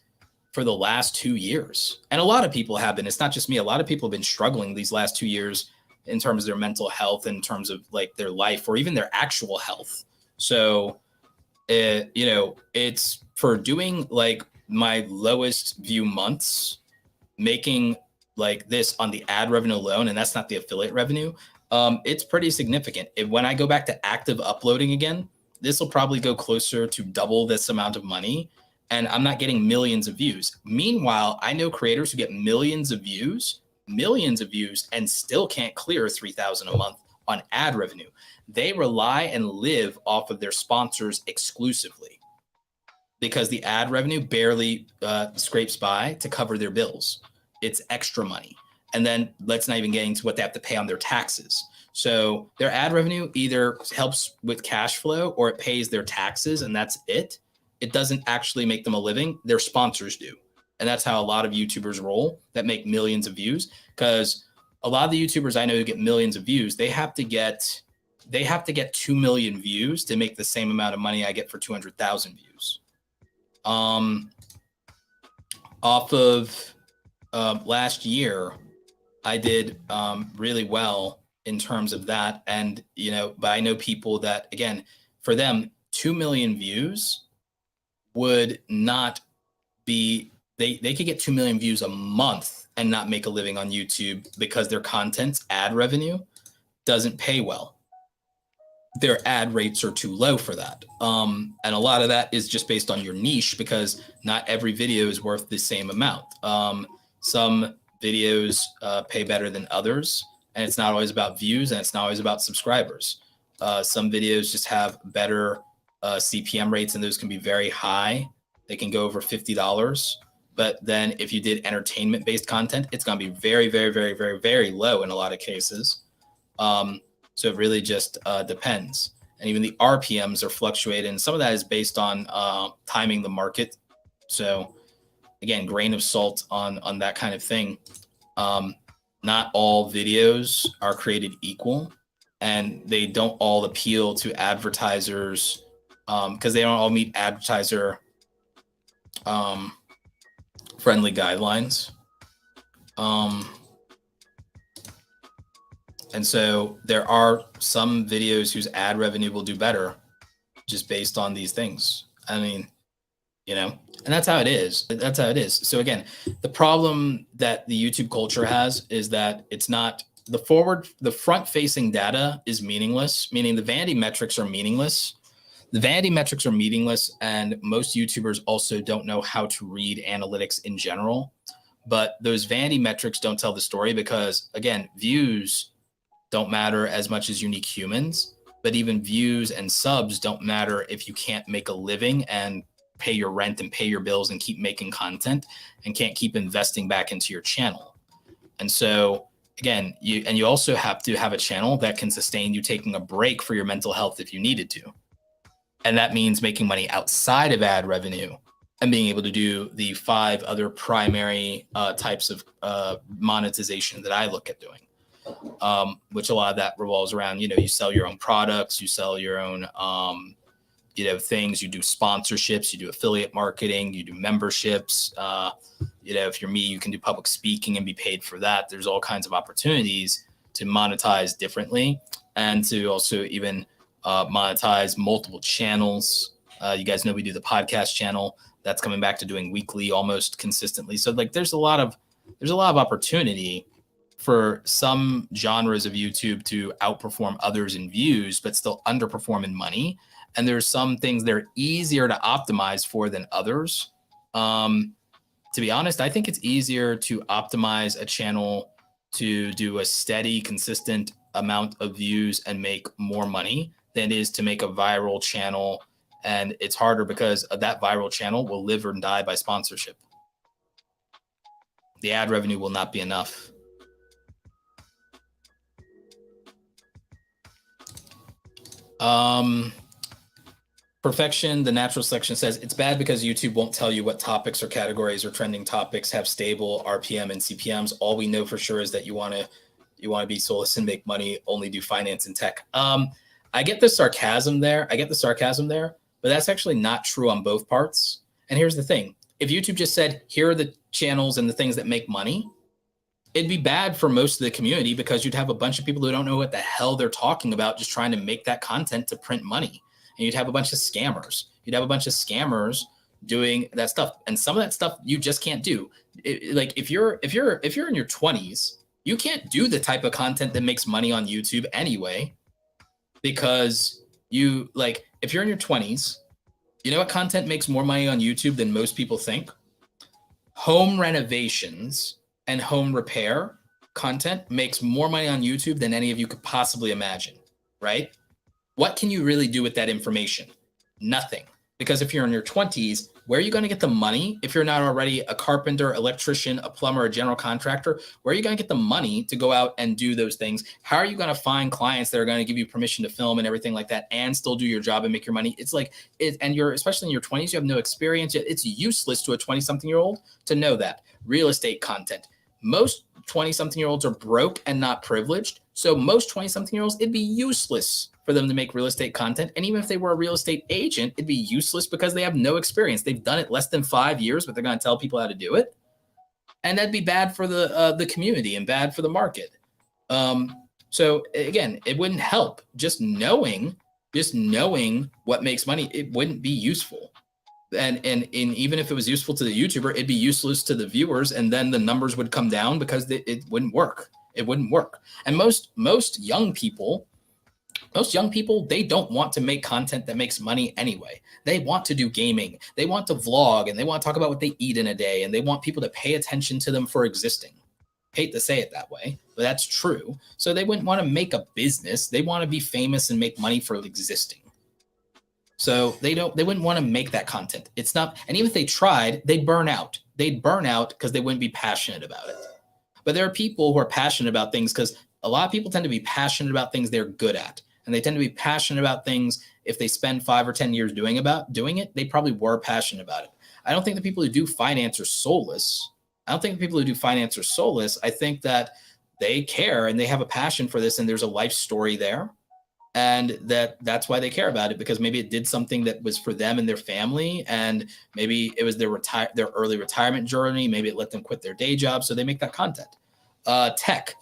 for the last 2 years. And a lot of people have been, it's not just me. A lot of people have been struggling these last 2 years in terms of their mental health, in terms of like their life or even their actual health. So, you know, it's for doing like my lowest view months, making like this on the ad revenue alone, and that's not the affiliate revenue. It's pretty significant. When I go back to active uploading again, this will probably go closer to double this amount of money, and I'm not getting millions of views. Meanwhile, I know creators who get millions of views, and still can't clear 3,000 a month on ad revenue. They rely and live off of their sponsors exclusively because the ad revenue barely scrapes by to cover their bills. It's extra money. And then let's not even get into what they have to pay on their taxes. So their ad revenue either helps with cash flow or it pays their taxes, and that's it. It doesn't actually make them a living. Their sponsors do. And that's how a lot of YouTubers roll that make millions of views, because a lot of the YouTubers I know who get millions of views, they have to get 2 million views to make the same amount of money I get for 200,000 views. Off of last year, I did really well in terms of that. And, you know, but I know people that, again, for them, 2 million views would not be, they could get 2 million views a month and not make a living on YouTube because their content's ad revenue doesn't pay well. Their ad rates are too low for that. And a lot of that is just based on your niche, because not every video is worth the same amount. Some videos pay better than others, and it's not always about views, and it's not always about subscribers. Some videos just have better CPM rates, and those can be very high. They can go over $50. But then if you did entertainment-based content, it's going to be very, very, very, very, very low in a lot of cases. So it really just depends. And even the RPMs are fluctuating. And some of that is based on timing the market. So again, grain of salt on that kind of thing. Not all videos are created equal, and they don't all appeal to advertisers because they don't all meet advertiser friendly guidelines. And so there are some videos whose ad revenue will do better just based on these things. I mean, you know, and that's how it is. That's how it is. So again, the problem that the YouTube culture has is that it's not the front facing data is meaningless, meaning the vanity metrics are meaningless. The vanity metrics are meaningless, and most YouTubers also don't know how to read analytics in general. But those vanity metrics don't tell the story because, again, views don't matter as much as unique humans. But even views and subs don't matter if you can't make a living and pay your rent and pay your bills and keep making content and can't keep investing back into your channel. And so again, you also have to have a channel that can sustain you taking a break for your mental health if you needed to. And that means making money outside of ad revenue and being able to do the 5 other primary types of monetization that I look at doing. Which a lot of that revolves around, you sell your own products, you sell your own, things, you do sponsorships, you do affiliate marketing, you do memberships. If you're me, you can do public speaking and be paid for that. There's all kinds of opportunities to monetize differently and to also even monetize multiple channels. You guys know we do the podcast channel that's coming back to doing weekly almost consistently. So like there's a lot of opportunity for some genres of YouTube to outperform others in views, but still underperform in money. And there's some things that are easier to optimize for than others. To be honest, I think it's easier to optimize a channel to do a steady, consistent amount of views and make more money than it is to make a viral channel. And it's harder because that viral channel will live or die by sponsorship. The ad revenue will not be enough. Perfection, the natural selection says it's bad because YouTube won't tell you what topics or categories or trending topics have stable RPM and CPMs. All we know for sure is that you want to be soulless and make money, only do finance and tech. I get the sarcasm there. But that's actually not true on both parts. And here's the thing. If YouTube just said, here are the channels and the things that make money, it'd be bad for most of the community because you'd have a bunch of people who don't know what the hell they're talking about just trying to make that content to print money. And you'd have a bunch of scammers. Doing that stuff. And some of that stuff you just can't do. Like if you're in your 20s, you can't do the type of content that makes money on YouTube anyway, because if you're in your 20s, you know what content makes more money on YouTube than most people think? Home renovations and home repair content makes more money on YouTube than any of you could possibly imagine, right? What can you really do with that information? Nothing. Because if you're in your 20s, where are you going to get the money if you're not already a carpenter, electrician, a plumber, a general contractor? Where are you going to get the money to go out and do those things? How are you going to find clients that are going to give you permission to film and everything like that and still do your job and make your money? And you're, especially in your 20s, you have no experience yet. It's useless to a 20-something-year-old to know that. Real estate content. Most 20-something-year-olds are broke and not privileged. So most 20-something-year-olds, it'd be useless for them to make real estate content. And even if they were a real estate agent, it'd be useless because they have no experience. They've done it less than 5 years, but they're going to tell people how to do it. And that'd be bad for the community and bad for the market. So again, it wouldn't help. Just knowing what makes money, it wouldn't be useful. And even if it was useful to the YouTuber, it'd be useless to the viewers, and then the numbers would come down because it wouldn't work. It wouldn't work. And most young people, they don't want to make content that makes money anyway. They want to do gaming. They want to vlog, and they want to talk about what they eat in a day, and they want people to pay attention to them for existing. Hate to say it that way, but that's true. So they wouldn't want to make a business. They want to be famous and make money for existing. So they wouldn't want to make that content. It's not, and even if they tried, they'd burn out. They'd burn out because they wouldn't be passionate about it. But there are people who are passionate about things, because a lot of people tend to be passionate about things they're good at. And they tend to be passionate about things. If they spend 5 or 10 years doing it, they probably were passionate about it. I don't think the people who do finance are soulless. I think that they care and they have a passion for this, and there's a life story there. And that's why they care about it, because maybe it did something that was for them and their family, and maybe it was their early retirement journey. Maybe it let them quit their day job, so they make that content. Tech.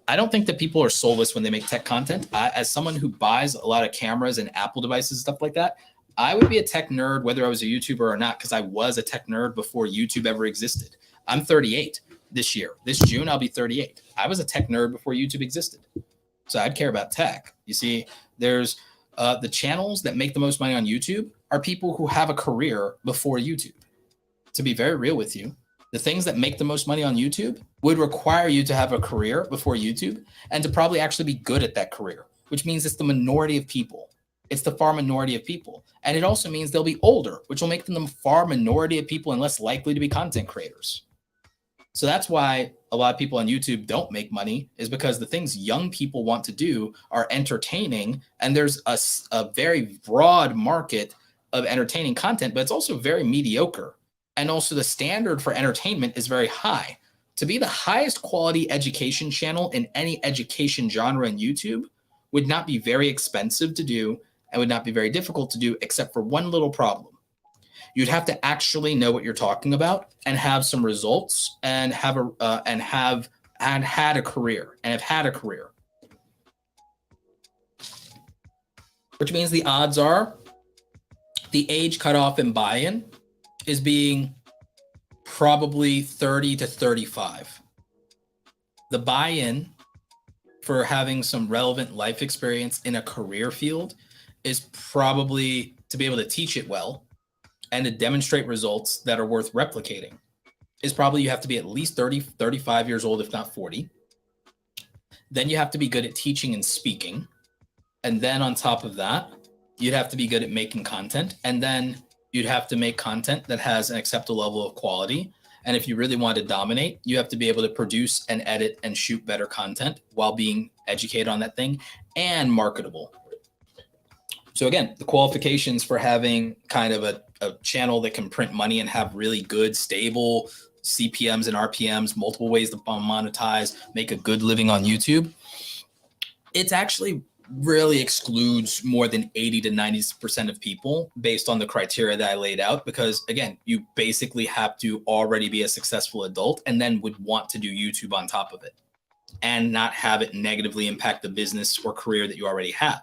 I don't think that people are soulless when they make tech content. As someone who buys a lot of cameras and Apple devices, stuff like that, I would be a tech nerd whether I was a YouTuber or not, because I was a tech nerd before YouTube ever existed. I'm 38 this year. This June, I'll be 38. I was a tech nerd before YouTube existed. So I'd care about tech. You see, there's the channels that make the most money on YouTube are people who have a career before YouTube. To be very real with you, the things that make the most money on YouTube would require you to have a career before YouTube and to probably actually be good at that career, which means it's the minority of people. It's the far minority of people. And it also means they'll be older, which will make them the far minority of people and less likely to be content creators. So that's why a lot of people on YouTube don't make money, is because the things young people want to do are entertaining. And there's a very broad market of entertaining content, but it's also very mediocre. And also the standard for entertainment is very high. To be the highest quality education channel in any education genre in YouTube would not be very expensive to do and would not be very difficult to do, except for one little problem. You'd have to actually know what you're talking about and have some results and have had a career, which means the odds are the age cutoff in buy-in is being probably 30 to 35. The buy-in for having some relevant life experience in a career field is probably to be able to teach it well and to demonstrate results that are worth replicating. Is probably you have to be at least 30, 35 years old, if not 40. Then you have to be good at teaching and speaking. And then on top of that, you'd have to be good at making content. And then you'd have to make content that has an acceptable level of quality. And if you really want to dominate, you have to be able to produce and edit and shoot better content while being educated on that thing and marketable. So again, the qualifications for having kind of a channel that can print money and have really good, stable CPMs and RPMs, multiple ways to monetize, make a good living on YouTube, it's actually really excludes more than 80 to 90% of people based on the criteria that I laid out. Because again, you basically have to already be a successful adult and then would want to do YouTube on top of it and not have it negatively impact the business or career that you already have.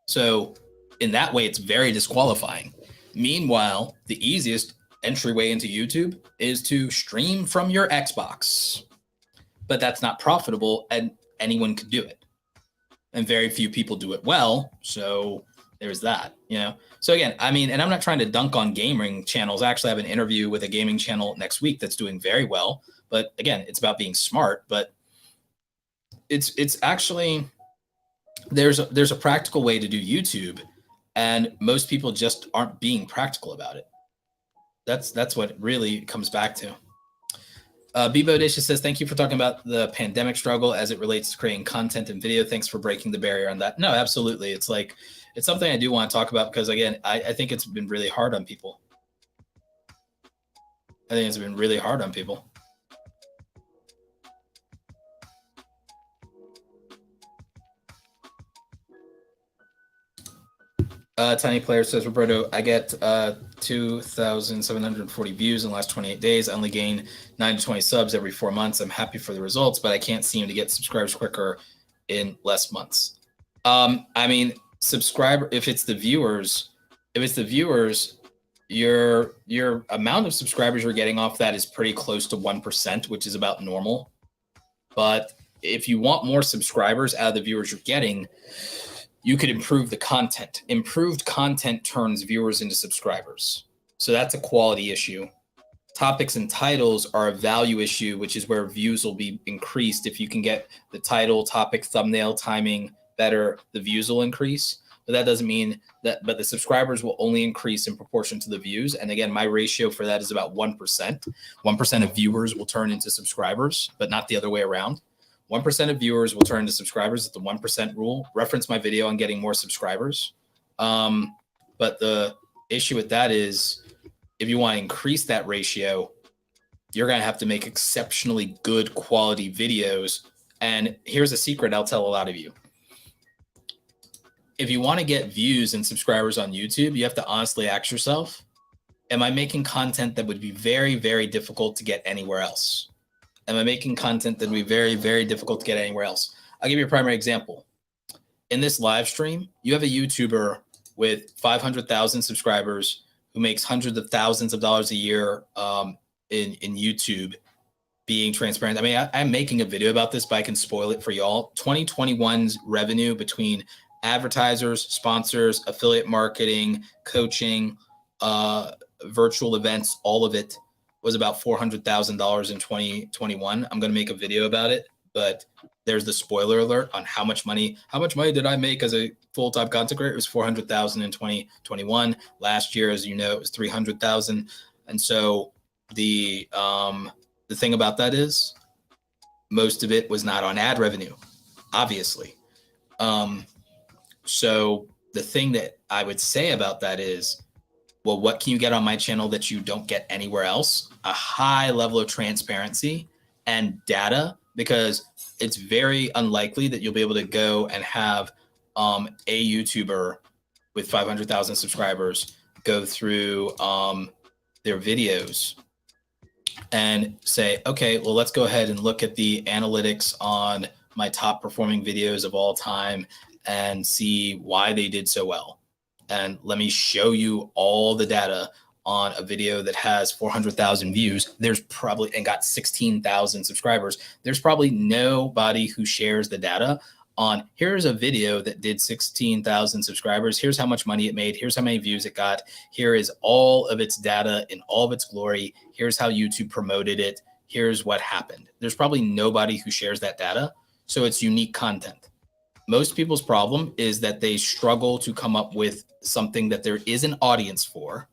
So in that way, it's very disqualifying. Meanwhile, the easiest entryway into YouTube is to stream from your Xbox, but that's not profitable and anyone could do it. And very few people do it well. So there's that, you know? So again, I mean, and I'm not trying to dunk on gaming channels. I actually have an interview with a gaming channel next week that's doing very well. But again, it's about being smart, but it's actually, there's a practical way to do YouTube, and most people just aren't being practical about it. That's what it really comes back to. Bebodacious says, thank you for talking about the pandemic struggle as it relates to creating content and video. Thanks for breaking the barrier on that. No, absolutely. It's like, it's something I do want to talk about because again, I think it's been really hard on people. I think it's been really hard on people. Tiny Player says, Roberto, I get 2,740 views in the last 28 days. I only gain 9 to 20 subs every 4 months. I'm happy for the results, but I can't seem to get subscribers quicker in less months. I mean, if it's the viewers, your amount of subscribers you're getting off that is pretty close to 1%, which is about normal. But if you want more subscribers out of the viewers you're getting, you could improve the content. Improved content turns viewers into subscribers. So that's a quality issue. Topics and titles are a value issue, which is where views will be increased. If you can get the title, topic, thumbnail, timing better, the views will increase. But that doesn't mean that, but the subscribers will only increase in proportion to the views. And again, my ratio for that is about 1%. 1% of viewers will turn into subscribers, but not the other way around. 1% of viewers will turn into subscribers. It's the 1% rule. Reference my video on getting more subscribers. But the issue with that is if you want to increase that ratio, you're going to have to make exceptionally good quality videos. And here's a secret I'll tell a lot of you. If you want to get views and subscribers on YouTube, you have to honestly ask yourself, am I making content that would be very, very difficult to get anywhere else? Am I making content that would be very, very difficult to get anywhere else? I'll give you a primary example. In this live stream, you have a YouTuber with 500,000 subscribers who makes hundreds of thousands of dollars a year in YouTube, being transparent. I mean, I'm making a video about this, but I can spoil it for y'all. 2021's revenue between advertisers, sponsors, affiliate marketing, coaching, virtual events, all of it was about $400,000 in 2021. I'm going to make a video about it, but there's the spoiler alert on how much money did I make as a full-time content creator. It was 400,000 in 2021. Last year, as you know, it was 300,000. And so the thing about that is most of it was not on ad revenue, obviously. So the thing that I would say about that is, well, what can you get on my channel that you don't get anywhere else? A high level of transparency and data, because it's very unlikely that you'll be able to go and have a YouTuber with 500,000 subscribers go through their videos and say, okay, well, let's go ahead and look at the analytics on my top performing videos of all time and see why they did so well. And let me show you all the data on a video that has 400,000 views. There's probably, and got 16,000 subscribers. There's probably nobody who shares the data on, here's a video that did 16,000 subscribers. Here's how much money it made. Here's how many views it got. Here is all of its data in all of its glory. Here's how YouTube promoted it. Here's what happened. There's probably nobody who shares that data. So it's unique content. Most people's problem is that they struggle to come up with something that there is an audience for.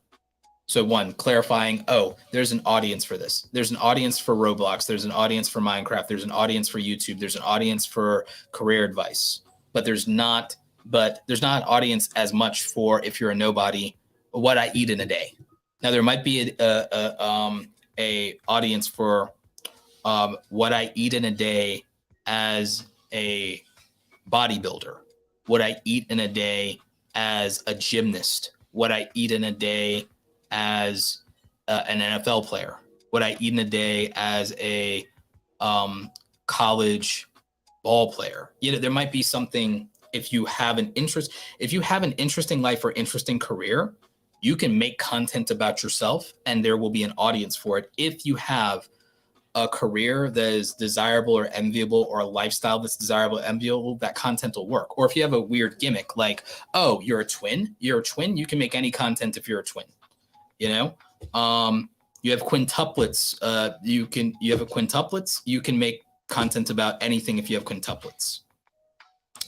So one, clarifying, oh, there's an audience for this. There's an audience for Roblox. There's an audience for Minecraft. There's an audience for YouTube. There's an audience for career advice. But there's not an audience as much for, if you're a nobody, what I eat in a day. Now there might be a audience for what I eat in a day as a bodybuilder, what I eat in a day as a gymnast, what I eat in a day as an NFL player, what I eat in a day as a college ball player. You know, there might be something, if you have an interesting life or interesting career, you can make content about yourself and there will be an audience for it. If you have a career that is desirable or enviable, or a lifestyle that's desirable, enviable, that content will work. Or if you have a weird gimmick, like, oh, you're a twin, you can make any content if you're a twin, you know? You have quintuplets, you can make content about anything if you have quintuplets.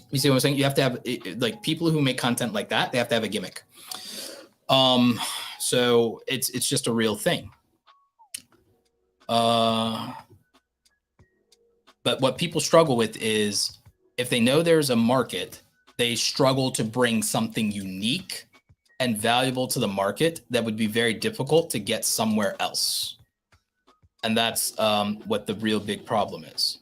You see what I'm saying? You have to have, like, people who make content like that, they have to have a gimmick. So it's just a real thing. But what people struggle with is, if they know there's a market, they struggle to bring something unique and valuable to the market that would be very difficult to get somewhere else. And that's what the real big problem is.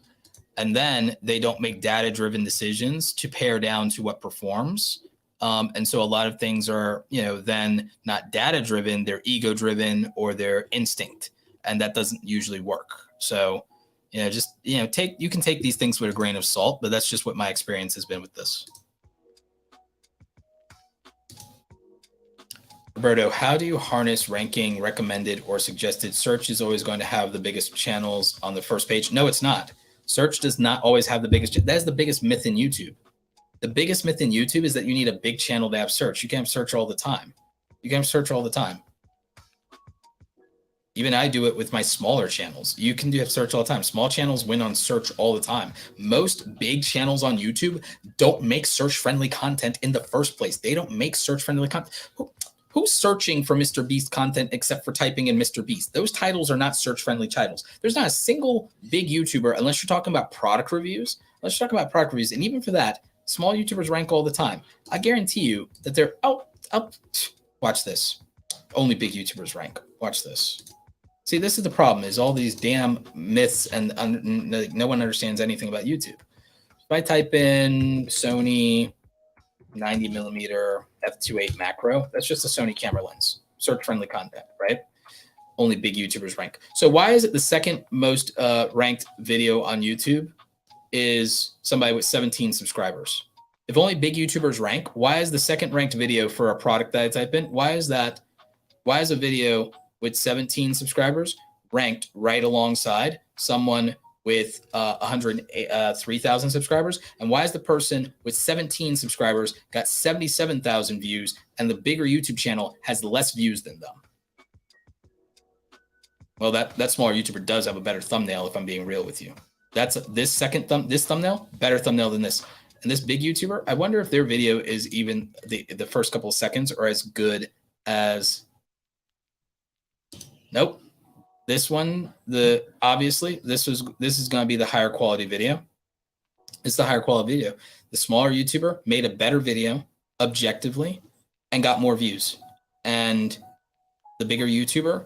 And then they don't make data-driven decisions to pare down to what performs. And so a lot of things are, then not data-driven, they're ego-driven, or they're instinct. And that doesn't usually work. So, you can take these things with a grain of salt, but that's just what my experience has been with this. Roberto, how do you harness ranking, recommended, or suggested? Search is always going to have the biggest channels on the first page. No, it's not. Search does not always have the biggest. That is the biggest myth in YouTube. The biggest myth in YouTube is that you need a big channel to have search. You can't have search all the time. You can't have search all the time. Even I do it with my smaller channels. You can have search all the time. Small channels win on search all the time. Most big channels on YouTube don't make search-friendly content in the first place. They don't make search-friendly content. Who's searching for Mr. Beast content except for typing in Mr. Beast? Those titles are not search-friendly titles. There's not a single big YouTuber, unless you're talking about product reviews. And even for that, small YouTubers rank all the time. I guarantee you that they're watch this. Only big YouTubers rank. Watch this. See, this is the problem, is all these damn myths, and no one understands anything about YouTube. If I type in Sony 90mm f2.8 macro, that's just a Sony camera lens, search-friendly content, right? Only big YouTubers rank. So why is it the second most ranked video on YouTube is somebody with 17 subscribers? If only big YouTubers rank, why is the second ranked video for a product that I type in, why is a video with 17 subscribers ranked right alongside someone with 103,000 subscribers? And why is the person with 17 subscribers got 77,000 views and the bigger YouTube channel has less views than them? Well, that smaller YouTuber does have a better thumbnail, if I'm being real with you. That's this this thumbnail, better thumbnail than this. And this big YouTuber, I wonder if their video is even the first couple of seconds are as good as. Nope. This one, obviously this is going to be the higher quality video. It's the higher quality video. The smaller YouTuber made a better video objectively and got more views. And the bigger YouTuber,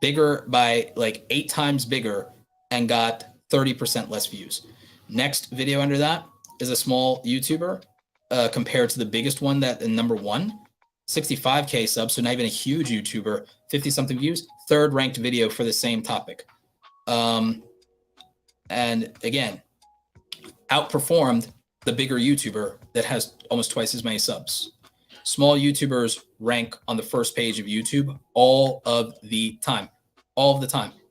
bigger by like 8 times bigger, and got 30% less views. Next video under that is a small YouTuber compared to the biggest one that in number 1, 65K subs, so not even a huge YouTuber, 50 something views, third ranked video for the same topic. And again, outperformed the bigger YouTuber that has almost twice as many subs. Small YouTubers rank on the first page of YouTube all of the time,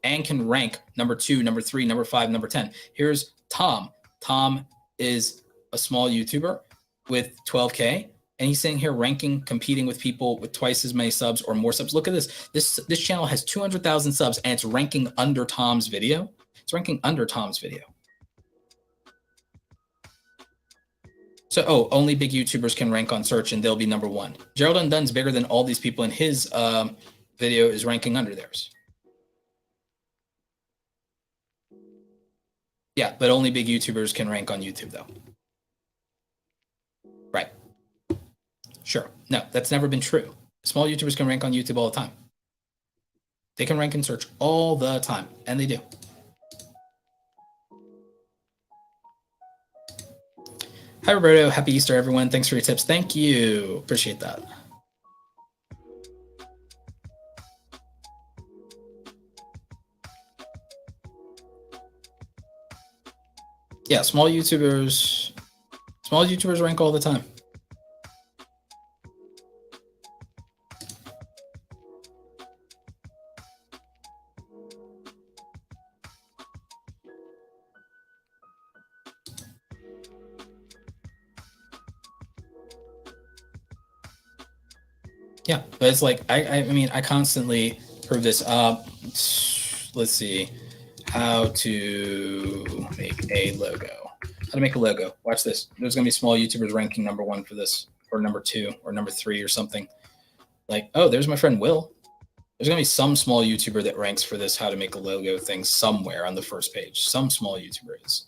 and can rank number 2, number 3, number 5, number 10. Here's Tom. Tom is a small YouTuber with 12K, and he's sitting here ranking, competing with people with twice as many subs or more subs. Look at this. This channel has 200,000 subs, and it's ranking under Tom's video. It's ranking under Tom's video. So, only big YouTubers can rank on search, and they'll be number 1. Gerald Undunn's bigger than all these people, and his video is ranking under theirs. Yeah, but only big YouTubers can rank on YouTube, though. Right. Sure. No, that's never been true. Small YouTubers can rank on YouTube all the time. They can rank in search all the time, and they do. Hi, Roberto. Happy Easter, everyone. Thanks for your tips. Thank you. Appreciate that. Yeah, small YouTubers rank all the time. Yeah, but it's like I mean I constantly prove this. Let's see how to make a logo. How to make a logo. Watch this. There's gonna be small YouTubers ranking number 1 for this, or number 2, or number 3, or something. Like, oh, there's my friend Will. There's gonna be some small YouTuber that ranks for this how to make a logo thing somewhere on the first page. Some small YouTuber is.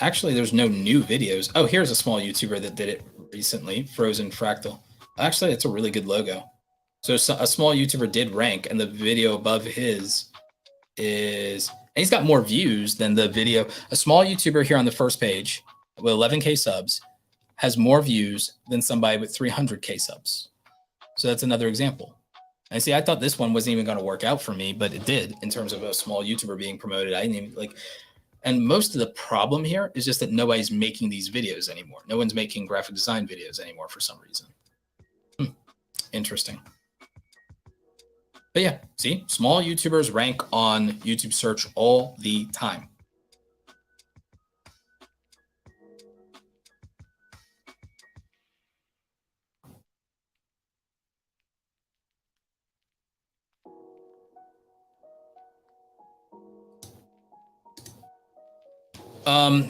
Actually, there's no new videos. Oh, here's a small YouTuber that did it recently, Frozen Fractal. Actually, it's a really good logo. So a small YouTuber did rank, and the video above his is, and he's got more views than the video. A small YouTuber here on the first page with 11K subs has more views than somebody with 300K subs. So that's another example. And see, I thought this one wasn't even going to work out for me, but it did in terms of a small YouTuber being promoted. I didn't even like. And most of the problem here is just that nobody's making these videos anymore. No one's making graphic design videos anymore for some reason. Interesting. But yeah, see, small YouTubers rank on YouTube search all the time.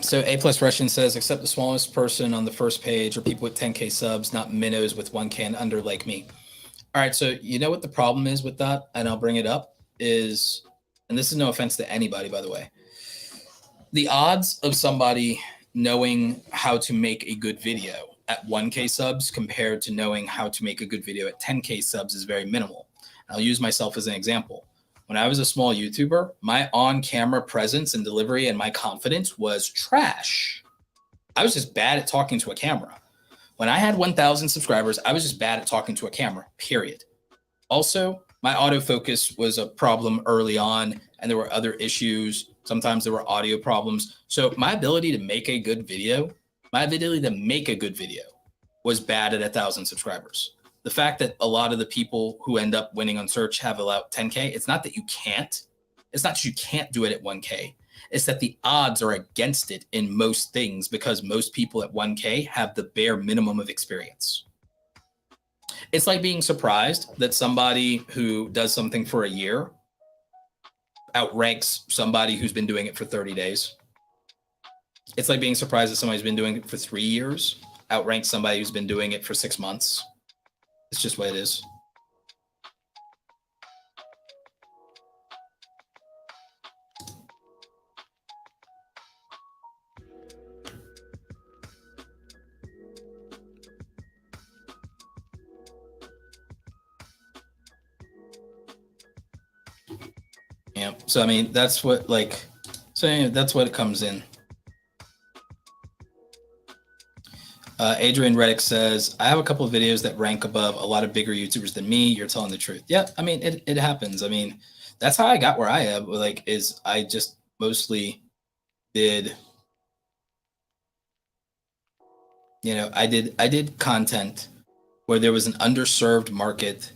So A+ Russian says, except the smallest person on the first page or people with 10K subs, not minnows with 1K and under like me. All right, so you know what the problem is with that, and I'll bring it up, is, and this is no offense to anybody, by the way, the odds of somebody knowing how to make a good video at 1K subs compared to knowing how to make a good video at 10K subs is very minimal. I'll use myself as an example. When I was a small YouTuber, my on-camera presence and delivery and my confidence was trash. I was just bad at talking to a camera. When I had 1,000 subscribers, I was just bad at talking to a camera, period. Also, my autofocus was a problem early on, and there were other issues. Sometimes there were audio problems. So my ability to make a good video, was bad at 1,000 subscribers. The fact that a lot of the people who end up winning on search have about 10K, it's not that you can't. It's not that you can't do it at 1K. It's that the odds are against it in most things because most people at 1K have the bare minimum of experience. It's like being surprised that somebody who does something for a year outranks somebody who's been doing it for 30 days. It's like being surprised that somebody's been doing it for 3 years outranks somebody who's been doing it for 6 months. It's just what it is. Yeah. So I mean, that's what that's what it comes in. Adrian Reddick says, I have a couple of videos that rank above a lot of bigger YouTubers than me. You're telling the truth. Yeah, I mean, it happens. I mean, that's how I got where I am. Like, is I just mostly did, I did content where there was an underserved market,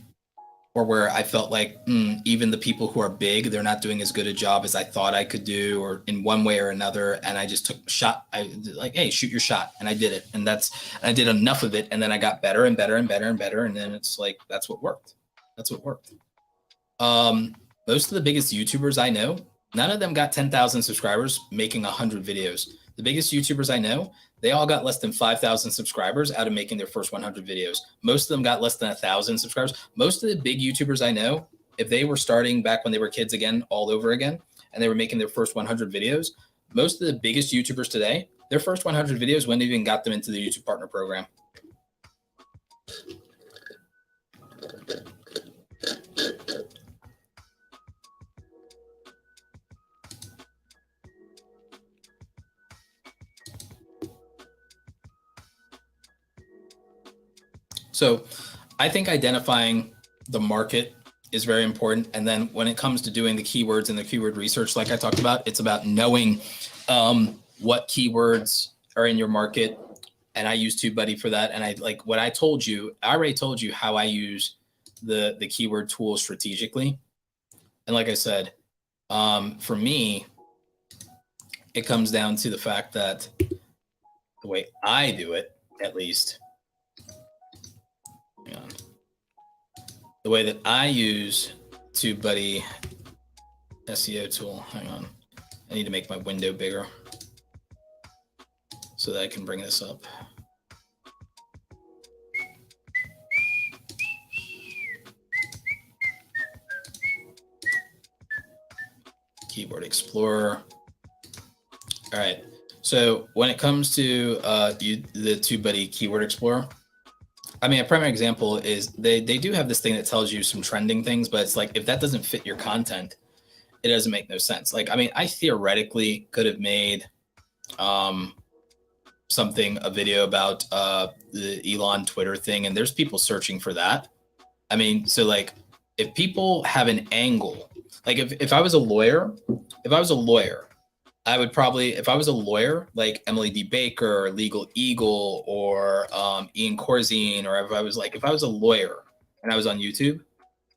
or where I felt like even the people who are big, they're not doing as good a job as I thought I could do, or in one way or another. And I just took a shot. I like, hey, shoot your shot. And I did it. And I did enough of it. And then I got better and better and better and better. And then it's like, that's what worked. That's what worked. Most of the biggest YouTubers I know, none of them got 10,000 subscribers making 100 videos. The biggest YouTubers I know, they all got less than 5,000 subscribers out of making their first 100 videos. Most of them got less than 1,000 subscribers. Most of the big YouTubers I know, if they were starting back when they were kids again, all over again, and they were making their first 100 videos, most of the biggest YouTubers today, their first 100 videos wouldn't even got them into the YouTube Partner Program. So I think identifying the market is very important. And then when it comes to doing the keywords and the keyword research, like I talked about, it's about knowing what keywords are in your market. And I use Tubebuddy for that. And I like what I told you, I already told you how I use the keyword tool strategically. And like I said, for me, it comes down to the fact that the way I do it, at least, the way that I use Tubebuddy SEO tool, hang on, I need to make my window bigger so that I can bring this up. Keyboard Explorer. All right. So when it comes to the Tubebuddy Keyword Explorer, I mean, a primary example is they do have this thing that tells you some trending things, but it's like, if that doesn't fit your content, it doesn't make no sense. Like, I mean, I theoretically could have made a video about the Elon Twitter thing, and there's people searching for that. I mean, so like, if people have an angle, like if I was a lawyer, I would probably, if I was a lawyer, like Emily D. Baker or Legal Eagle or Ian Corzine, or if I was a lawyer and I was on YouTube,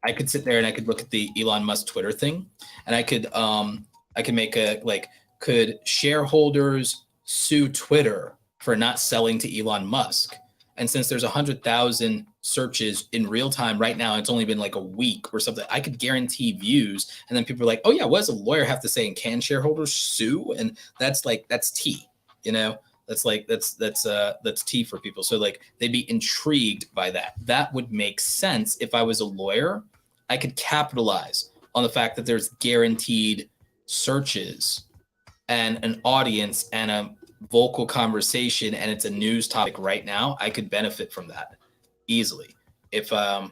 I could sit there and I could look at the Elon Musk Twitter thing, and I could make a, like, could shareholders sue Twitter for not selling to Elon Musk? And since there's 100,000 searches in real time right now, it's only been like a week or something, I could guarantee views. And then people are like, oh yeah, what does a lawyer have to say? And can shareholders sue? And that's tea, that's tea for people. So like, they'd be intrigued by that. That would make sense. If I was a lawyer, I could capitalize on the fact that there's guaranteed searches and an audience and a vocal conversation, and it's a news topic right now. I could benefit from that easily. If the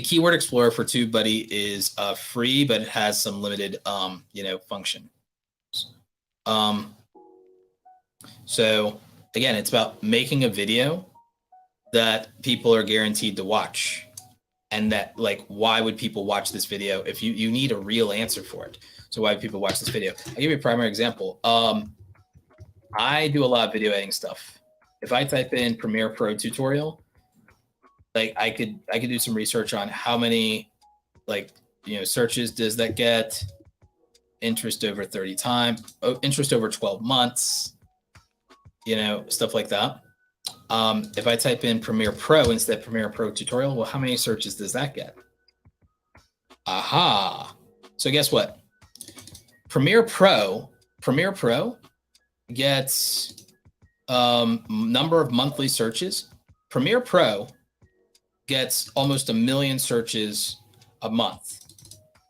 Keyword Explorer for Tubebuddy is free, but it has some limited function. So again, it's about making a video that people are guaranteed to watch, and that, like, why would people watch this video? If you need a real answer for it. So why do people watch this video? I'll give you a primary example. I do a lot of video editing stuff. If I type in Premiere Pro tutorial, like I could do some research on how many searches does that get, interest over 30 times, interest over 12 months, stuff like that. If I type in Premiere Pro instead of Premiere Pro tutorial, well, how many searches does that get? Aha. So guess what? Premiere Pro gets number of monthly searches. Premiere Pro gets almost 1 million searches a month.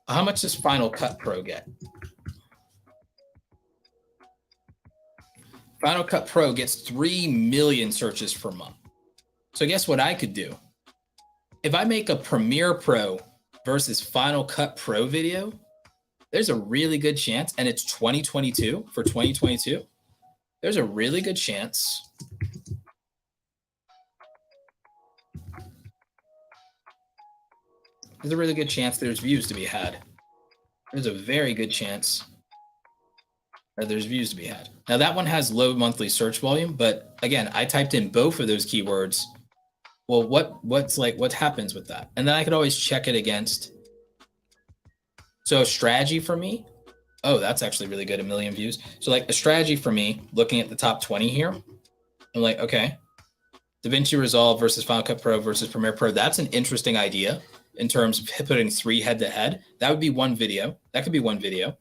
How much does Final Cut Pro get? Final Cut Pro gets 3 million searches per month. So guess what I could do? If I make a Premiere Pro versus Final Cut Pro video, there's a really good chance, and it's 2022 for 2022, there's a really good chance there's views to be had. There's a very good chance that there's views to be had. Now that one has low monthly search volume, but again, I typed in both of those keywords. Well, what happens with that? And then I could always check it against. So a strategy for me, oh, that's actually really good, 1 million views. So like a strategy for me, looking at the top 20 here, I'm like, okay, DaVinci Resolve versus Final Cut Pro versus Premiere Pro. That's an interesting idea in terms of putting 3 head-to-head. That would be one video. That could be one video.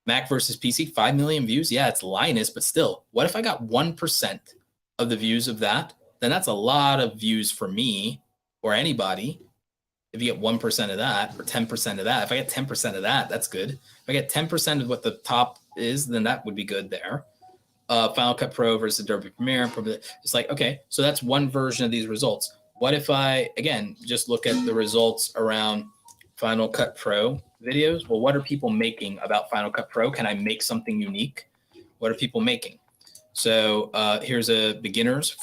Mac versus PC, 5 million views. Yeah, it's Linus, but still, what if I got 1% of the views of that? Then that's a lot of views for me or anybody. If you get 1% of that or 10% of that, if I get 10% of that, that's good. If I get 10% of what the top is, then that would be good there. Final Cut Pro versus Adobe Premiere. It's like, okay, so that's one version of these results. What if I, again, just look at the results around Final Cut Pro videos? Well, what are people making about Final Cut Pro? Can I make something unique? What are people making? So here's a beginners.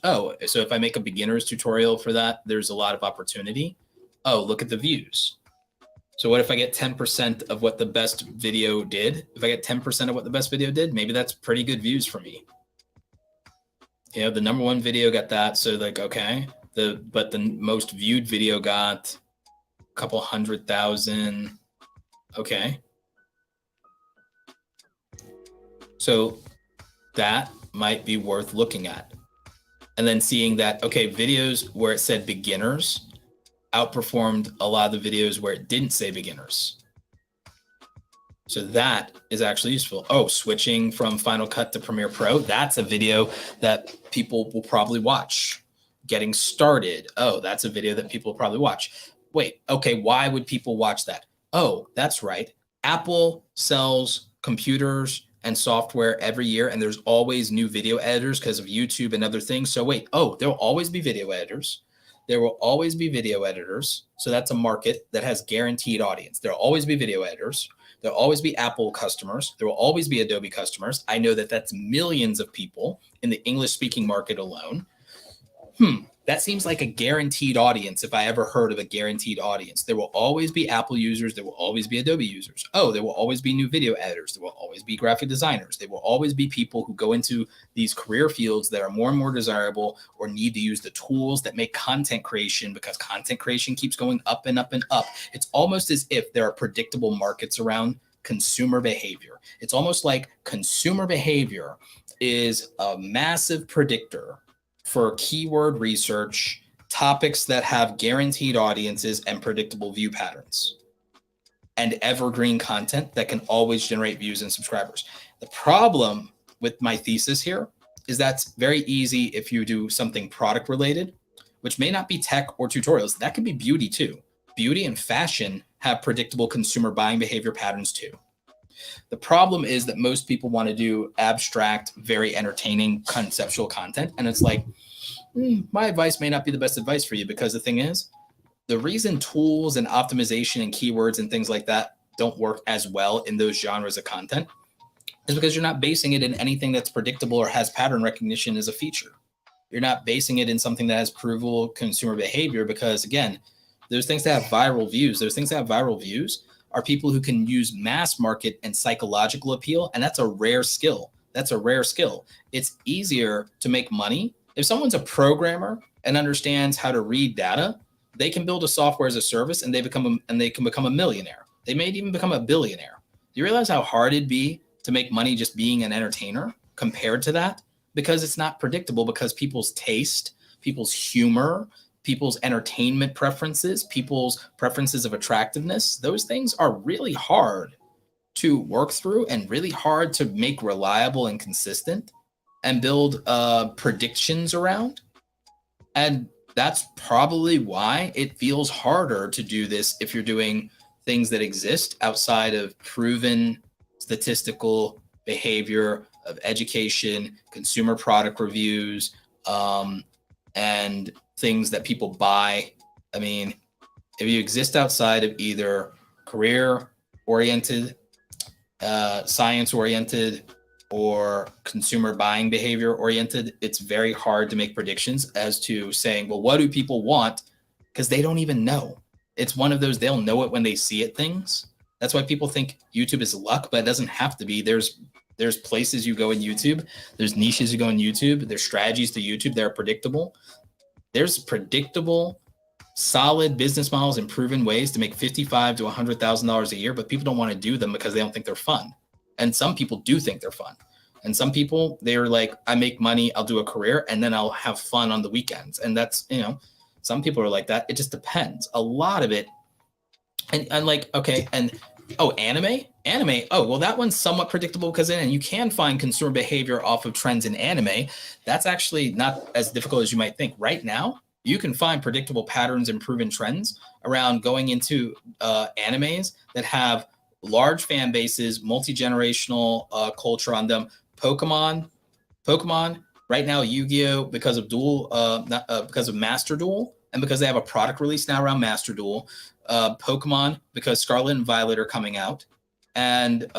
Oh, so if I make a beginner's tutorial for that, there's a lot of opportunity. Oh, look at the views. So what if I get 10% of what the best video did? If I get 10% of what the best video did, maybe that's pretty good views for me. You know, the number one video got that. So like, okay, but the most viewed video got a couple 100,000. Okay. So that might be worth looking at. And then seeing that, okay, videos where it said beginners outperformed a lot of the videos where it didn't say beginners. So that is actually useful. Oh, switching from Final Cut to Premiere Pro, that's a video that people will probably watch. Getting started, oh, that's a video that people will probably watch. Wait, okay, why would people watch that? Oh, that's right. Apple sells computers and software every year, and there's always new video editors because of YouTube and other things. So wait, oh, there'll always be video editors. There will always be video editors. So that's a market that has guaranteed audience. There'll always be video editors. There'll always be Apple customers. There will always be Adobe customers. I know that that's millions of people in the English-speaking market alone. That seems like a guaranteed audience if I ever heard of a guaranteed audience. There will always be Apple users. There will always be Adobe users. Oh, there will always be new video editors. There will always be graphic designers. There will always be people who go into these career fields that are more and more desirable or need to use the tools that make content creation, because content creation keeps going up and up and up. It's almost as if there are predictable markets around consumer behavior. It's almost like consumer behavior is a massive predictor for keyword research, topics that have guaranteed audiences and predictable view patterns, and evergreen content that can always generate views and subscribers. The problem with my thesis here is that's very easy if you do something product related, which may not be tech or tutorials. That could be beauty too. Beauty and fashion have predictable consumer buying behavior patterns too. The problem is that most people want to do abstract, very entertaining, conceptual content. And it's like, my advice may not be the best advice for you, because the thing is, the reason tools and optimization and keywords and things like that don't work as well in those genres of content is because you're not basing it in anything that's predictable or has pattern recognition as a feature. You're not basing it in something that has provable consumer behavior, because again, those things that have viral views, are people who can use mass market and psychological appeal. And that's a rare skill. It's easier to make money. If someone's a programmer and understands how to read data, they can build a software as a service and they can become a millionaire. They may even become a billionaire. Do you realize how hard it'd be to make money just being an entertainer compared to that? because it's not predictable, because people's taste, people's humor, people's entertainment preferences, people's preferences of attractiveness, those things are really hard to work through and really hard to make reliable and consistent and build predictions around. And that's probably why it feels harder to do this if you're doing things that exist outside of proven statistical behavior of education, consumer product reviews, and things that people buy. I mean, if you exist outside of either career-oriented, science-oriented, or consumer buying behavior oriented, it's very hard to make predictions as to saying, well, what do people want? Because they don't even know. It's one of those, they'll know it when they see it things. That's why people think YouTube is luck, but it doesn't have to be. There's places you go in YouTube. There's niches you go in YouTube. There's strategies to YouTube that are predictable. There's predictable, solid business models and proven ways to make $55,000 to $100,000 a year, but people don't want to do them because they don't think they're fun. And some people do think they're fun. And some people, they're like, I make money, I'll do a career, and then I'll have fun on the weekends. And that's, some people are like that. It just depends. A lot of it. And like, okay, and anime, well, that one's somewhat predictable because then you can find consumer behavior off of trends in anime. That's actually not as difficult as you might think. Right now, you can find predictable patterns and proven trends around going into animes that have large fan bases, multi-generational culture on them. Pokemon, right now, Yu-Gi-Oh! Because of because of Master Duel, and because they have a product release now around Master Duel. Pokemon, because Scarlet and Violet are coming out. And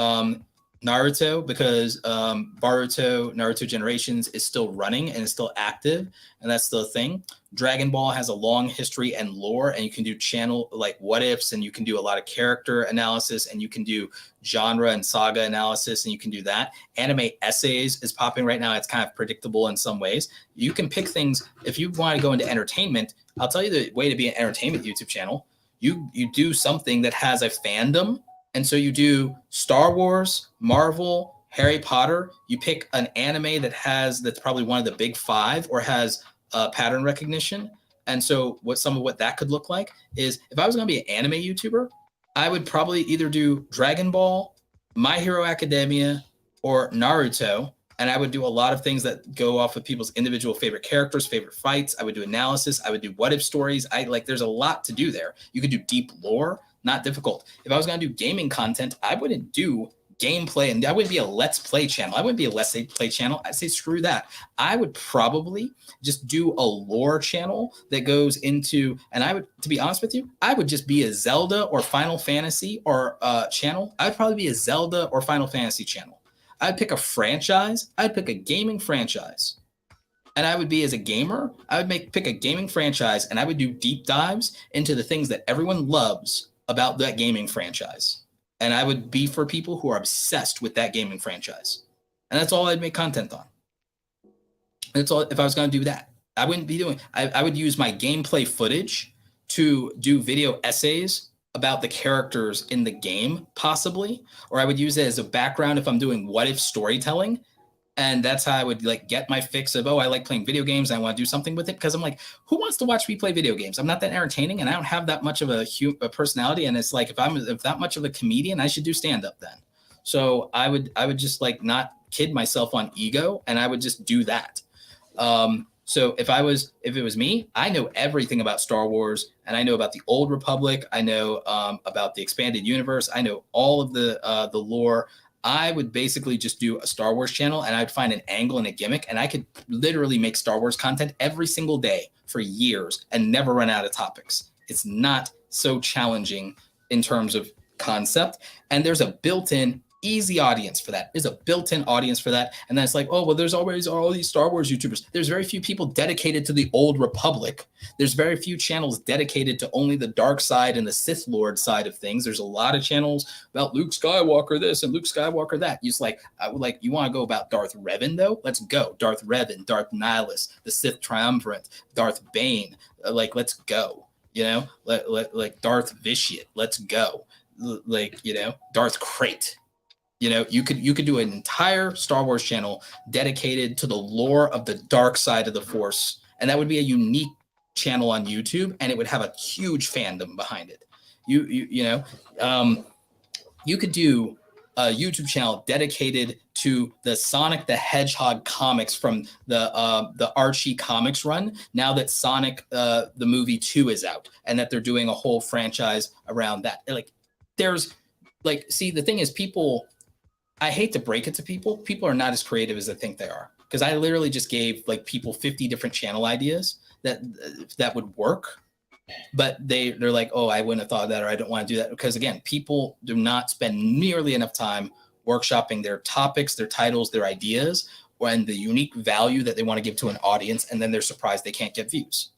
Naruto, because Naruto Generations is still running and is still active, and that's still a thing. Dragon Ball has a long history and lore, and you can do channel like what ifs, and you can do a lot of character analysis, and you can do genre and saga analysis, and you can do that. Anime essays is popping right now. It's kind of predictable in some ways. You can pick things. If you want to go into entertainment, I'll tell you the way to be an entertainment YouTube channel. You do something that has a fandom. And so you do Star Wars, Marvel, Harry Potter. You pick an anime that's probably one of the big five or has pattern recognition. And so some of what that could look like is, if I was going to be an anime YouTuber, I would probably either do Dragon Ball, My Hero Academia, or Naruto. And I would do a lot of things that go off of people's individual favorite characters, favorite fights. I would do analysis. I would do what if stories. There's a lot to do there. You could do deep lore, not difficult. If I was going to do gaming content, I wouldn't do gameplay, and I wouldn't be a let's play channel. I wouldn't be a let's play channel. I'd say screw that. I would probably just do a lore channel that goes into, and to be honest with you, I would just be a Zelda or Final Fantasy or channel. I'd probably be a Zelda or Final Fantasy channel. I'd pick a franchise. I'd pick a gaming franchise. And I would be, as a gamer, I would pick a gaming franchise, and I would do deep dives into the things that everyone loves about that gaming franchise. And I would be for people who are obsessed with that gaming franchise. And that's all I'd make content on. That's all. If I was going to do that, I wouldn't be doing, I would use my gameplay footage to do video essays about the characters in the game, possibly, or I would use it as a background if I'm doing what if storytelling. And that's how I would get my fix of, I like playing video games. I want to do something with it, because I'm like, who wants to watch me play video games? I'm not that entertaining, and I don't have that much of a personality. And it's like, if I'm that much of a comedian, I should do stand up then. So I would just not kid myself on ego, and I would just do that. So if it was me, I know everything about Star Wars, and I know about the Old Republic. I know about the expanded universe. I know all of the lore. I would basically just do a Star Wars channel, and I'd find an angle and a gimmick, and I could literally make Star Wars content every single day for years and never run out of topics. It's not so challenging in terms of concept, and there's a built-in easy audience for that. There's a built-in audience for that. And then it's like, there's always all these Star Wars YouTubers. There's very few people dedicated to the Old Republic. There's very few channels dedicated to only the dark side and the Sith Lord side of things. There's a lot of channels about Luke Skywalker this and Luke Skywalker that. You you want to go about Darth Revan though? Let's go. Darth Revan, Darth Nihilus, the Sith Triumvirate, Darth Bane. Let's go. Like Darth Vitiate. Let's go. Darth Krayt. You know, you could do an entire Star Wars channel dedicated to the lore of the dark side of the Force, and that would be a unique channel on YouTube, and it would have a huge fandom behind it. You could do a YouTube channel dedicated to the Sonic the Hedgehog comics from the Archie comics run. Now that Sonic the movie 2 is out, and that they're doing a whole franchise around that. Like, there's like, see, the thing is, people. I hate to break it to people. People are not as creative as they think they are. Because I literally just gave like people 50 different channel ideas that would work, but they're like, oh, I wouldn't have thought of that, or I don't want to do that. Because again, people do not spend nearly enough time workshopping their topics, their titles, their ideas, and the unique value that they want to give to an audience, and then they're surprised they can't get views.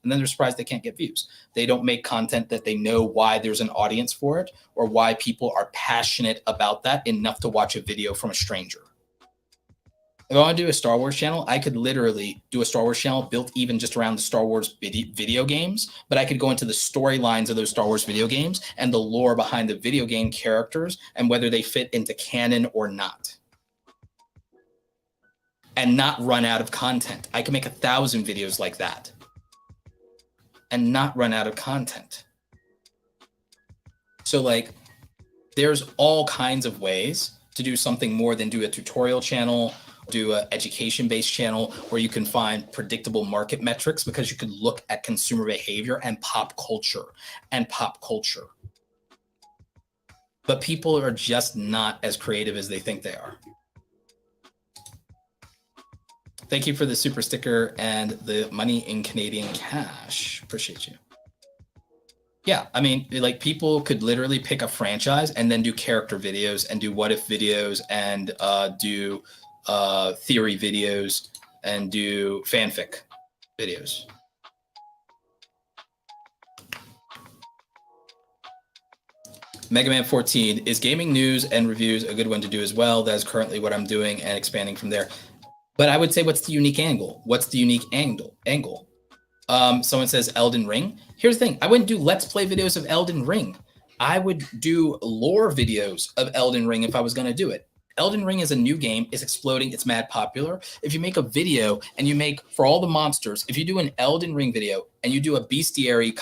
They don't make content that they know why there's an audience for it, or why people are passionate about that enough to watch a video from a stranger. If I want to do a Star Wars channel, I could literally do a Star Wars channel built even just around the Star Wars video games, but I could go into the storylines of those Star Wars video games and the lore behind the video game characters and whether they fit into canon or not. And not run out of content. I can make 1,000 videos like that and not run out of content. So like, there's all kinds of ways to do something more than do a tutorial channel, do an education-based channel where you can find predictable market metrics, because you could look at consumer behavior and pop culture. But people are just not as creative as they think they are. Thank you for the super sticker and the money in Canadian cash. Appreciate you. Yeah, I mean, like, people could literally pick a franchise and then do character videos and do what if videos and do theory videos and do fanfic videos. Mega Man 14, is gaming news and reviews a good one to do as well? That is currently what I'm doing and expanding from there. But I would say, what's the unique angle? Someone says Elden Ring. Here's the thing. I wouldn't do Let's Play videos of Elden Ring. I would do lore videos of Elden Ring if I was going to do it. Elden Ring is a new game. It's exploding. It's mad popular. If you make a video and you make, for all the monsters, if you do an Elden Ring video and you do a bestiary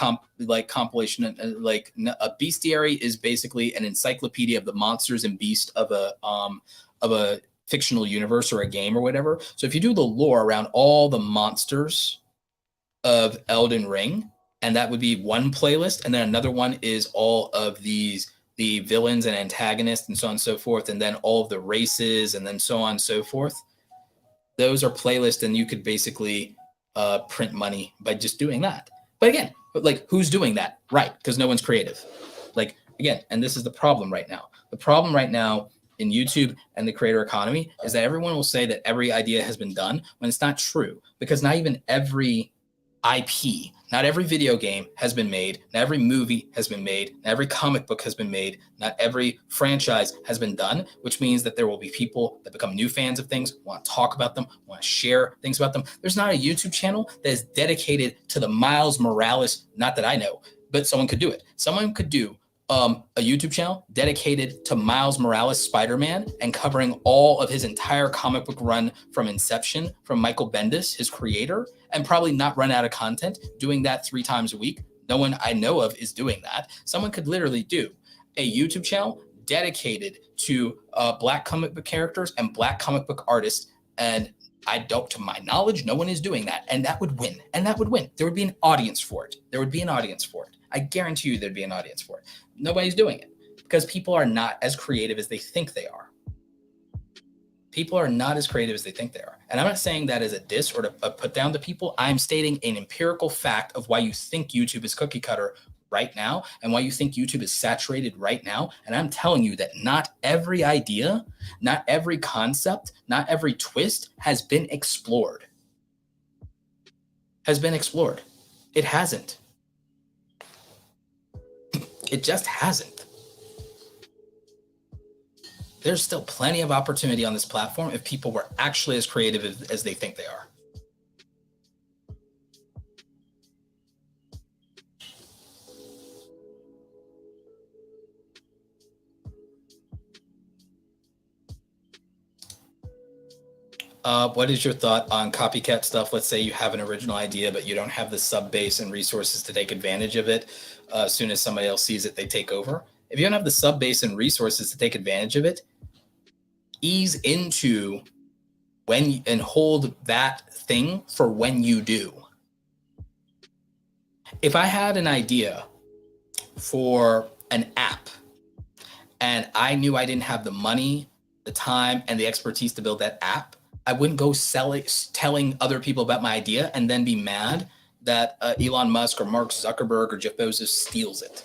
compilation, like a bestiary is basically an encyclopedia of the monsters and beasts of a fictional universe or a game or whatever. So if you do the lore around all the monsters of Elden Ring, and that would be one playlist, and then another one is all of the villains and antagonists and so on and so forth, and then all of the races and then so on and so forth. Those are playlists, and you could basically print money by just doing that. But again, like, who's doing that? Right, because no one's creative. Like, again, and this is the problem right now. The problem right now in YouTube and the creator economy is that everyone will say that every idea has been done when it's not true, because not even every IP, not every video game has been made, not every movie has been made, not every comic book has been made, not every franchise has been done, which means that there will be people that become new fans of things, want to talk about them, want to share things about them. There's not a YouTube channel that is dedicated to the Miles Morales, not that I know, but someone could do it. Someone could do a YouTube channel dedicated to Miles Morales Spider-Man and covering all of his entire comic book run from inception, from Michael Bendis, his creator, and probably not run out of content, doing that 3 times a week. No one I know of is doing that. Someone could literally do a YouTube channel dedicated to Black comic book characters and Black comic book artists, and to my knowledge, no one is doing that, and that would win. There would be an audience for it. I guarantee you there'd be an audience for it. Nobody's doing it because people are not as creative as they think they are. And I'm not saying that as a diss or to put down to people. I'm stating an empirical fact of why you think YouTube is cookie cutter right now and why you think YouTube is saturated right now. And I'm telling you that not every idea, not every concept, not every twist has been explored. It hasn't. It just hasn't. There's still plenty of opportunity on this platform if people were actually as creative as they think they are. What is your thought on copycat stuff? Let's say you have an original idea, but you don't have the sub base and resources to take advantage of it. As soon as somebody else sees it, they take over. If you don't have the sub base and resources to take advantage of it, ease into and hold that thing for when you do. If I had an idea for an app and I knew I didn't have the money, the time, and the expertise to build that app, I wouldn't go telling other people about my idea and then be mad that Elon Musk or Mark Zuckerberg or Jeff Bezos steals it.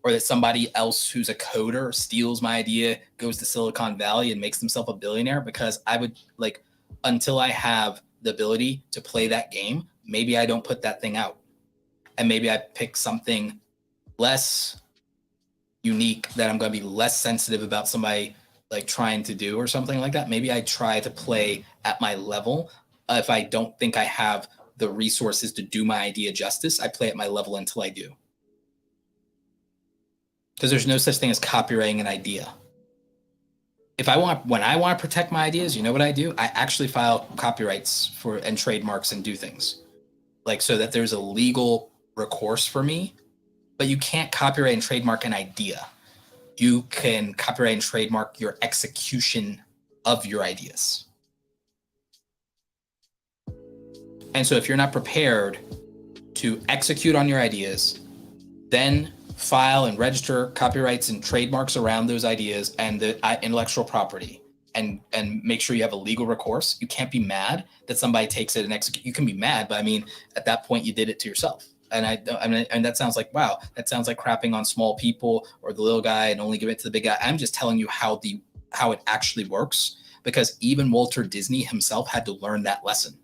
Or that somebody else who's a coder steals my idea, goes to Silicon Valley and makes himself a billionaire, because I would until I have the ability to play that game, maybe I don't put that thing out. And maybe I pick something less unique that I'm going to be less sensitive about somebody trying to do or something like that. Maybe I try to play at my level. If I don't think I have the resources to do my idea justice, I play at my level until I do. Because there's no such thing as copywriting an idea. When I want to protect my ideas, you know what I do? I actually file copyrights and trademarks and do things so that there's a legal recourse for me. But you can't copyright and trademark an idea. You can copyright and trademark your execution of your ideas. And so if you're not prepared to execute on your ideas, then file and register copyrights and trademarks around those ideas and the intellectual property, and make sure you have a legal recourse. You can't be mad that somebody takes it and execute. You can be mad, but I mean, at that point you did it to yourself. And that sounds like, wow, that sounds like crapping on small people or the little guy and only give it to the big guy. I'm just telling you how it actually works, because even Walter Disney himself had to learn that lesson.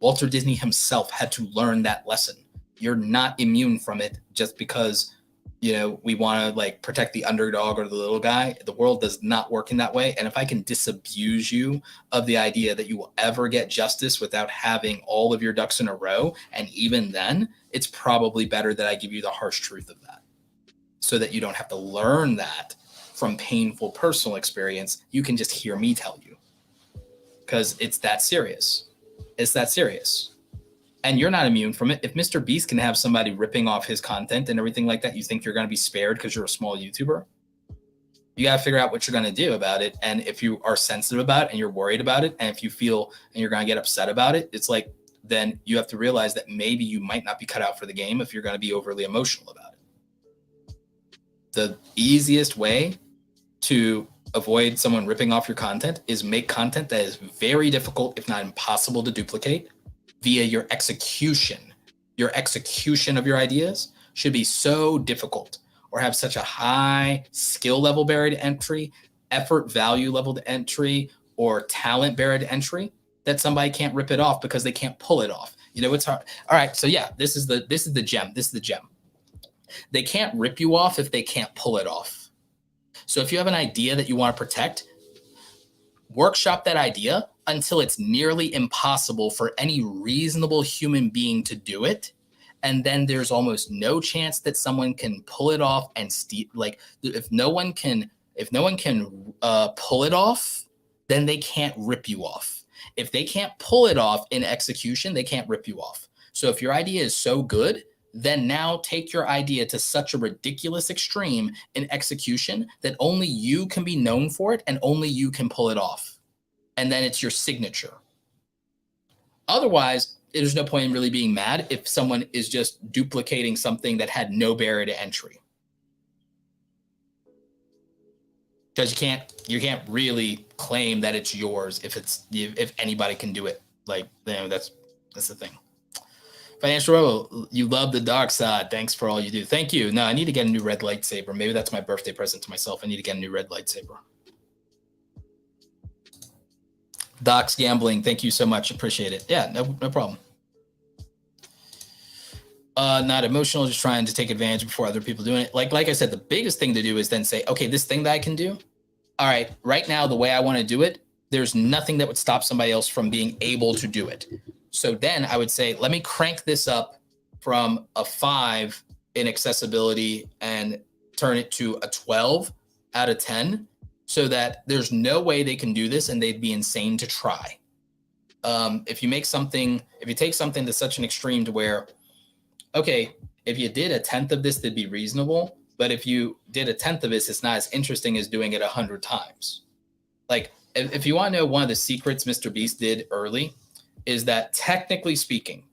Walter Disney himself had to learn that lesson. You're not immune from it just because, we want to protect the underdog or the little guy. The world does not work in that way. And if I can disabuse you of the idea that you will ever get justice without having all of your ducks in a row, and even then, it's probably better that I give you the harsh truth of that, so that you don't have to learn that from painful personal experience. You can just hear me tell you, because it's that serious. It's that serious. And you're not immune from it. If Mr. Beast can have somebody ripping off his content and everything like that, you think you're going to be spared because you're a small YouTuber? You got to figure out what you're going to do about it. And if you are sensitive about it and you're worried about it, and if you feel and you're going to get upset about it, it's then you have to realize that maybe you might not be cut out for the game if you're going to be overly emotional about it. The easiest way to avoid someone ripping off your content is make content that is very difficult, if not impossible, to duplicate via your execution. Your execution of your ideas should be so difficult, or have such a high skill level barrier to entry, effort value level to entry, or talent barrier to entry, that somebody can't rip it off because they can't pull it off. It's hard. All right, so yeah, this is the gem. This is the gem. They can't rip you off if they can't pull it off. So if you have an idea that you want to protect, workshop that idea until it's nearly impossible for any reasonable human being to do it. And then there's almost no chance that someone can pull it off and steal. If no one can pull it off, then they can't rip you off. If they can't pull it off in execution, they can't rip you off. So if your idea is so good, then now take your idea to such a ridiculous extreme in execution that only you can be known for it and only you can pull it off. And then it's your signature. Otherwise, there's no point in really being mad if someone is just duplicating something that had no barrier to entry. Because you can't really claim that it's yours if anybody can do it. That's the thing. Financial Rebel, you love the dark side. Thanks for all you do. Thank you. No, I need to get a new red lightsaber. Maybe that's my birthday present to myself. I need to get a new red lightsaber. Doc's Gambling, thank you so much. Appreciate it. Yeah, no problem. Not emotional, just trying to take advantage before other people doing it. Like I said, the biggest thing to do is then say, okay, this thing that I can do, all right, right now, the way I want to do it, there's nothing that would stop somebody else from being able to do it. So then I would say, let me crank this up from a 5 in accessibility and turn it to a 12 out of 10, so that there's no way they can do this and they'd be insane to try. if you take something to such an extreme to where, okay, if you did 1/10 of this, that'd be reasonable. But if you did 1/10 of this, it's not as interesting as doing it 100 times. Like, if you want to know one of the secrets Mr. Beast did early, is that technically speaking,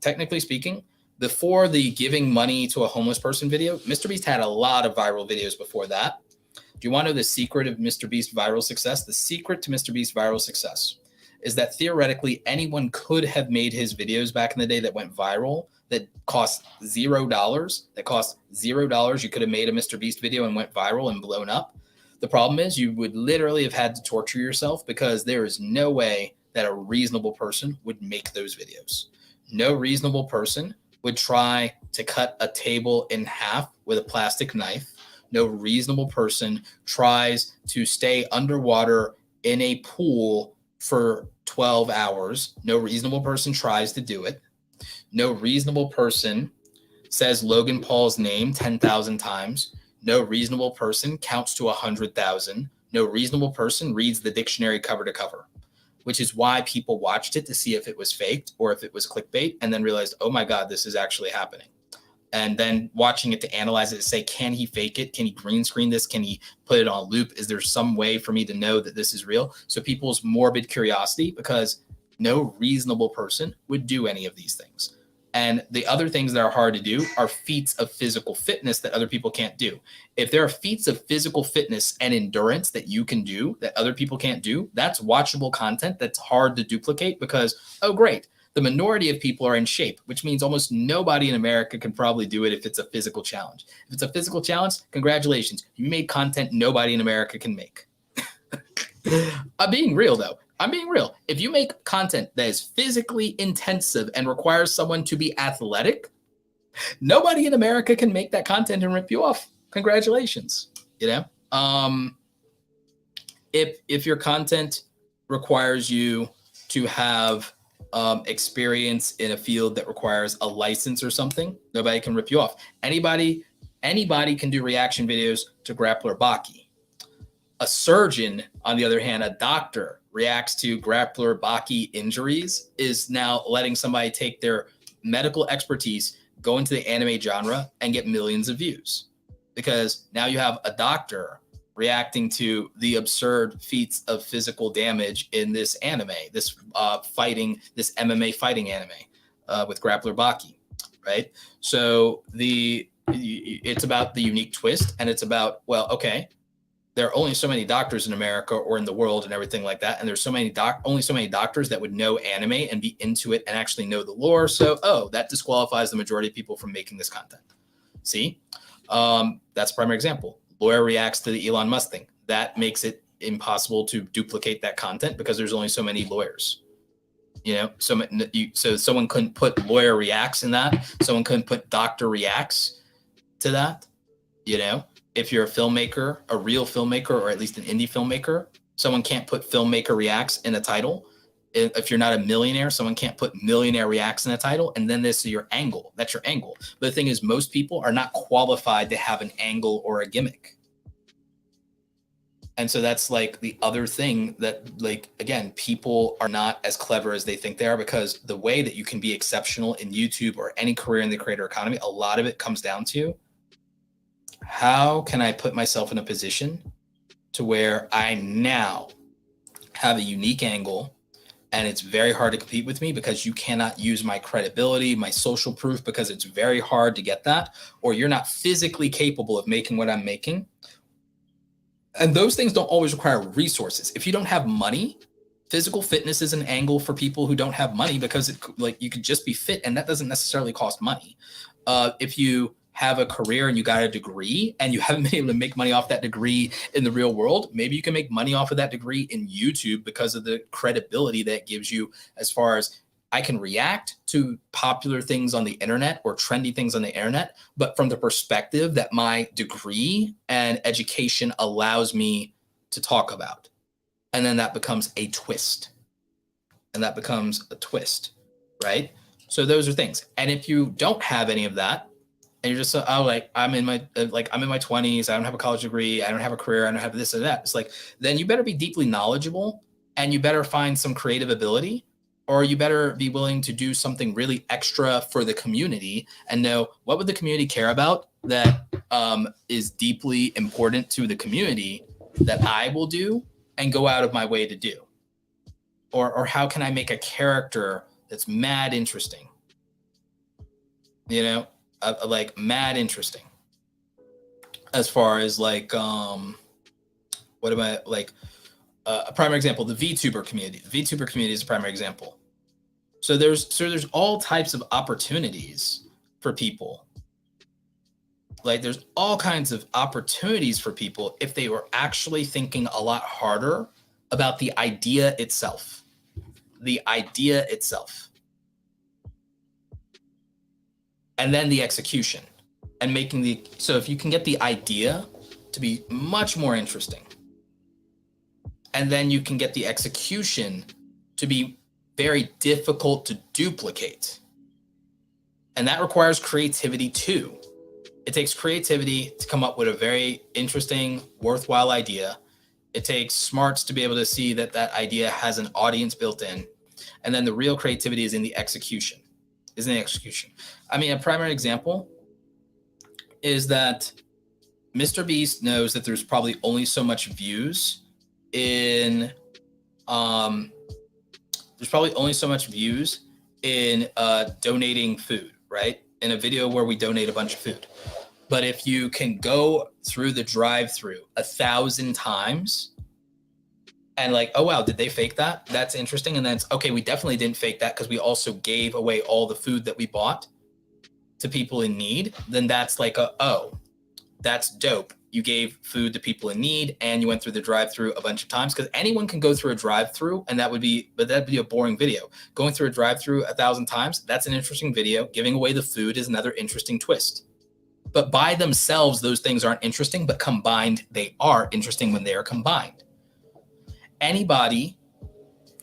before the giving money to a homeless person video, Mr. Beast had a lot of viral videos before that. Do you want to know the secret of Mr. Beast viral success? The secret to Mr. Beast viral success is that theoretically anyone could have made his videos back in the day that went viral that cost $0. That cost $0. You could have made a Mr. Beast video and went viral and blown up. The problem is you would literally have had to torture yourself because there is no way that a reasonable person would make those videos. No reasonable person would try to cut a table in half with a plastic knife. No reasonable person tries to stay underwater in a pool for 12 hours. No reasonable person tries to do it. No reasonable person says Logan Paul's name 10,000 times. No reasonable person counts to 100,000. No reasonable person reads the dictionary cover to cover, which is why people watched it to see if it was faked or if it was clickbait and then realized, oh my God, this is actually happening. And then watching it to analyze it to say, can he fake it? Can he green screen this? Can he put it on loop? Is there some way for me to know that this is real? So people's morbid curiosity, because no reasonable person would do any of these things. And the other things that are hard to do are feats of physical fitness that other people can't do. If there are feats of physical fitness and endurance that you can do that other people can't do, that's watchable content that's hard to duplicate because, oh, great, the minority of people are in shape, which means almost nobody in America can probably do it if it's a physical challenge. If it's a physical challenge, congratulations. You made content nobody in America can make. I'm being real, though. I'm being real. If you make content that is physically intensive and requires someone to be athletic, nobody in America can make that content and rip you off. Congratulations. You know, if your content requires you to have experience in a field that requires a license or something, nobody can rip you off. Anybody can do reaction videos to grappler Baki. A surgeon, on the other hand, a doctor, reacts to grappler Baki injuries, is now letting somebody take their medical expertise, go into the anime genre, and get millions of views. Because now you have a doctor reacting to the absurd feats of physical damage in this anime, this MMA fighting anime with grappler Baki, right? So it's about the unique twist, and it's about, well, okay, there are only so many doctors in America or in the world and everything like that. And there's only so many doctors that would know anime and be into it and actually know the lore. So, that disqualifies the majority of people from making this content. See, that's a primary example. Lawyer reacts to the Elon Musk thing. That makes it impossible to duplicate that content because there's only so many lawyers. You know, so someone couldn't put lawyer reacts in that. Someone couldn't put doctor reacts to that, you know. If you're a filmmaker, a real filmmaker, or at least an indie filmmaker, someone can't put filmmaker reacts in a title. If you're not a millionaire, someone can't put millionaire reacts in a title. And then this is your angle. That's your angle. But the thing is, most people are not qualified to have an angle or a gimmick. And so that's like the other thing that, like, again, people are not as clever as they think they are, because the way that you can be exceptional in YouTube or any career in the creator economy, a lot of it comes down to, how can I put myself in a position to where I now have a unique angle, and it's very hard to compete with me because you cannot use my credibility, my social proof, because it's very hard to get that, or you're not physically capable of making what I'm making. And those things don't always require resources. If you don't have money, physical fitness is an angle for people who don't have money, because you could just be fit, and that doesn't necessarily cost money. If you have a career and you got a degree and you haven't been able to make money off that degree in the real world, maybe you can make money off of that degree in YouTube because of the credibility that it gives you, as far as I can react to popular things on the internet or trendy things on the internet, but from the perspective that my degree and education allows me to talk about. And then that becomes a twist. Right? So those are things. And if you don't have any of that, and you're just I'm in my 20s, I don't have a college degree, I don't have a career, I don't have this or that. It's like, then you better be deeply knowledgeable, and you better find some creative ability or you better be willing to do something really extra for the community and know what would the community care about that is deeply important to the community that I will do and go out of my way to do. Or how can I make a character that's mad interesting? You know, like mad interesting. As far as like, what am I like? A primary example, the VTuber community. The VTuber community is a primary example. So there's all types of opportunities for people. Like there's all kinds of opportunities for people if they were actually thinking a lot harder about the idea itself. The idea itself. And then the execution. And making so if you can get the idea to be much more interesting, and then you can get the execution to be very difficult to duplicate. And that requires creativity too. It takes creativity to come up with a very interesting, worthwhile idea. It takes smarts to be able to see that that idea has an audience built in. And then the real creativity is in the execution. I mean, a primary example is that Mr. Beast knows that there's probably only so much views in donating food, right? In a video where we donate a bunch of food. But if you can go through the drive-thru 1,000 times and like, oh, wow, did they fake that? That's interesting. And then it's, okay, we definitely didn't fake that because we also gave away all the food that we bought to people in need. Then that's like oh, that's dope. You gave food to people in need and you went through the drive-thru a bunch of times, because anyone can go through a drive-thru and that'd be a boring video. Going through a drive-thru 1,000 times, that's an interesting video. Giving away the food is another interesting twist. But by themselves, those things aren't interesting, but combined, they are interesting when they are combined. Anybody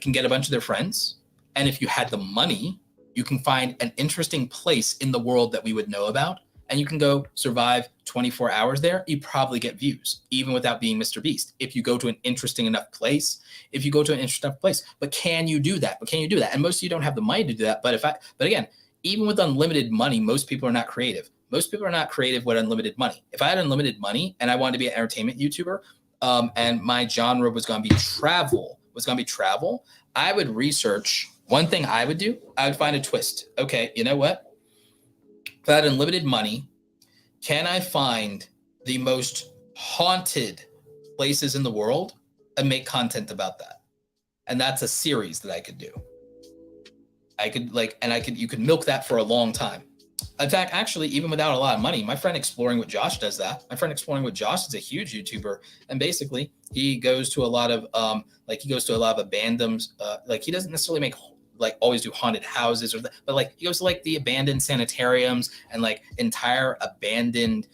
can get a bunch of their friends, and if you had the money, you can find an interesting place in the world that we would know about, and you can go survive 24 hours there. You probably get views, even without being Mr. Beast. If you go to an interesting enough place, but can you do that? And most of you don't have the money to do that. But again, even with unlimited money, most people are not creative. Most people are not creative with unlimited money. If I had unlimited money and I wanted to be an entertainment YouTuber, and my genre was going to be travel, I would research. One thing I would do, I would find a twist. Okay, you know what? If I had unlimited money, can I find the most haunted places in the world and make content about that? And that's a series that I could do. You could milk that for a long time. In fact, actually, even without a lot of money, my friend Exploring with Josh does that. My friend Exploring with Josh is a huge YouTuber, and basically he goes to a lot of abandoned, he doesn't necessarily make always do haunted houses but he goes to the abandoned sanitariums and entire abandoned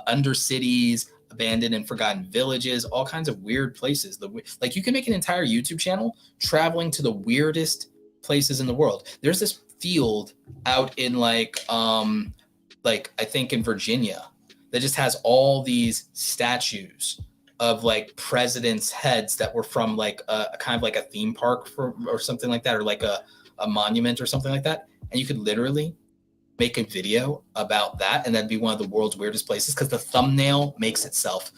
undercities, abandoned and forgotten villages, all kinds of weird places. You can make an entire YouTube channel traveling to the weirdest places in the world. There's this field out in I think in Virginia that just has all these statues of presidents' heads that were from a kind of a theme park or something like that, or a monument or something like that. And you could literally make a video about that, and that'd be one of the world's weirdest places because the thumbnail makes itself.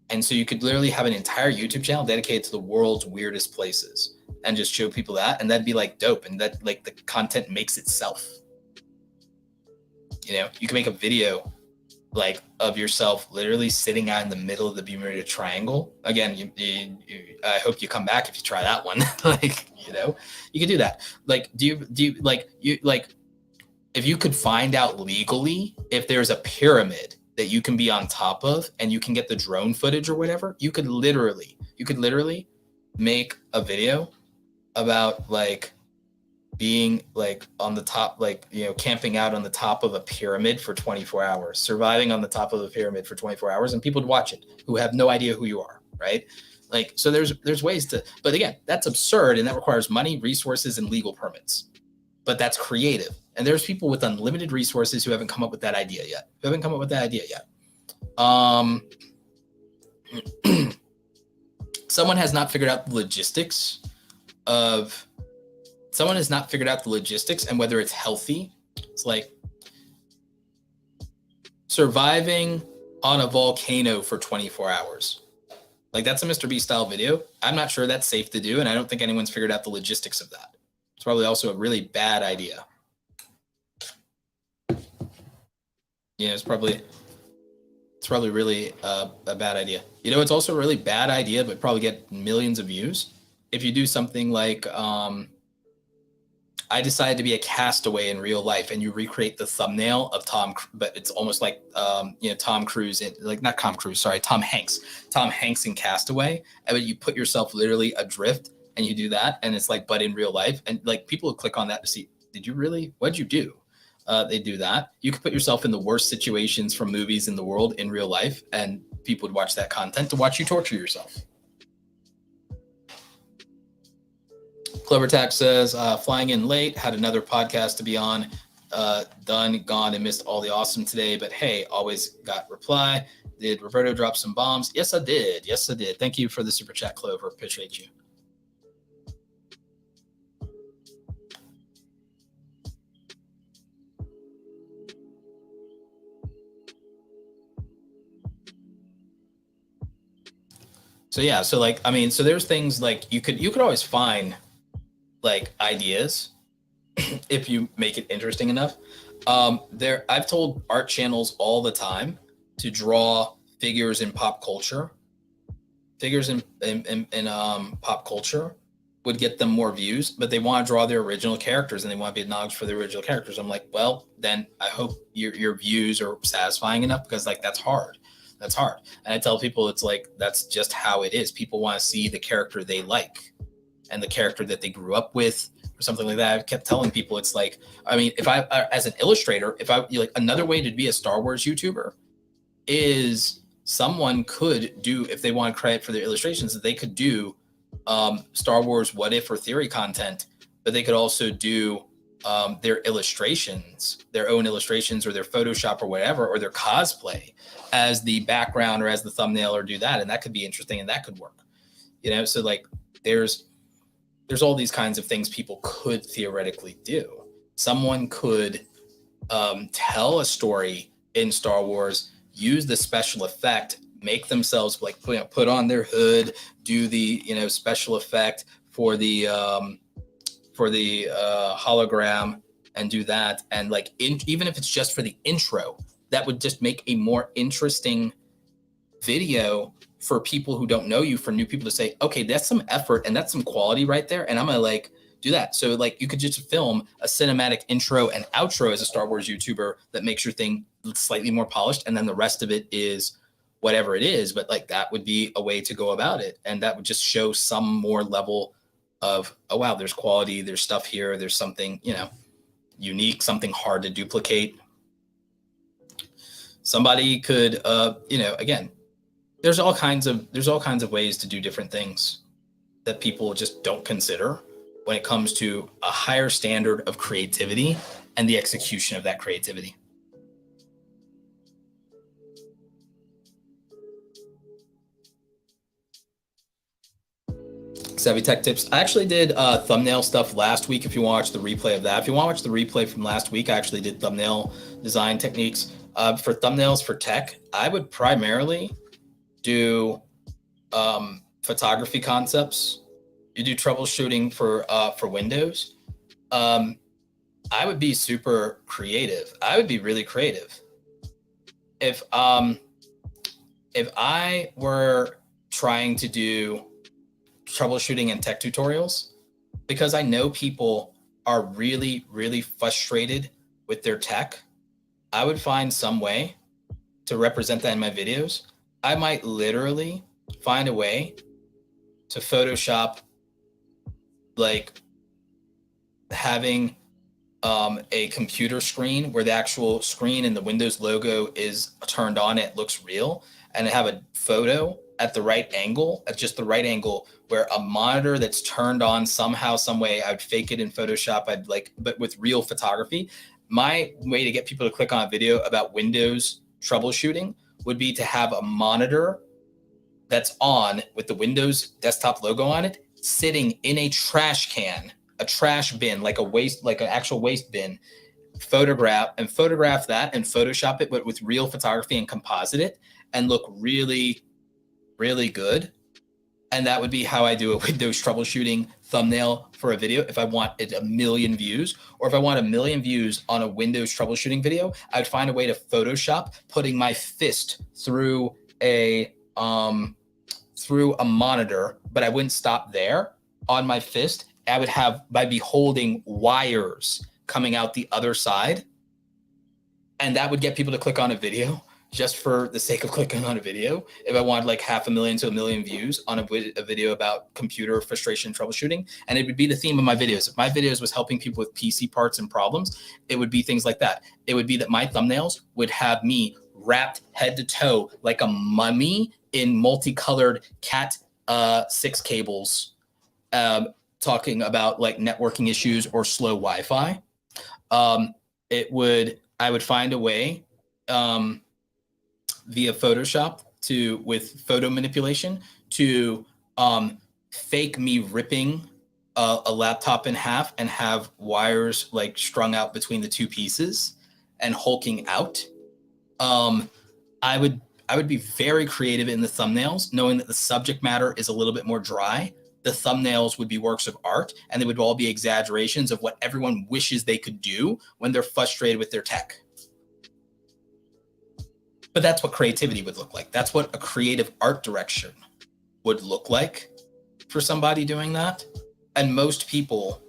And so you could literally have an entire YouTube channel dedicated to the world's weirdest places and just show people that, and that'd be dope, and that the content makes itself. You can make a video of yourself literally sitting out in the middle of the Bermuda Triangle. Again, I hope you come back if you try that one. You could do that. If you could find out legally if there's a pyramid that you can be on top of and you can get the drone footage or whatever, you could literally make a video about being on the top, camping out on the top of a pyramid for 24 hours, surviving on the top of a pyramid for 24 hours, and people would watch it who have no idea who you are, right? So there's ways to, but again, that's absurd, and that requires money, resources, and legal permits. But that's creative. And there's people with unlimited resources who haven't come up with that idea yet. Someone has not figured out the logistics of someone has not figured out the logistics and whether it's healthy. It's like surviving on a volcano for 24 hours. Like, that's a Mr. Beast style video. I'm not sure that's safe to do, and I don't think anyone's figured out the logistics of that. It's probably also a really bad idea. Yeah, it's probably really a bad idea. You know, it's also a really bad idea, but probably get millions of views. If you do something like, I decided to be a castaway in real life, and you recreate the thumbnail of but it's almost like, Tom Cruise Tom Hanks. Tom Hanks in Castaway, and you put yourself literally adrift, and you do that, and it's like, but in real life, and like people would click on that to see, what'd you do? They do that. You could put yourself in the worst situations from movies in the world in real life, and people would watch that content to watch you torture yourself. Clovertax says, flying in late, had another podcast to be on, done, gone, and missed all the awesome today. But hey, always got reply. Did Roberto drop some bombs? Yes, I did. Thank you for the super chat, Clover. Appreciate you. So yeah, so like, I mean, so there's things like you could always find like ideas if you make it interesting enough. I've told art channels all the time to draw figures in pop culture. Figures in pop culture would get them more views, but they want to draw their original characters and they want to be acknowledged for their original characters. I'm like, well, then I hope your views are satisfying enough, because like that's hard. And I tell people, it's like, that's just how it is. People want to see the character they like and the character that they grew up with or something like that. I kept telling people, it's like, I mean, if I, as an illustrator, like another way to be a Star Wars YouTuber is someone could do, if they want credit for their illustrations, that they could do Star Wars what if or theory content, but they could also do their illustrations, their own illustrations, or their Photoshop or whatever, or their cosplay as the background or as the thumbnail, or do that. And that could be interesting and that could work, you know? So like there's all these kinds of things people could theoretically do. Someone could tell a story in Star Wars, use the special effect, make themselves like put on their hood, do the special effect for the hologram, and do that, and like even if it's just for the intro, that would just make a more interesting video for people who don't know you, for new people to say, okay, that's some effort and that's some quality right there, and I'm gonna like do that. So like you could just film a cinematic intro and outro as a Star Wars YouTuber that makes your thing slightly more polished, and then the rest of it is whatever it is. But like that would be a way to go about it, and that would just show some more level of, oh wow, there's quality, there's stuff here, there's something unique, something hard to duplicate. Somebody could again, there's all kinds of ways to do different things that people just don't consider when it comes to a higher standard of creativity and the execution of that creativity. Savvy Tech Tips. I actually did thumbnail stuff last week. If you want to watch the replay of that, if you want to watch the replay from last week, I actually did thumbnail design techniques. For thumbnails for tech, I would primarily do photography concepts. You do troubleshooting for Windows. I would be super creative. I would be really creative. If I were trying to do troubleshooting and tech tutorials, because I know people are really, really frustrated with their tech, I would find some way to represent that in my videos. I might literally find a way to Photoshop like having a computer screen where the actual screen and the Windows logo is turned on, it looks real, and have a photo at the right angle, at just the right angle, where a monitor that's turned on somehow, some way, I'd fake it in Photoshop, but with real photography. My way to get people to click on a video about Windows troubleshooting would be to have a monitor that's on with the Windows desktop logo on it sitting in a trash can, a trash bin, like an actual waste bin, photograph that and Photoshop it, but with real photography and composite it and look really, really good. And that would be how I do a Windows troubleshooting thumbnail for a video. If I want it 1 million views, or if I want 1 million views on a Windows troubleshooting video, I'd find a way to Photoshop putting my fist through a monitor, but I wouldn't stop there on my fist. I'd be holding wires coming out the other side. And that would get people to click on a video just for the sake of clicking on a video. If I wanted like 500,000 to 1 million views on a video about computer frustration troubleshooting, and it would be the theme of my videos. If my videos was helping people with PC parts and problems, it would be things like that. It would be that my thumbnails would have me wrapped head to toe like a mummy in multicolored Cat 6 cables, talking about like networking issues or slow Wi-Fi. I would find a way via Photoshop with photo manipulation to fake me ripping a laptop in half and have wires like strung out between the two pieces and hulking out. I would be very creative in the thumbnails, knowing that the subject matter is a little bit more dry. The thumbnails would be works of art, and they would all be exaggerations of what everyone wishes they could do when they're frustrated with their tech. But that's what creativity would look like. That's what a creative art direction would look like for somebody doing that. And most people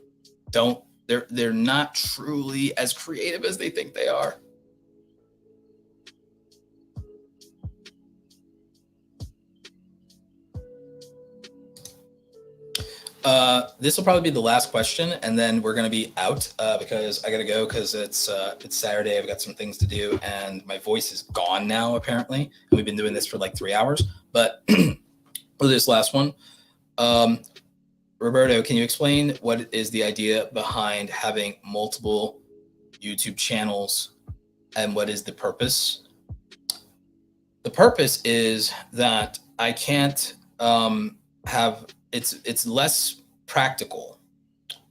they're not truly as creative as they think they are. This will probably be the last question, and then we're going to be out because I got to go because it's Saturday. I've got some things to do, and my voice is gone now, apparently. And we've been doing this for like 3 hours. But for this last one, Roberto, can you explain what is the idea behind having multiple YouTube channels, and what is the purpose? The purpose is that I can't have it's less practical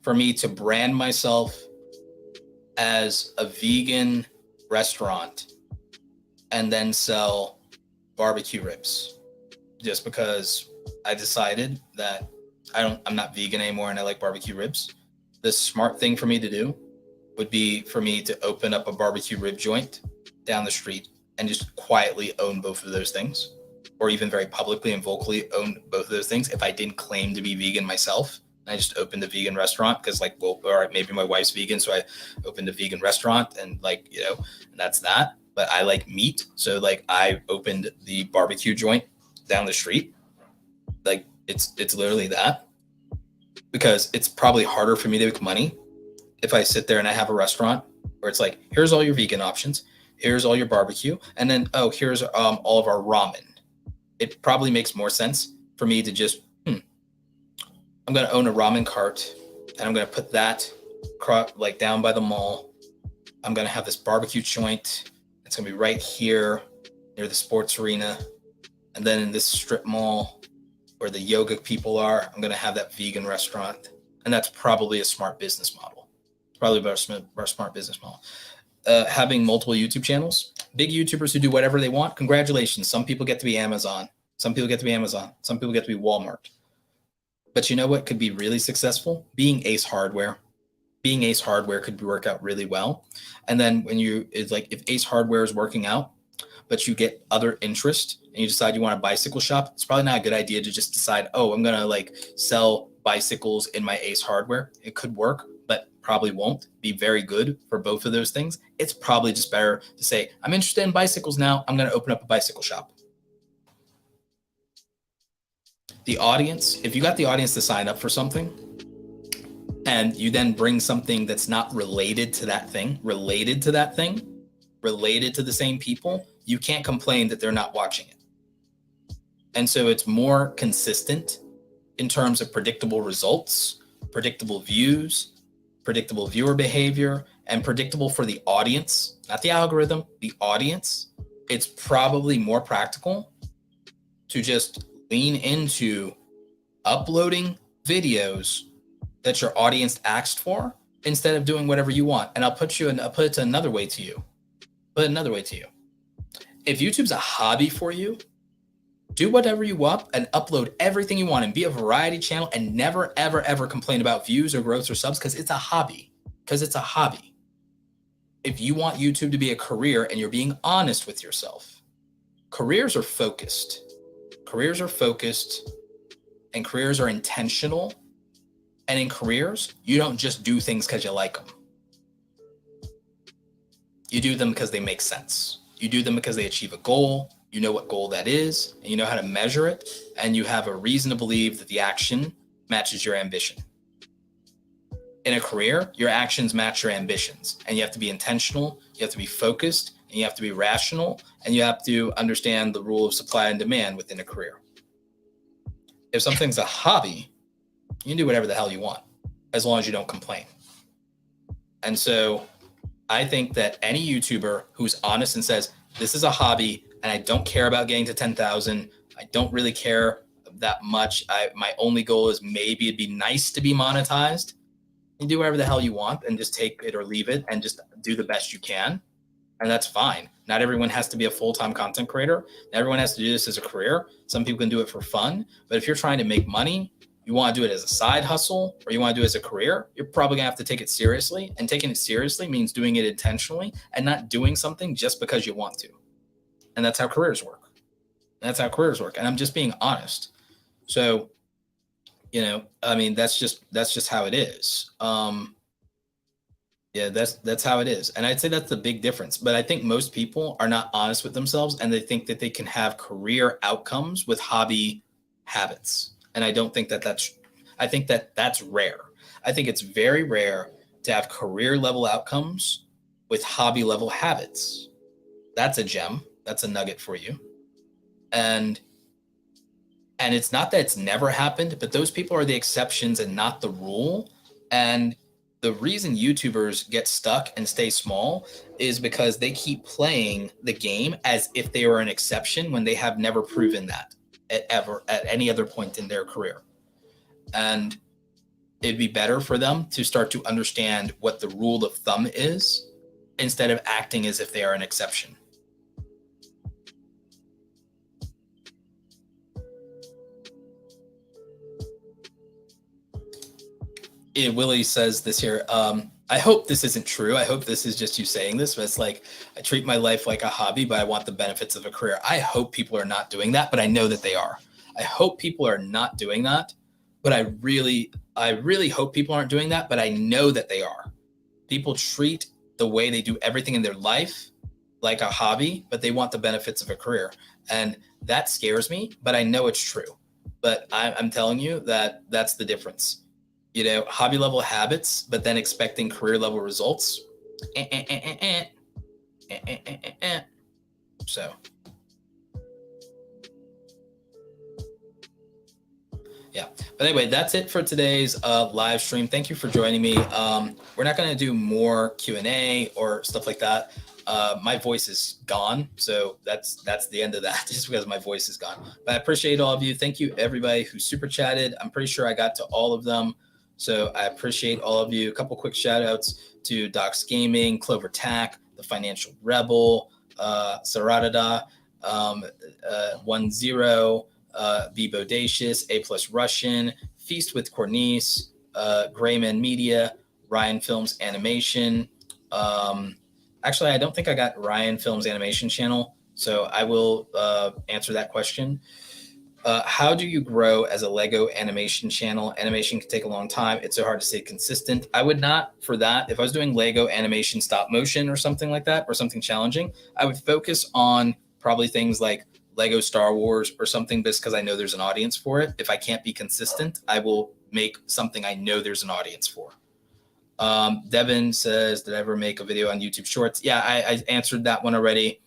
for me to brand myself as a vegan restaurant and then sell barbecue ribs, just because I decided that I'm not vegan anymore and I like barbecue ribs. The smart thing for me to do would be for me to open up a barbecue rib joint down the street and just quietly own both of those things, or even very publicly and vocally own both of those things if I didn't claim to be vegan myself. I just opened a vegan restaurant because all right, maybe my wife's vegan, so I opened a vegan restaurant and and that's that. But I like meat, so I opened the barbecue joint down the street. It's literally that, because it's probably harder for me to make money if I sit there and I have a restaurant where it's like, here's all your vegan options, here's all your barbecue, and then here's all of our ramen. It probably makes more sense for me to just I'm going to own a ramen cart, and I'm going to put that down by the mall. I'm going to have this barbecue joint. It's going to be right here near the sports arena. And then in this strip mall where the yoga people are, I'm going to have that vegan restaurant. And that's probably a smart business model. It's probably about a smart business model. Having multiple YouTube channels, big YouTubers who do whatever they want, congratulations. Some people get to be Amazon. Some people get to be Walmart. But you know what could be really successful? Being Ace Hardware. Being Ace Hardware could work out really well. And then if Ace Hardware is working out, but you get other interest and you decide you want a bicycle shop, it's probably not a good idea to just decide, I'm going to sell bicycles in my Ace Hardware. It could work, but probably won't be very good for both of those things. It's probably just better to say, I'm interested in bicycles now. I'm going to open up a bicycle shop. The audience, if you got the audience to sign up for something and you then bring something that's not related to that thing, related to the same people, you can't complain that they're not watching it. And so it's more consistent in terms of predictable results, predictable views, predictable viewer behavior, and predictable for the audience, not the algorithm, the audience. It's probably more practical to just lean into uploading videos that your audience asked for instead of doing whatever you want. And I'll put it another way to you. If YouTube's a hobby for you, do whatever you want and upload everything you want and be a variety channel and never, ever, ever complain about views or growth or subs because it's a hobby. If you want YouTube to be a career and you're being honest with yourself, careers are focused and careers are intentional. And in careers, you don't just do things because you like them. You do them because they make sense. You do them because they achieve a goal. You know what goal that is, and you know how to measure it, and you have a reason to believe that the action matches your ambition. In a career, your actions match your ambitions, and you have to be intentional, you have to be focused, and you have to be rational, and you have to understand the rule of supply and demand within a career. If something's a hobby, you can do whatever the hell you want, as long as you don't complain. And so I think that any YouTuber who's honest and says, this is a hobby, and I don't care about getting to 10,000. I don't really care that much. My only goal is maybe it'd be nice to be monetized. You do whatever the hell you want and just take it or leave it and just do the best you can. And that's fine. Not everyone has to be a full-time content creator. Not everyone has to do this as a career. Some people can do it for fun. But if you're trying to make money, you want to do it as a side hustle, or you want to do it as a career, you're probably gonna have to take it seriously. And taking it seriously means doing it intentionally and not doing something just because you want to. And that's how careers work. And I'm just being honest. So, I mean, that's just how it is. Yeah, that's how it is. And I'd say that's the big difference. But I think most people are not honest with themselves, and they think that they can have career outcomes with hobby habits. And I don't think I think that's rare. I think it's very rare to have career level outcomes with hobby level habits. That's a gem. That's a nugget for you. And it's not that it's never happened, but those people are the exceptions and not the rule. And the reason YouTubers get stuck and stay small is because they keep playing the game as if they were an exception when they have never proven that at any other point in their career. And it'd be better for them to start to understand what the rule of thumb is instead of acting as if they are an exception. Willie says this here. I hope this isn't true. I hope this is just you saying this, but it's like, I treat my life like a hobby, but I want the benefits of a career. I hope people are not doing that, but I know that they are. I hope people are not doing that, but I really hope people aren't doing that, but I know that they are. People treat the way they do everything in their life like a hobby, but they want the benefits of a career. And that scares me, but I know it's true. But I'm telling you that that's the difference. Hobby level habits, but then expecting career level results. So, yeah. But anyway, that's it for today's live stream. Thank you for joining me. We're not going to do more Q&A or stuff like that. My voice is gone, so that's the end of that, just because my voice is gone. But I appreciate all of you. Thank you, everybody who super chatted. I'm pretty sure I got to all of them. So I appreciate all of you. A couple quick shout outs to Docs Gaming, Clover Tack, The Financial Rebel, Saradada, 10, Be Bodacious, A Plus Russian, Feast with Cornice, Grayman Media, Ryan Films Animation. Actually, I don't think I got Ryan Films Animation channel, so I will answer that question. How do you grow as a Lego animation channel? Animation can take a long time. It's so hard to stay consistent. I would not, for that, if I was doing Lego animation stop motion or something like that, or something challenging, I would focus on probably things like Lego Star Wars or something, just because I know there's an audience for it. If I can't be consistent, I will make something I know there's an audience for. Devin says, did I ever make a video on YouTube Shorts? Yeah, I answered that one already.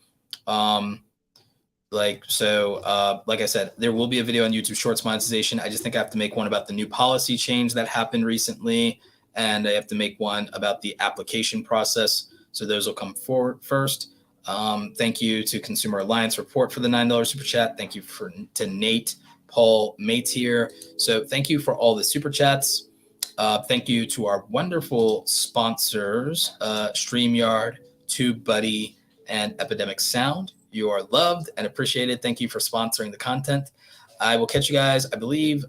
Like I said, there will be a video on YouTube Shorts monetization. I just think I have to make one about the new policy change that happened recently, and I have to make one about the application process. So those will come forward first. Thank you to Consumer Alliance Report for the $9 super chat. Thank you to Nate Paul Maytier. So thank you for all the super chats. Thank you to our wonderful sponsors, StreamYard, Tubebuddy, and Epidemic Sound. You are loved and appreciated. Thank you for sponsoring the content. I will catch you guys, I believe,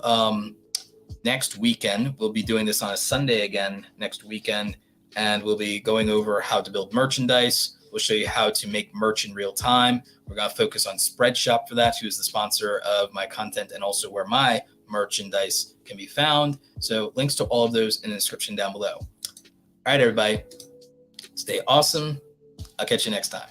next weekend. We'll be doing this on a Sunday again next weekend, and we'll be going over how to build merchandise. We'll show you how to make merch in real time. We're going to focus on Spreadshop for that, who's the sponsor of my content and also where my merchandise can be found. So links to all of those in the description down below. All right, everybody, stay awesome. I'll catch you next time.